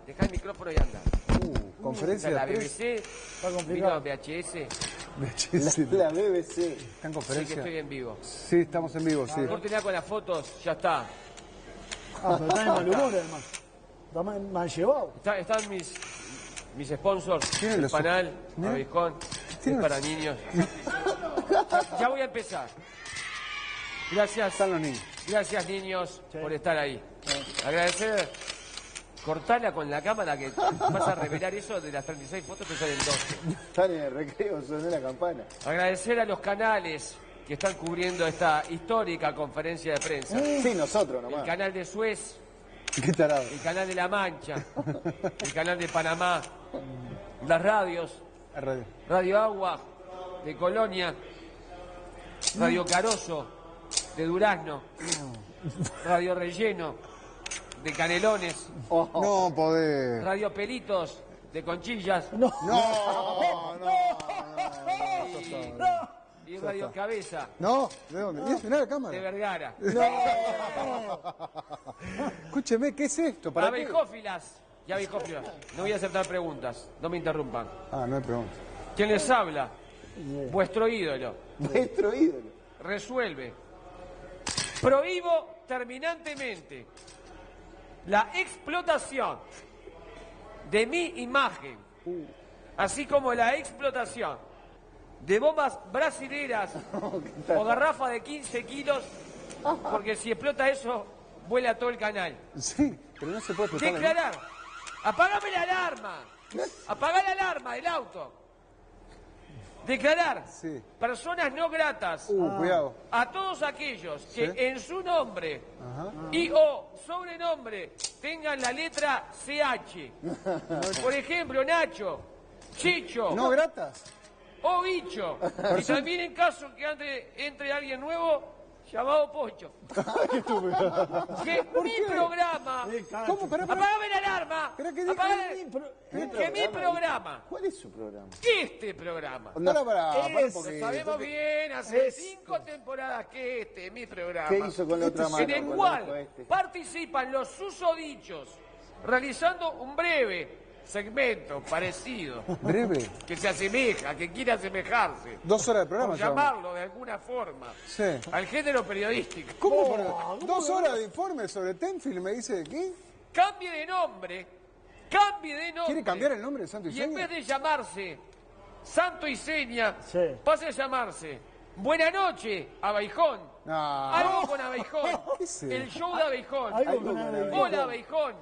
dejá el micrófono y anda. Conferencia de la prensa. BBC, vino VHS. La BBC. ¿Está en conferencia? Sí, que estoy en vivo. Sí, estamos en vivo, sí. Córtenla con las fotos, ya está. Pero están en mal humor, además. Están mal llevados. Están mis sponsors, el Panal, Abeijón, es para niños. Ya voy a empezar. Gracias. Están los niños. Gracias, niños, por estar ahí. Agradecer. Cortala con la cámara que vas a revelar eso, de las 36 fotos te salen 12. Están en el recreo, sonó la campana. Agradecer a los canales que están cubriendo esta histórica conferencia de prensa. Sí, nosotros nomás. El canal de Suez. Qué tarado. El canal de La Mancha. El canal de Panamá. Las radios. Radio Agua de Colonia. Radio Carozo de Durazno. Radio Relleno de Canelones. No podés. Radio Pelitos de Conchillas. Y Radio Cabeza. No, ¿de dónde? ¿Y es la cámara? De Vergara. Escúcheme, ¿qué es esto? ¿Para Abejófilas. Y Abejófilas. No voy a aceptar preguntas. No me interrumpan. No hay preguntas. ¿Quién les habla? Vuestro ídolo. Vuestro ídolo. Resuelve. Prohíbo terminantemente la explotación de mi imagen, así como la explotación de bombas brasileras o garrafas de 15 kilos, porque si explota eso, vuela todo el canal. Sí, pero no se puede explotar. Declarar, apágame la alarma, apagá la alarma del auto. Declarar personas no gratas cuidado. a todos aquellos que en su nombre y o sobrenombre tengan la letra CH. Por ejemplo, Nacho, Chicho. ¿No gratas? O Bicho. Y también en caso que entre alguien nuevo, llamado Pocho. Que mi programa... ¿Cómo? ¡Apagame la alarma! Que mi programa... ¿Cuál es su programa? Este programa. Pará un Lo poquito. sabemos bien, hace 5 temporadas que mi programa. ¿Qué hizo con la otra mano? En el cual participan los susodichos, realizando un breve segmento parecido. ¿Breve? Que se asemeja, que quiere asemejarse. 2 horas de programa. Por llamarlo de alguna forma. Sí. Al género periodístico. ¿Cómo? 2 horas de informe sobre Tenfield, me dice ¿qué? Cambie de nombre. ¿Quiere cambiar el nombre de Santo y Y Seña? en vez de llamarse Santo y Seña, pase a llamarse Buena Noche, Abeijón. Algo con Abeijón. ¿Qué es El show de Abeijón. Algo con Abeijón. Hola, Abeijón.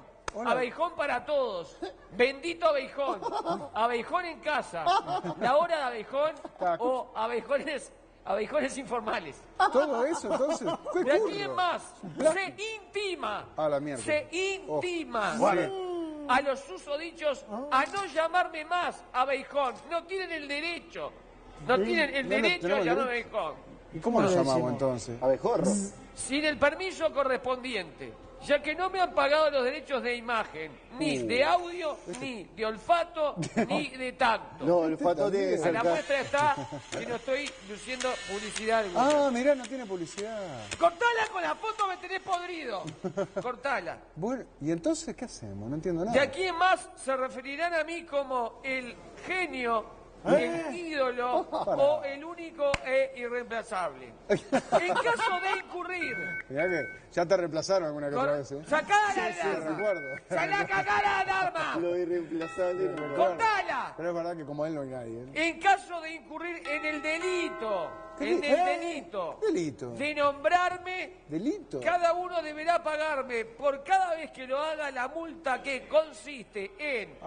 Abeijón para todos. Bendito Abeijón. Abeijón en casa. La hora de Abeijón o abeijones informales. Todo eso, entonces. ¿Qué De aquí curro? en más, se intima. A la mierda. Se intima. Oh. A los susodichos a no llamarme más Abeijón. No tienen el derecho. No tienen el derecho a llamarme Abeijón. ¿Y cómo lo llamamos entonces? Abejorro. Sin el permiso correspondiente, ya que no me han pagado los derechos de imagen, ni de audio, ni de olfato, ni de tacto. No, el olfato tiene que A ser la acá. muestra está que no estoy luciendo publicidad alguna. Mirá, no tiene publicidad. Cortala con la foto, me tenés podrido. Cortala. Bueno, ¿y entonces qué hacemos? No entiendo nada. De aquí en más se referirán a mí como el genio, el ídolo o el único e irreemplazable. En caso de incurrir... Mirá que ya te reemplazaron alguna que otra vez, ¿eh? ¡Sacá la Sí, alarma! recuerdo. ¡Sacá la alarma! Lo irreemplazable. ¡Cortala! Pero es verdad que como él no hay nadie, ¿eh? En caso de incurrir en el delito, Delito. de nombrarme, ¿Delito? cada uno deberá pagarme por cada vez que lo haga la multa que consiste en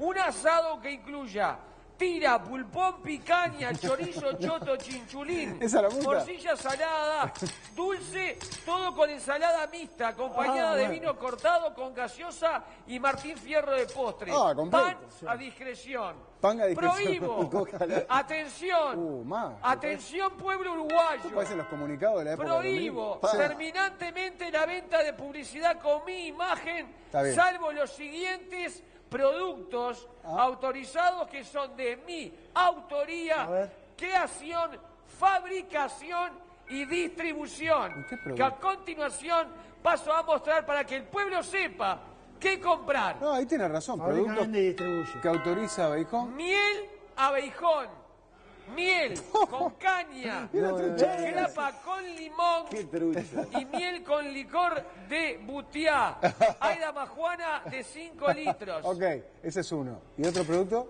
un asado que incluya tira, pulpón, picaña, chorizo, choto, chinchulín, ¿Esa es la multa? morcilla salada, dulce, todo con ensalada mixta, acompañada de vino cortado con gaseosa y Martín Fierro de postre. completo. Pan a discreción. Pan a discreción. Prohíbo. Atención. Atención, pueblo uruguayo. ¿Esto parecen los comunicados de la época? Prohíbo terminantemente la venta de publicidad con mi imagen, Está bien. salvo los siguientes productos autorizados que son de mi autoría, creación, fabricación y distribución. Que a continuación paso a mostrar para que el pueblo sepa qué comprar. No, ahí tiene razón. Productos que autoriza Abeijón. Miel Abeijón. Miel con caña, grapa con limón y miel con licor de butiá. Hay damajuana de 5 litros. Ok, ese es uno. ¿Y otro producto?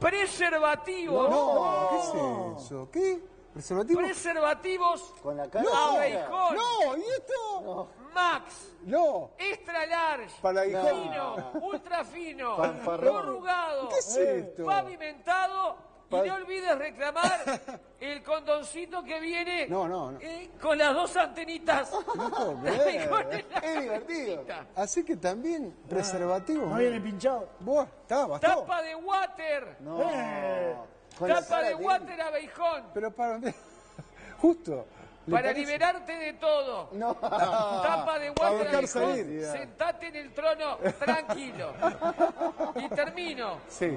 Preservativos. No, ¿qué es eso? ¿Qué? ¿Preservativos? Preservativos con la cara. Abeijón. No, ¿y esto? Max. No. Extra large. Para Abeijón. Fino. Ultra fino. Fanfarrón. Corrugado. ¿Qué es esto? Pavimentado. Y no olvides reclamar el condoncito que viene con las 2 antenitas. No puedo creer. Es divertido. Así que también preservativo. No viene pinchado. Buah, bastó. Tapa de water. Tapa de water Abeijón. Pero para justo. Para liberarte de todo. No. Tapa de Para water dejar Abeijón. salir. Sentate en el trono tranquilo. Y termino. Sí.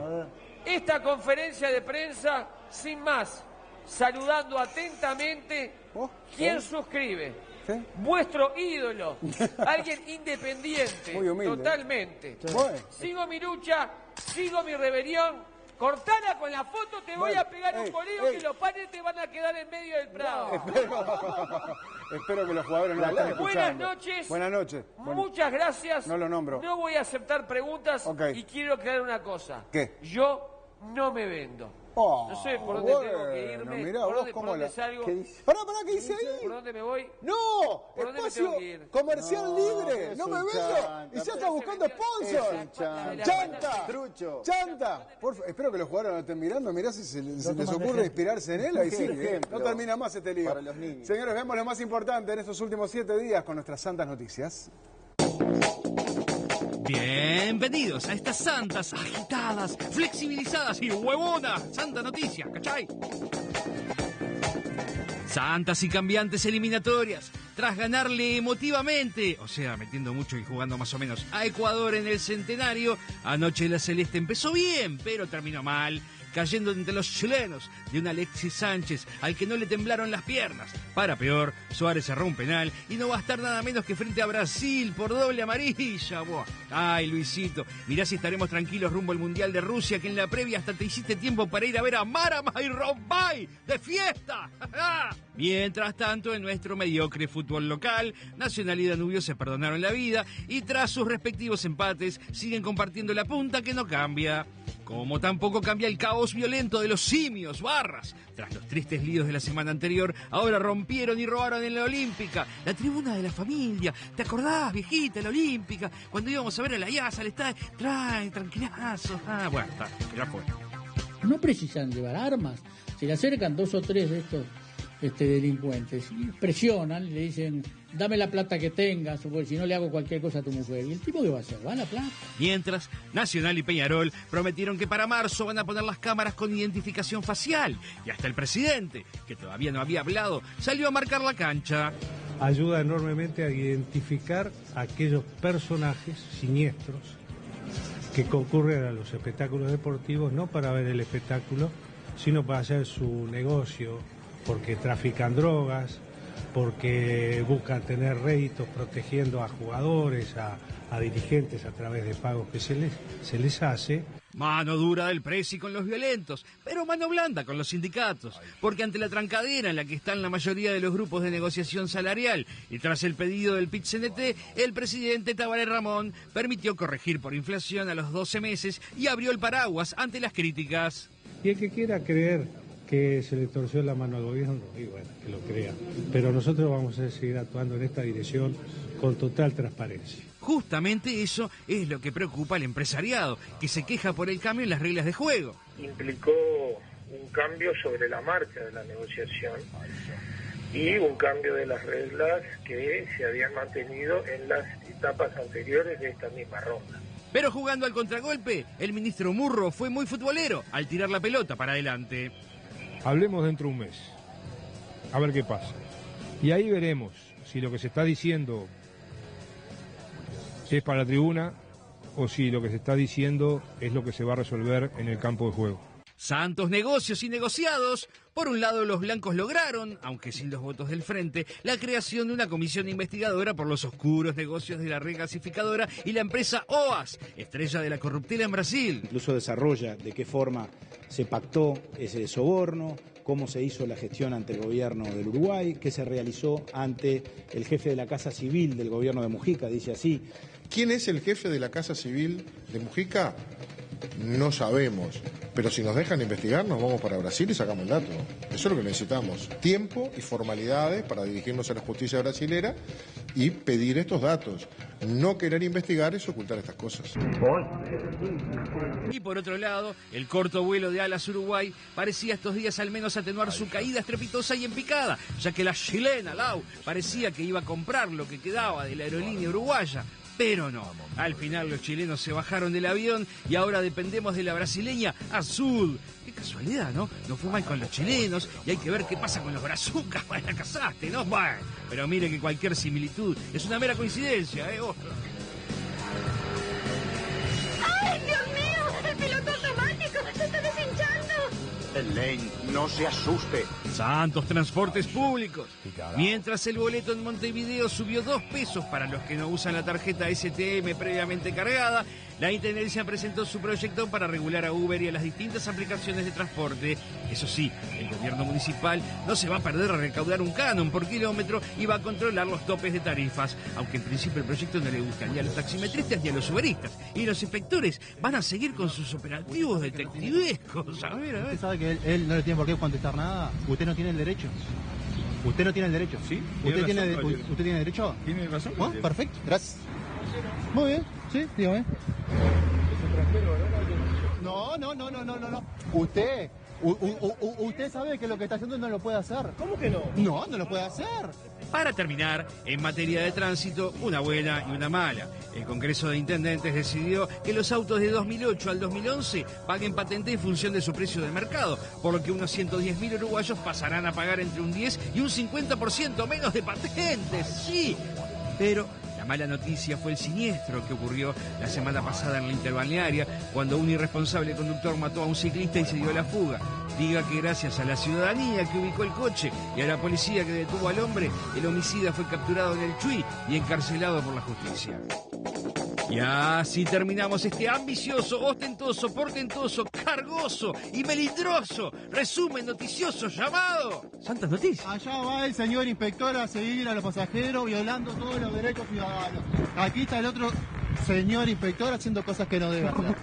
Esta conferencia de prensa, sin más, saludando atentamente, ¿quién suscribe? Vuestro ídolo, alguien independiente, Muy humilde. totalmente. Bueno. Sigo mi lucha, sigo mi rebelión. Cortala con la foto, te voy a pegar un boleo que los panes te van a quedar en medio del prado. Espero que los jugadores no lo estén escuchando. Buenas noches. Buenas noches. Muchas gracias. No lo nombro. No voy a aceptar preguntas Ok. y quiero aclarar una cosa. ¿Qué? Yo no me vendo. Oh, No sé por dónde tengo que bueno, irme, mirá por vos dónde, cómo por dónde la- salgo, ¿Qué dice? Pará, ¿qué dice ahí? por dónde me voy. ¡No! ¿Por dónde me Espacio tengo que ir? comercial libre. es No me un vendo. chanta, Y ya está pero buscando sponsor. es un chanta. ¡Chanta! Trucho. ¡Chanta! Espero que los jugadores no estén mirando. Mirá si se les ocurre inspirarse en él. Ahí sí. Ejemplo No termina más este lío. para los niños. Señores, vemos lo más importante en estos últimos 7 días con nuestras santas noticias. Bienvenidos a estas santas, agitadas, flexibilizadas y huevonas santa noticia, ¿cachai? Santas y cambiantes eliminatorias. Tras ganarle emotivamente, o sea, metiendo mucho y jugando más o menos, a Ecuador en el centenario, anoche la Celeste empezó bien, pero terminó mal, cayendo entre los chilenos de un Alexis Sánchez al que no le temblaron las piernas. Para peor, Suárez cerró un penal y no va a estar nada menos que frente a Brasil por doble amarilla. Buah. Ay, Luisito, mirá si estaremos tranquilos rumbo al Mundial de Rusia, que en la previa hasta te hiciste tiempo para ir a ver a Marama y Rombay de fiesta. Mientras tanto, en nuestro mediocre fútbol local, Nacional y Danubio se perdonaron la vida y tras sus respectivos empates siguen compartiendo la punta que no cambia. Como tampoco cambia el caos violento de los simios barras. Tras los tristes líos de la semana anterior, ahora rompieron y robaron en la Olímpica. La tribuna de la familia. ¿Te acordás, viejita, la Olímpica? Cuando íbamos a ver a la IASA, al estadio. Tranquilazo. Bueno, está, ya fue. No precisan llevar armas. Se le acercan 2 o 3 de estos delincuentes y presionan, le dicen, dame la plata que tengas, porque si no le hago cualquier cosa a tu mujer. ¿Y el tipo qué va a hacer? ¿Va a la plata? Mientras, Nacional y Peñarol prometieron que para marzo van a poner las cámaras con identificación facial. Y hasta el presidente, que todavía no había hablado, salió a marcar la cancha. Ayuda enormemente a identificar a aquellos personajes siniestros que concurren a los espectáculos deportivos, no para ver el espectáculo, sino para hacer su negocio, porque trafican drogas, porque buscan tener réditos protegiendo a jugadores, a dirigentes a través de pagos que se les hace. Mano dura del Presi con los violentos, pero mano blanda con los sindicatos, porque ante la trancadera en la que están la mayoría de los grupos de negociación salarial y tras el pedido del PIT-CNT, el presidente Tabaré Ramón permitió corregir por inflación a los 12 meses y abrió el paraguas ante las críticas. Y el que quiera creer que se le torció la mano al gobierno, y bueno, que lo crea. Pero nosotros vamos a seguir actuando en esta dirección con total transparencia. Justamente eso es lo que preocupa al empresariado, que se queja por el cambio en las reglas de juego. Implicó un cambio sobre la marcha de la negociación y un cambio de las reglas que se habían mantenido en las etapas anteriores de esta misma ronda. Pero jugando al contragolpe, el ministro Murro fue muy futbolero al tirar la pelota para adelante. Hablemos dentro de un mes, a ver qué pasa. Y ahí veremos si lo que se está diciendo es para la tribuna o si lo que se está diciendo es lo que se va a resolver en el campo de juego. Santos negocios y negociados. Por un lado, los blancos lograron, aunque sin los votos del Frente, la creación de una comisión investigadora por los oscuros negocios de la regasificadora y la empresa OAS, estrella de la corruptela en Brasil. Incluso desarrolla de qué forma se pactó ese soborno, cómo se hizo la gestión ante el gobierno del Uruguay, qué se realizó ante el jefe de la Casa Civil del gobierno de Mujica, dice así. ¿Quién es el jefe de la Casa Civil de Mujica? No sabemos, pero si nos dejan investigar nos vamos para Brasil y sacamos el dato. Eso es lo que necesitamos, tiempo y formalidades para dirigirnos a la justicia brasilera y pedir estos datos. No querer investigar es ocultar estas cosas. Y por otro lado, el corto vuelo de Alas Uruguay parecía estos días al menos atenuar su caída estrepitosa y en picada, ya que la chilena Lau parecía que iba a comprar lo que quedaba de la aerolínea uruguaya. Pero no, al final los chilenos se bajaron del avión y ahora dependemos de la brasileña Azul. Qué casualidad, ¿no? No fue mal con los chilenos y hay que ver qué pasa con los brazucas. La casaste, ¿no? Bueno, pero mire que cualquier similitud es una mera coincidencia, ¿eh? ¡Ay, Dios mío! ¡El piloto automático se está deshinchando! Elaine, no se asuste. Santos Transportes Públicos. Mientras el boleto en Montevideo subió 2 pesos para los que no usan la tarjeta STM previamente cargada, la Intendencia presentó su proyecto para regular a Uber y a las distintas aplicaciones de transporte. Eso sí, el gobierno municipal no se va a perder a recaudar un canon por kilómetro y va a controlar los topes de tarifas, aunque en principio el proyecto no le gusta ni a los taximetristas ni a los uberistas. Y los inspectores van a seguir con sus operativos detectivescos. A ver. ¿Usted sabe que él no le tiene por qué contestar nada? Usted no tiene el derecho. Usted no tiene el derecho. ¿Sí? ¿Usted tiene derecho? Tiene razón. ¿Oh? Perfecto, gracias. Muy bien, sí, dígame. No. Usted sabe que lo que está haciendo no lo puede hacer. ¿Cómo que no? No lo puede hacer. Para terminar, en materia de tránsito, una buena y una mala. El Congreso de Intendentes decidió que los autos de 2008 al 2011 paguen patente en función de su precio de mercado, por lo que unos 110.000 uruguayos pasarán a pagar entre un 10 y un 50% menos de patentes. Sí, pero la mala noticia fue el siniestro que ocurrió la semana pasada en la interbalnearia, cuando un irresponsable conductor mató a un ciclista y se dio a la fuga. Diga que gracias a la ciudadanía que ubicó el coche y a la policía que detuvo al hombre, el homicida fue capturado en el Chuy y encarcelado por la justicia. Y así terminamos este ambicioso, ostentoso, portentoso, cargoso y melindroso resumen noticioso llamado Santas Noticias. Allá va el señor inspector a seguir a los pasajeros violando todos los derechos ciudadanos. Aquí está el otro señor inspector haciendo cosas que no debe hacer.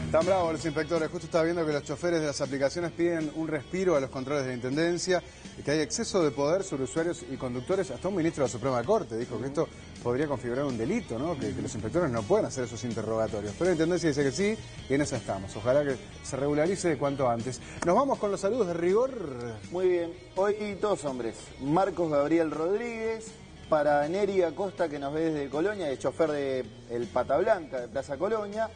Están bravos los inspectores. Justo estaba viendo que los choferes de las aplicaciones piden un respiro a los controles de la Intendencia y que hay exceso de poder sobre usuarios y conductores. Hasta un ministro de la Suprema Corte dijo que esto podría configurar un delito, ¿no? Que los inspectores no pueden hacer esos interrogatorios. Pero la Intendencia dice que sí y en eso estamos. Ojalá que se regularice cuanto antes. Nos vamos con los saludos de rigor. Muy bien. Hoy dos hombres. Marcos Gabriel Rodríguez, para Neri Acosta, que nos ve desde Colonia, el chofer de El Pata Blanca de Plaza Colonia.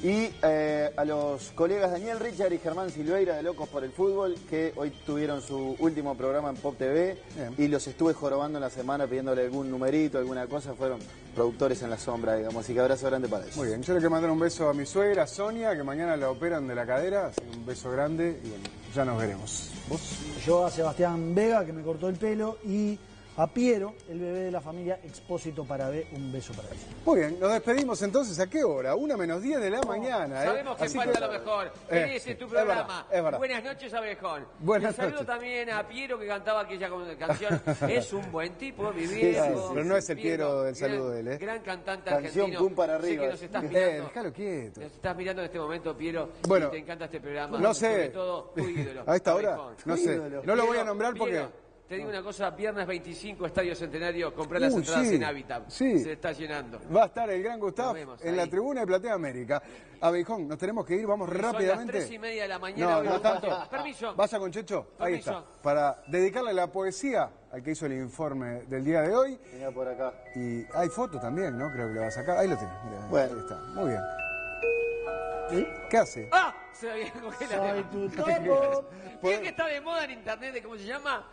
Y a los colegas Daniel Richard y Germán Silveira de Locos por el Fútbol, que hoy tuvieron su último programa en Pop TV. Bien. Y los estuve jorobando en la semana pidiéndole algún numerito, alguna cosa. Fueron productores en la sombra, digamos. Así que abrazo grande para ellos. Muy bien, yo le quiero mandar un beso a mi suegra Sonia, que mañana la operan de la cadera. Así que un beso grande y bueno, ya nos veremos. ¿Vos? Yo a Sebastián Vega, que me cortó el pelo, y a Piero, el bebé de la familia Expósito para B, un beso para él. Muy bien, nos despedimos entonces. ¿A qué hora? 1:10 de la mañana. Sabemos que así falta lo mejor. Ese es tu programa. Es verdad. Buenas noches, Abejón. Buenas saludo noches. También a Piero, que cantaba aquella canción. Es un buen tipo, mi viejo. Pero no es el Piero del saludo de él, Gran cantante Canción argentino. pum para arriba. Sé que nos estás mirando. Déjalo quieto. Nos estás mirando en este momento, Piero. Bueno, y te encanta este programa. No sé. Sobre todo tu ídolo. A esta hora, Abejón. no sé. No lo voy a nombrar porque... Piero, te digo una cosa, viernes 25, Estadio Centenario, comprar las entradas en Habitat. Sí. Se está llenando. Va a estar el gran Gustavo en la tribuna de Platea América. Abejón, nos tenemos que ir, vamos rápidamente. Son las 3:30 de la mañana. No tanto. Permiso. Vaya con Checho, ahí Permiso. está. Para dedicarle la poesía al que hizo el informe del día de hoy. Venía por acá. Y hay foto también, ¿no? Creo que le va a sacar. Ahí lo tiene. Mira, bueno. Ahí está. Muy bien. ¿Sí? ¿Qué hace? ¡Ah! Se había cogido Soy tu topo. ¿Vieron que está de moda en internet de cómo se llama?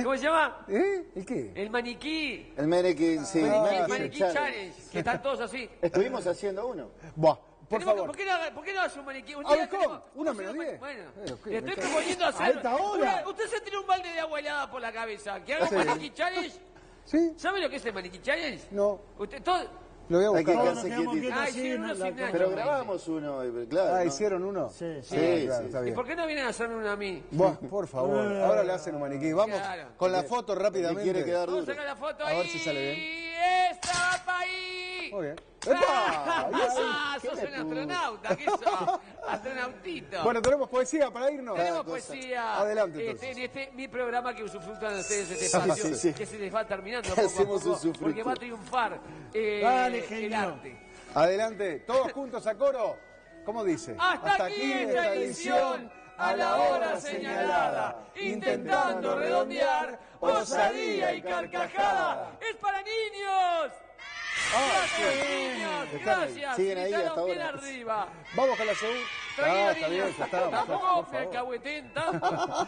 ¿Cómo se llama? ¿El qué? El maniquí. El maniquí, sí. El maniquí challenge. Que están todos así. Estuvimos haciendo uno. Buah, por favor. ¿Por qué no hace un maniquí? Un día tenemos, 1:10. Bueno, ¿qué? le estoy proponiendo hacer. ¿A esta hora? Usted se tiene un balde de agua helada por la cabeza. ¿Que haga un maniquí challenge? ¿Sí? ¿Sabe lo que es el maniquí challenge? No. Usted todo. Lo voy a Hay que buscar. quedarse quietito. Hicieron uno sin Pero grabamos uno, claro. Ah, ¿no? ¿hicieron uno? Sí. Claro, está ¿Y bien. por qué no vienen a hacerme uno a mí? Buah, por favor, ahora le hacen un maniquí. Vamos Claro. con la foto rápidamente. Quiere quedar Vamos a duro. sacar la foto A ahí. ver si sale bien. ¡Esta va ahí! Muy bien. ¡Ah! ¡Epa! ¡Sos un astronauta! ¿Qué sos? Astronautito. Bueno, tenemos poesía para irnos. Tenemos poesía. Adelante, entonces. En mi programa que usufructan ustedes este espacio, sí. que se les va terminando Hacemos poco a poco, usufructo. porque va a triunfar Dale, el genio. arte. Adelante, todos juntos a coro. ¿Cómo dice? Hasta aquí esta edición, a la hora señalada, intentando redondear, osadía y carcajada. ¡Es para niños! ¡Gracias, niños! ¡Gracias! Siguen ahí Gritaron hasta bien ahora. arriba. Vamos con la segunda. Tranquilo, Está bien, niños. ya está. Tampoco me alcahueten tanto.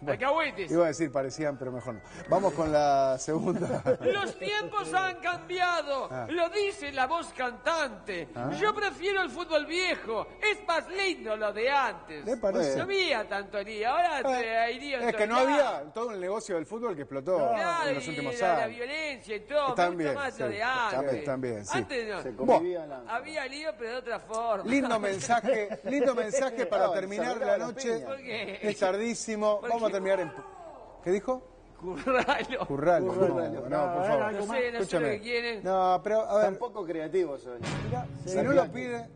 Alcahuetes. Iba a decir parecían, pero mejor no. Vamos con la segunda. Los tiempos han cambiado, lo dice la voz cantante. Yo prefiero el fútbol viejo, es más lindo lo de antes. ¿Le parece? No había tanto lío, ahora hay lío en Es que todos no lados. había todo el negocio del fútbol que explotó Claro, en los y últimos la años. violencia y todo, Están mucho bien, más sí, lo de antes. están bien, sí. Antes no. Se convivían la... Había lío, pero de otra forma. Lindo mensaje para terminar la noche. ¿Por qué? Es tardísimo. ¿Por Vamos a qué? terminar en... ¿Qué dijo? Curralo. Curralo. No, por favor. No sé lo Escúchame. que quieren. No, pero a ver, Tampoco creativos hoy. si no lo pide,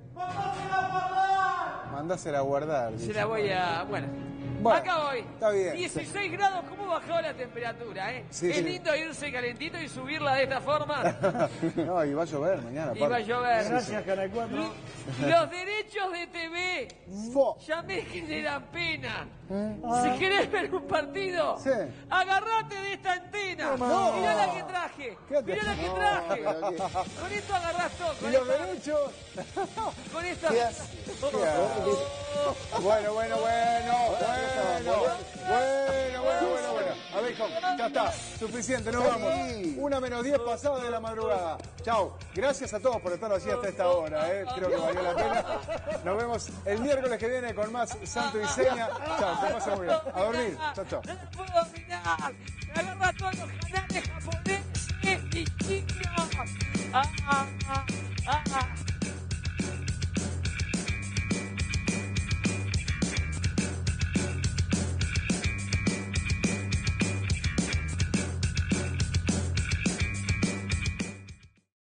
mandásela a guardar. Se la voy a... Bueno. Bueno, acá voy. está bien. 16 grados, ¿cómo bajó la temperatura, Sí, es sí. lindo irse calentito y subirla de esta forma. No, y va a llover mañana. Y va a llover. Gracias, Canal 4. Los derechos de TV ya me generan pena. Si querés ver un partido, agarrate de esta antena. No. Mirá la que traje. Quédate. Mirá la que traje. Con esto agarrás todo. ¿Y los derechos? Con esto. ¿Qué haces? Bueno. A ver, hijo, ya está. Suficiente, nos vamos. 1:10 pasada de la madrugada. Chau. Gracias a todos por estar así hasta esta hora. Creo que valió la pena. Nos vemos el miércoles que viene con más Santo y Seña. Chau, te pasa muy bien. A dormir. Chau. No puedo mirar. Me agarra todos los canales japoneses y chinos.